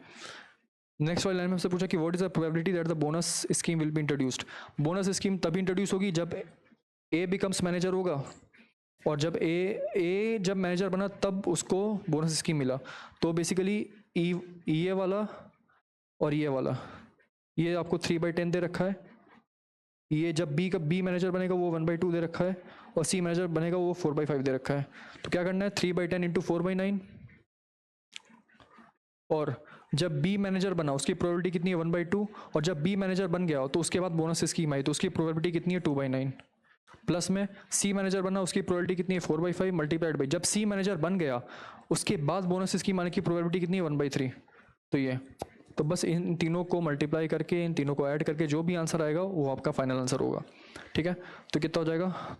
नेक्स्ट वाली लाइन में हमसे पूछा कि what is the probability that the bonus scheme will be introduced. Bonus scheme तभी इंट्रोड्यूस होगी जब ए बिकम्स मैनेजर होगा, और जब ए जब मैनेजर बना तब उसको बोनस स्कीम मिला. तो बेसिकली ये वाला और ये वाला, ये आपको 3/10 दे रखा है. ये जब बी मैनेजर बनेगा वो 1/2 दे रखा है, और सी मैनेजर बनेगा वो 4/5 दे रखा है. तो क्या करना है, 3/10 इंटू 4/9. और जब बी मैनेजर बना उसकी प्रोबेबिलिटी कितनी है 1/2, और जब बी मैनेजर बन गया तो उसके बाद बोनस स्कीम आई तो उसकी प्रोबेबिलिटी कितनी है 2/9. प्लस में सी मैनेजर बनना उसकी प्रोबेबिलिटी कितनी है 4/5 मल्टीप्लाइड बाई जब सी मैनेजर बन गया उसके बाद बोनस स्कीम आने की प्रोबेबिलिटी कितनी है 1/3. तो ये, तो बस इन तीनों को मल्टीप्लाई करके, इन तीनों को ऐड करके जो भी आंसर आएगा वो आपका फाइनल आंसर होगा. ठीक है, तो कितना हो जाएगा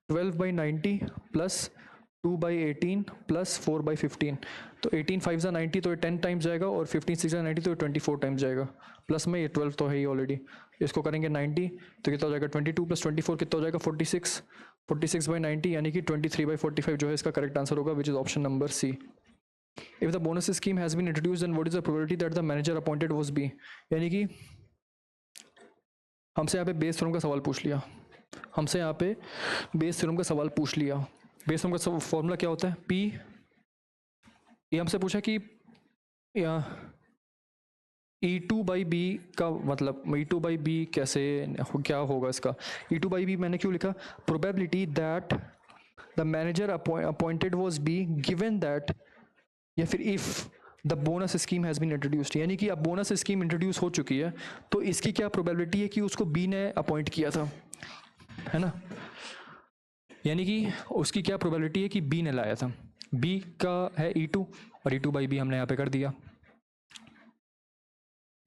12/90 प्लस 2/18 प्लस 4/15. तो 18 5 ज़ा 90 तो ये 10 टाइम्स जाएगा, और 15 6 ज़ा 90 तो ये 24 टाइम्स जाएगा. प्लस में ये 12 तो है ही ऑलरेडी, इसको करेंगे 90 तो कितना हो जाएगा 22 प्लस 24 कितना हो जाएगा 46. 46/90 यानी कि 23/45 जो है इसका करेक्ट आंसर होगा, which is option number C. If the bonus scheme has been introduced then what is the probability that the manager appointed was B. यानी कि हमसे यहाँ पे बेस थ्योरम का सवाल पूछ लिया, हमसे यहाँ पे बेस थ्योरम का सवाल पूछ लिया. बेस थ्योरम का फॉर्मूला क्या होता है, पी, ये हमसे पूछा कि E2/B का मतलब E2/B कैसे क्या होगा इसका. E2/B मैंने क्यों लिखा, probability that the manager appointed was B given that, या फिर if the bonus scheme has been introduced. यानी कि अब बोनस स्कीम इंट्रोड्यूस हो चुकी है तो इसकी क्या प्रोबेबिलिटी है कि उसको बी ने अपॉइंट किया था, है ना. यानी कि उसकी क्या प्रोबेबिलिटी है कि बी ने लाया था. बी का है E2 और E2/B हमने यहाँ पे कर दिया,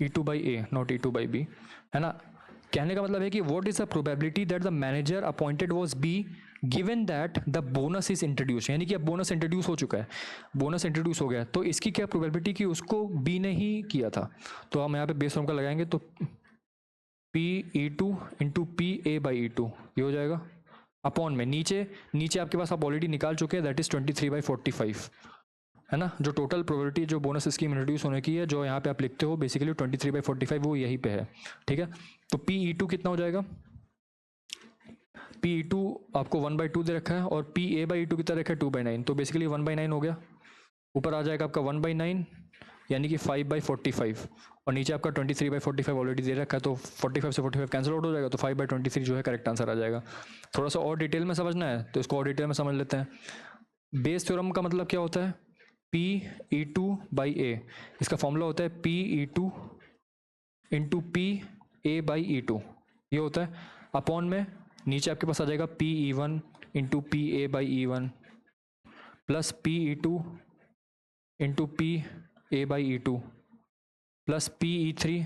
E2/A नॉट E2/B, है ना. कहने का मतलब है कि what is the probability that the manager appointed was B given that the bonus is introduce. यानी कि अब बोनस इंट्रोड्यूस हो चुका है, बोनस इंट्रोड्यूस हो गया तो इसकी क्या प्रोबेबिलिटी कि उसको बी ने ही किया था. तो हम यहाँ पे बेस फॉर्म का लगाएंगे तो PE2 इंटू PA/E2 ये हो जाएगा अपॉन में नीचे आपके पास आप ऑलरेडी निकाल चुके हैं, दैट इज 23/45, है ना. जो टोटल प्रोबेबिलिटी जो बोनस स्कीम इंट्रोड्यूस होने की है जो यहाँ पे आप लिखते हो बेसिकली 23/45 वो यहीं पे है. ठीक है, तो PE2 कितना हो जाएगा, PE2 आपको 1/2 दे रखा है और PA/E2 कितना रखा है 2/9, तो बेसिकली 1/9 हो गया. ऊपर आ जाएगा आपका 1/9 यानी कि 5/45, और नीचे आपका 23/45 ऑलरेडी दे रखा है तो 45 से 45 कैंसिल आउट हो जाएगा, तो 5/23 जो है करेक्ट आंसर आ जाएगा. थोड़ा सा और डिटेल में समझना है तो इसको और डिटेल में समझ लेते हैं. बेस थ्योरम का मतलब क्या होता है, PE2/A, इसका फॉर्मूला होता है PE2 इंटू PA/E2, ये होता है अपॉन में नीचे आपके पास आ जाएगा PE1 into PA/E1 plus PE2 into PA/E2 plus PE3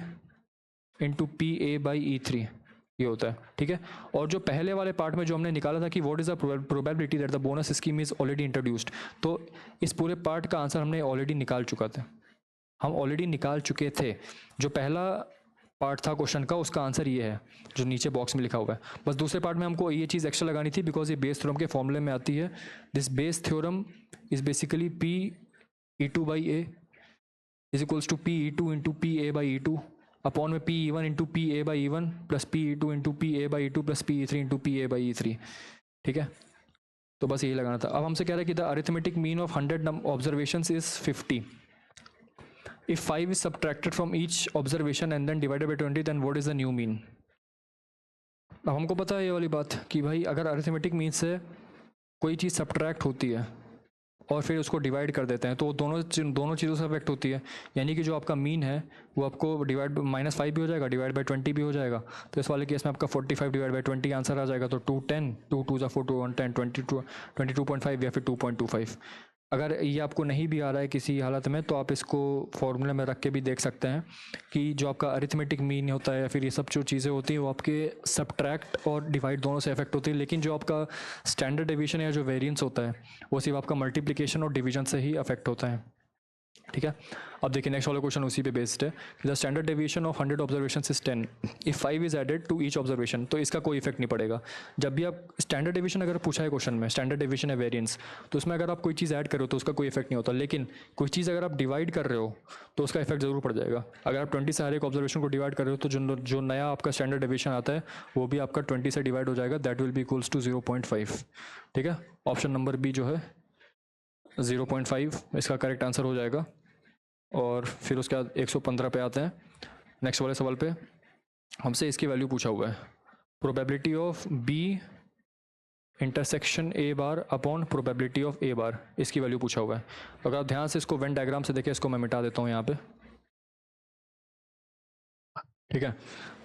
into PA/E3 ये होता है. ठीक है, और जो पहले वाले पार्ट में जो हमने निकाला था कि what is the probability that the bonus scheme is already introduced, तो इस पूरे पार्ट का आंसर हमने ऑलरेडी निकाल चुके थे. जो पहला पार्ट था क्वेश्चन का उसका आंसर ये है जो नीचे बॉक्स में लिखा हुआ है. बस दूसरे पार्ट में हमको ये चीज़ एक्स्ट्रा लगानी थी बिकॉज ये बेस थ्योरम के फॉर्मूले में आती है. This Bayes theorem is basically E2 by A is equals to P E two into P A by E two upon में P E one into P A by E one plus P E two into P A by E two plus P E three into P A by E three. ठीक है, तो बस यही लगाना था। अब हमसे कह रहा है कि the arithmetic mean of 100 observations is 50। If 5 is subtracted from each observation and then divided by 20 then what is the new mean. अब हमको पता है ये वाली बात कि भाई अगर अरिथमेटिक मीन से कोई चीज़ सब्ट्रैक्ट होती है और फिर उसको डिवाइड कर देते हैं तो दोनों चीज़ों से अफेक्ट होती है। यानी कि जो आपका मीन है वो आपको डिवाइड -5 भी हो जाएगा, डिवाइड बाई 20 भी हो जाएगा। तो इस वाले केस में आपका 45 डिवाइड बाई 20 आंसर आ जाएगा। तो 210, 2 2 4 2 110, 22.5 या फिर 2.25। अगर ये आपको नहीं भी आ रहा है किसी हालत में तो आप इसको फॉर्मूले में रख के भी देख सकते हैं कि जो आपका अरिथमेटिक मीन होता है या फिर ये सब जो चीज़ें होती हैं वो आपके सब्ट्रैक्ट और डिवाइड दोनों से अफेक्ट होती है। लेकिन जो आपका स्टैंडर्ड डेविएशन या जो वेरिएंस होता है वो सिर्फ आपका मल्टीप्लिकेशन और डिवीजन से ही अफेक्ट होता है। ठीक है, अब देखिए नेक्स्ट वाला क्वेश्चन उसी पे बेस्ड है। The standard deviation of 100 observation is 10 if 5 is added to each observation. तो इसका कोई इफेक्ट नहीं पड़ेगा। जब भी आप स्टैंडर्ड डेविएशन अगर पूछा है क्वेश्चन में, स्टैंडर्ड डेविएशन है वेरिएंस, तो उसमें अगर आप कोई चीज़ ऐड करो तो उसका कोई इफेक्ट नहीं होता। लेकिन कोई चीज़ अगर आप डिवाइड कर रहे हो तो उसका इफेक्ट जरूर पड़ जाएगा। अगर आप 20 से हर एक ऑब्जर्वेशन को डिवाइड कर रहे हो तो जो नया आपका स्टैंडर्ड डेविएशन आता है वो भी आपका 20 से डिवाइड हो जाएगा, that will be equals to 0.5। ठीक है, ऑप्शन नंबर बी जो है 0.5 इसका करेक्ट आंसर हो जाएगा। और फिर उसके बाद 115 पे आते हैं। नेक्स्ट वाले सवाल पे हमसे इसकी वैल्यू पूछा हुआ है, probability of B intersection A bar upon probability of A bar, इसकी वैल्यू पूछा हुआ है। अगर आप ध्यान से इसको वेन डायग्राम से देखें, इसको मैं मिटा देता हूँ यहाँ पे। ठीक है,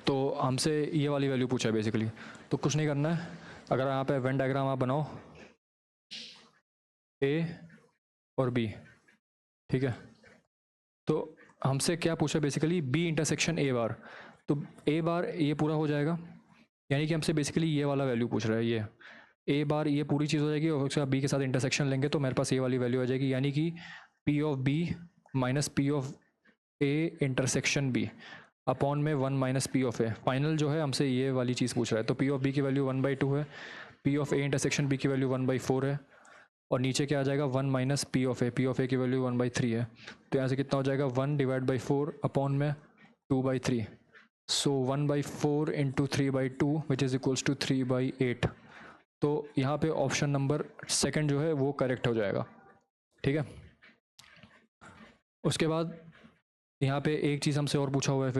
तो हमसे ये वाली वैल्यू पूछा है बेसिकली। तो कुछ नहीं करना है, अगर यहाँ पे वेन डायग्राम आप बनाओ ए और बी। ठीक है, तो हमसे क्या पूछा बेसिकली, बी इंटरसेक्शन ए बार। तो ए बार ये पूरा हो जाएगा, यानी कि हमसे बेसिकली ये वाला वैल्यू पूछ रहा है। ये ए बार ये पूरी चीज़ हो जाएगी और उसके बाद बी के साथ इंटरसेक्शन लेंगे तो मेरे पास ये वाली वैल्यू आ जाएगी, यानी कि P of B minus P of A intersection B upon में 1 minus P of A. Final जो है हमसे ये वाली चीज़ पूछ रहा है। तो पी ऑफ बी की वैल्यू 1/2 है, P of A intersection B की वैल्यू 1/4 है और नीचे क्या आ जाएगा 1 minus P of A. P of ए की वैल्यू 1/3 है। तो यहाँ से कितना हो जाएगा 1 डिवाइड बाई 4 अपॉन में 2/3। So 1/4 into 3/2 which is equals to 3/8। तो यहाँ पे ऑप्शन नंबर सेकंड जो है वो करेक्ट हो जाएगा। ठीक है, उसके बाद यहाँ पे एक चीज़ हमसे और पूछा हुआ है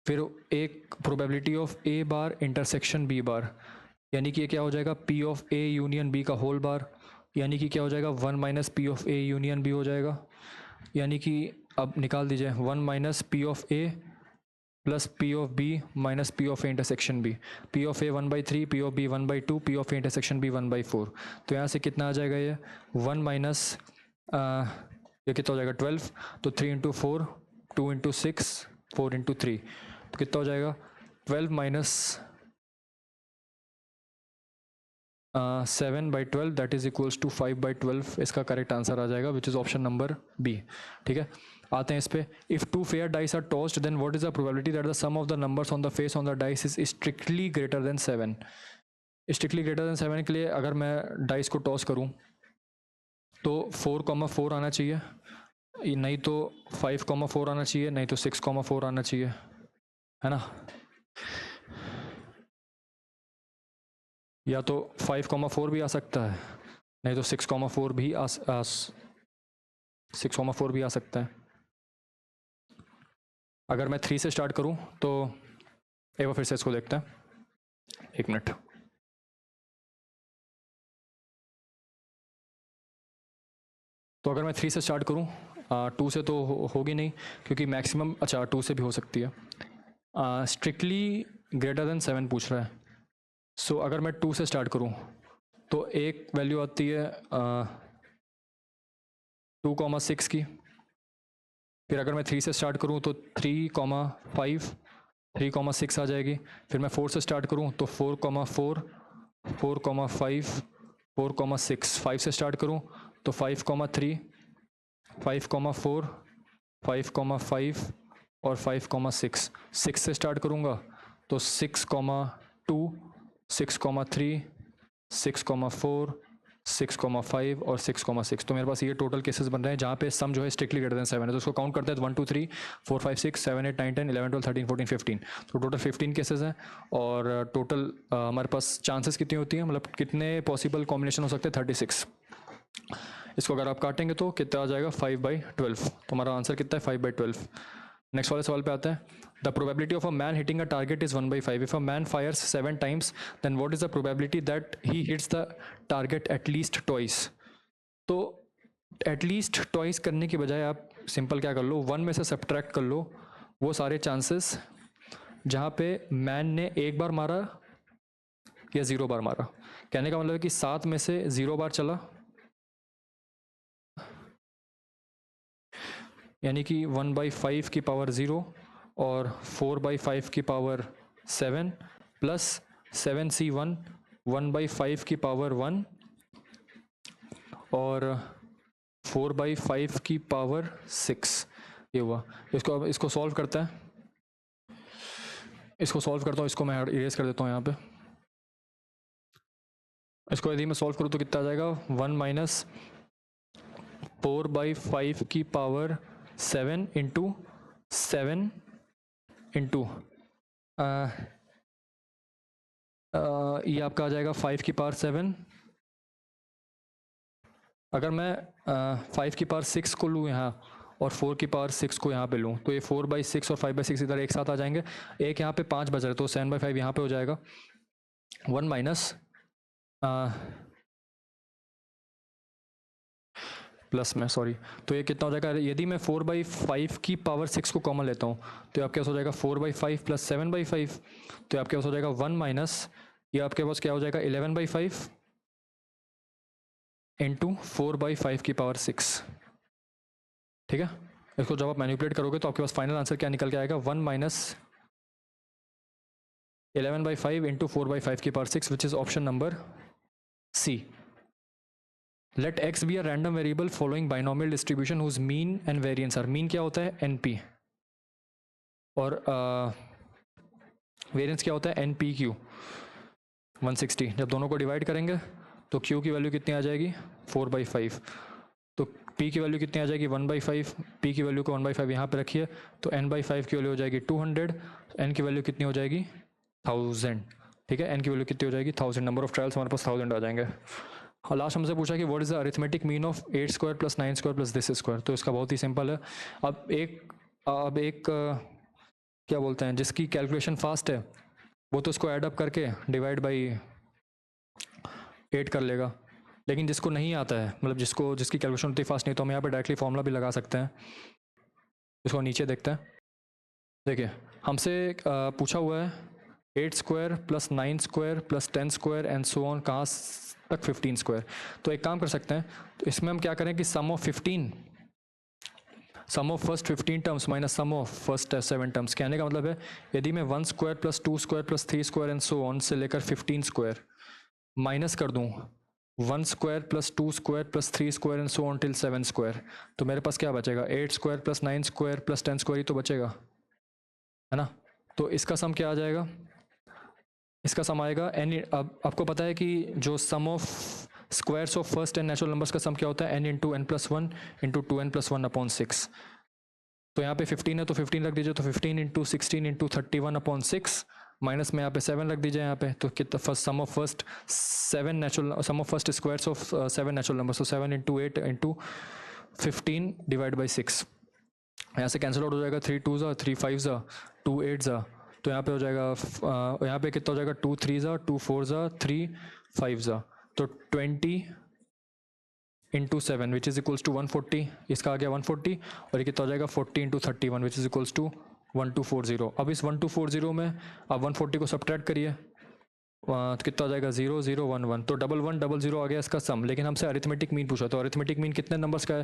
फिर एक probability of A bar intersection B bar, यानी कि ये क्या हो जाएगा P of A union B का होल बार, यानी कि क्या हो जाएगा 1 minus P of A union B हो जाएगा। यानी कि अब निकाल दीजिए 1 minus P of A plus P of B minus P of A intersection B. P of A 1/3, P of B 1/2, P of A intersection B 1/4। तो यहाँ से कितना आ जाएगा ये 1 माइनस ये कितना हो जाएगा 12। तो 3 इंटू 4, 2 इंटू 6, 4 इंटू 3, तो कितना हो जाएगा 12 minus 7/12 that is equals to 5/12। इसका करेक्ट आंसर आ जाएगा which is option number B. ठीक है, आते हैं इस पे। If 2 fair dice are tossed then what is the probability that the sum of the numbers on the face on the dice is strictly greater than 7। Strictly greater than 7 के लिए अगर मैं डाइस को टॉस करूँ तो 4,4 आना चाहिए, नहीं तो 5,4 आना चाहिए, नहीं तो 6,4 आना चाहिए, है ना। या तो 5,4 भी आ सकता है, नहीं तो 6,4 भी 6,4 भी आ सकता है। अगर मैं 3 से स्टार्ट करूं तो एक बार फिर से इसको देखते हैं, 1 मिनट। तो अगर मैं 3 से स्टार्ट करूं 2 से तो होगी नहीं क्योंकि मैक्सिमम, अच्छा 2 से भी हो सकती है। स्ट्रिक्टली ग्रेटर देन 7 पूछ रहा है। सो अगर मैं 2 से स्टार्ट करूं तो एक वैल्यू आती है 2,6 की। फिर अगर मैं 3 से स्टार्ट करूं तो 3,5, 3,6 आ जाएगी। फिर मैं 4 से स्टार्ट करूं तो 4,4, 4,5, 4,6। 5 से स्टार्ट करूं तो 5,3, 5,4, 5,5 और 5,6। 6 से स्टार्ट करूंगा तो 6,2, 6,3, 6,4, 6,5 और 6,6। तो मेरे पास ये टोटल केसेस बन रहे हैं जहाँ पे सम जो है स्ट्रिक्टली ग्रेटर देन 7 है। तो उसको काउंट करते हैं 1 2 3 4 5 6 7 8 9 10 11 12 13 14 15। तो टोटल 15 केसेस हैं और टोटल हमारे पास चांसेस कितनी होती हैं, मतलब कितने पॉसिबल कॉम्बिनेशन हो सकते हैं 36। इसको अगर आप काटेंगे तो कितना आ जाएगा 5/12। तो हमारा आंसर कितना है 5/12। नेक्स्ट वाले सवाल पे आते हैं। The probability of a man hitting a target is 1/5। If a man fires 7 times then what is the probability that he hits the target at least twice. तो एटलीस्ट ट्वाइस करने की बजाय आप सिंपल क्या कर लो, 1 में से सब्ट्रैक्ट कर लो वो सारे चांसेस जहाँ पे मैन ने एक बार मारा या 0 बार मारा। कहने का मतलब है कि 7 में से 0 बार चला, यानी कि 1/5 की पावर 0 और 4/5 की पावर 7 प्लस 7C1 1/5 की पावर 1 और 4/5 की पावर 6। ये हुआ। इसको सॉल्व करते हैं, इसको सॉल्व करता हूँ, इसको मैं इरेज कर देता हूँ यहाँ पे। इसको यदि मैं सॉल्व करूँ तो कितना आ जाएगा 1 माइनस 4/5 की पावर 7 इंटू 7 इंटू ये आपका आ जाएगा 5 की पावर 7। अगर मैं 5 की पावर 6 को लूँ यहाँ और 4 की पावर 6 को यहाँ पे लूँ तो ये 4/6 और 5/6 इधर एक साथ आ जाएंगे। एक यहाँ पे 5 बज रहे तो 7/5 यहाँ पे हो जाएगा 1 माइनस प्लस में सॉरी। तो ये कितना हो जाएगा, यदि मैं 4/5 की पावर 6 को कॉमन लेता हूँ तो ये आपके पास हो जाएगा 4/5 प्लस 7/5। तो आपके पास हो जाएगा 1 माइनस ये आपके पास क्या हो जाएगा 11/5 इंटू 4/5 की पावर 6। ठीक है, इसको जब आप मैनिपुलेट करोगे तो आपके पास फाइनल आंसर क्या निकल के आएगा 1 माइनस 11/5 इंटू 4/5 की power 6 which is option number C. Let X be a random variable following binomial distribution whose mean and variance are. Mean क्या होता है NP और वेरिएंस क्या होता है NPQ 160। जब दोनों को डिवाइड करेंगे तो Q की वैल्यू कितनी आ जाएगी 4/5। तो P की वैल्यू कितनी आ जाएगी 1/5। P की वैल्यू को 1/5 यहाँ पे रखिए तो N/5 की वैल्यू हो जाएगी 200। N की वैल्यू कितनी हो जाएगी 1000। ठीक है, N की वैल्यू कितनी हो जाएगी 1000। नंबर ऑफ ट्रायल्स हमारे पास 1000 आ जाएंगे। और लास्ट हमसे पूछा कि what is the arithmetic mean of 8 square plus 9 square plus this square. तो इसका बहुत ही सिंपल है। अब एक क्या बोलते हैं, जिसकी कैलकुलेशन फास्ट है वो तो इसको ऐड अप करके डिवाइड बाई 8 कर लेगा, लेकिन जिसको नहीं आता है, मतलब जिसकी कैलकुलेशन उतनी फास्ट नहीं, तो हम यहाँ पे डायरेक्टली फॉर्मूला भी लगा सकते हैं। इसको नीचे देखते हैं। देखिए हमसे पूछा हुआ है 8 square plus 9 square plus 10 square and so on कहाँ तक 15 स्क्वायर। तो एक काम कर सकते हैं, तो इसमें हम क्या करें कि sum of first 15 terms minus sum of first 7 terms. कहने का मतलब है यदि मैं 1 square plus 2 square plus 3 square and so on से लेकर 15 स्क्वायर माइनस कर दूं 1 square plus 2 square plus 3 square and so on till 7 square, तो मेरे पास क्या बचेगा 8 square plus 9 square plus 10 square ही तो बचेगा, है ना। तो इसका सम क्या आ जाएगा, इसका सम आएगा n। अब आपको पता है कि जो sum of squares of first N natural numbers का सम क्या होता है n into n+1 into 2n+1/6। तो यहाँ पे 15 है तो 15 रख दीजिए, तो 15 इंटू 16 इंटू 31/6 माइनस में यहाँ पे 7 रख दीजिए यहाँ पे, तो कितना first sum of first squares of 7 natural numbers, तो 7 इंटू 8 इंटू 15 डिवाइड बाई 6। यहाँ से कैंसिल आउट हो जाएगा 3 2 ज़ा 3 5 ज़ा 2 8 ज़ा, तो यहाँ पे हो जाएगा यहाँ पे कितना हो जाएगा 2 3 ज़ा 2 4 ज़ा 3 5 ज़ा, तो 20 into 7 which is equals to 140। इसका आ गया 140 और ये कितना हो जाएगा 40 into 31 which is equals to 1240। अब इस 1240 में आप 140 को सब्ट्रैक्ट करिए तो कितना हो जाएगा 0 0 1 1, तो 1 1 0 0 आ गया इसका सम। लेकिन हमसे अरिथमेटिक मीन पूछा, तो अरिथमेटिक मीन कितने नंबर्स का है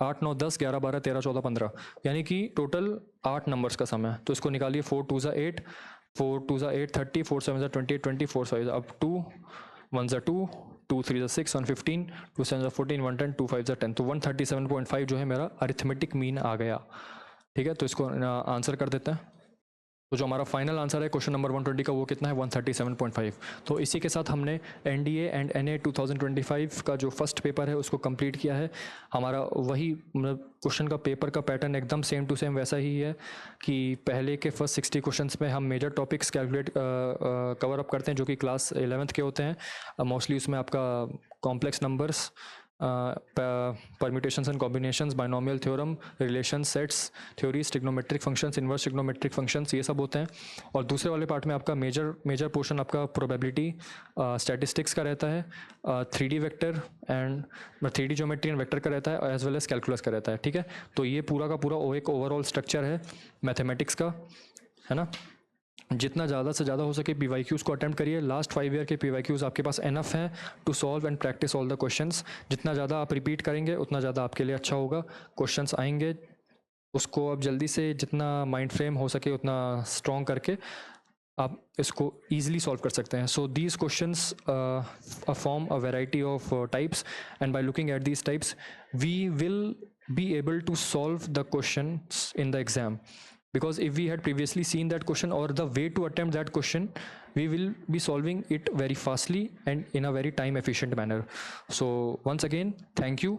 8 9 10 11 12 13 14 15, यानी कि टोटल 8 नंबर्स का सम है। तो इसको निकालिए 4 2 ज़ा 8 4 2 ज़ा 8 30 4 7 ज़ा 28 20 4 5 अब 2 1 ज़ा 2 2 3 ज़ा 6 1 15 2 7 ज़ा 14 1 10 2 5 ज़ा 10, तो 137.5 जो है मेरा अरिथमेटिक मीन आ गया। ठीक है, तो इसको आंसर कर देते हैं। तो जो हमारा फाइनल आंसर है क्वेश्चन नंबर 120 का वो कितना है 137.5। तो इसी के साथ हमने एनडीए एंड एनए 2025 का जो फर्स्ट पेपर है उसको कंप्लीट किया है। हमारा वही मतलब क्वेश्चन का पेपर का पैटर्न एकदम सेम टू सेम वैसा ही है कि पहले के फर्स्ट 60 क्वेश्चंस में हम major topics calculate cover up करते हैं जो कि क्लास 11th के होते हैं। मोस्टली उसमें आपका complex numbers, permutations and combinations, binomial theorem, relation sets, theories, trigonometric functions, inverse trigonometric functions, ये सब होते हैं। और दूसरे वाले पार्ट में आपका मेजर पोर्शन आपका प्रोबेबिलिटी स्टैटिस्टिक्स का रहता है, 3D vector and 3D geometry and vector का रहता है, एज वेल एज कैलकुलस का रहता है। ठीक है, तो ये पूरा का पूरा एक ओवरऑल स्ट्रक्चर है मैथमेटिक्स का, है ना। जितना ज़्यादा से ज़्यादा हो सके PYQs को अटैम्प्ट करिए। लास्ट 5 ईयर के PYQs आपके पास एनफ हैं to solve and practice all the questions. जितना ज़्यादा आप रिपीट करेंगे उतना ज़्यादा आपके लिए अच्छा होगा। क्वेश्चंस आएंगे, उसको आप जल्दी से जितना माइंड फ्रेम हो सके उतना स्ट्रॉन्ग करके आप इसको ईजिली सॉल्व कर सकते हैं। So these questions form a variety of types and by looking at these types we will be able to solve the questions in the exam, because if we had previously seen that question or the way to attempt that question, we will be solving it very fastly and in a very time efficient manner. So once again, thank you.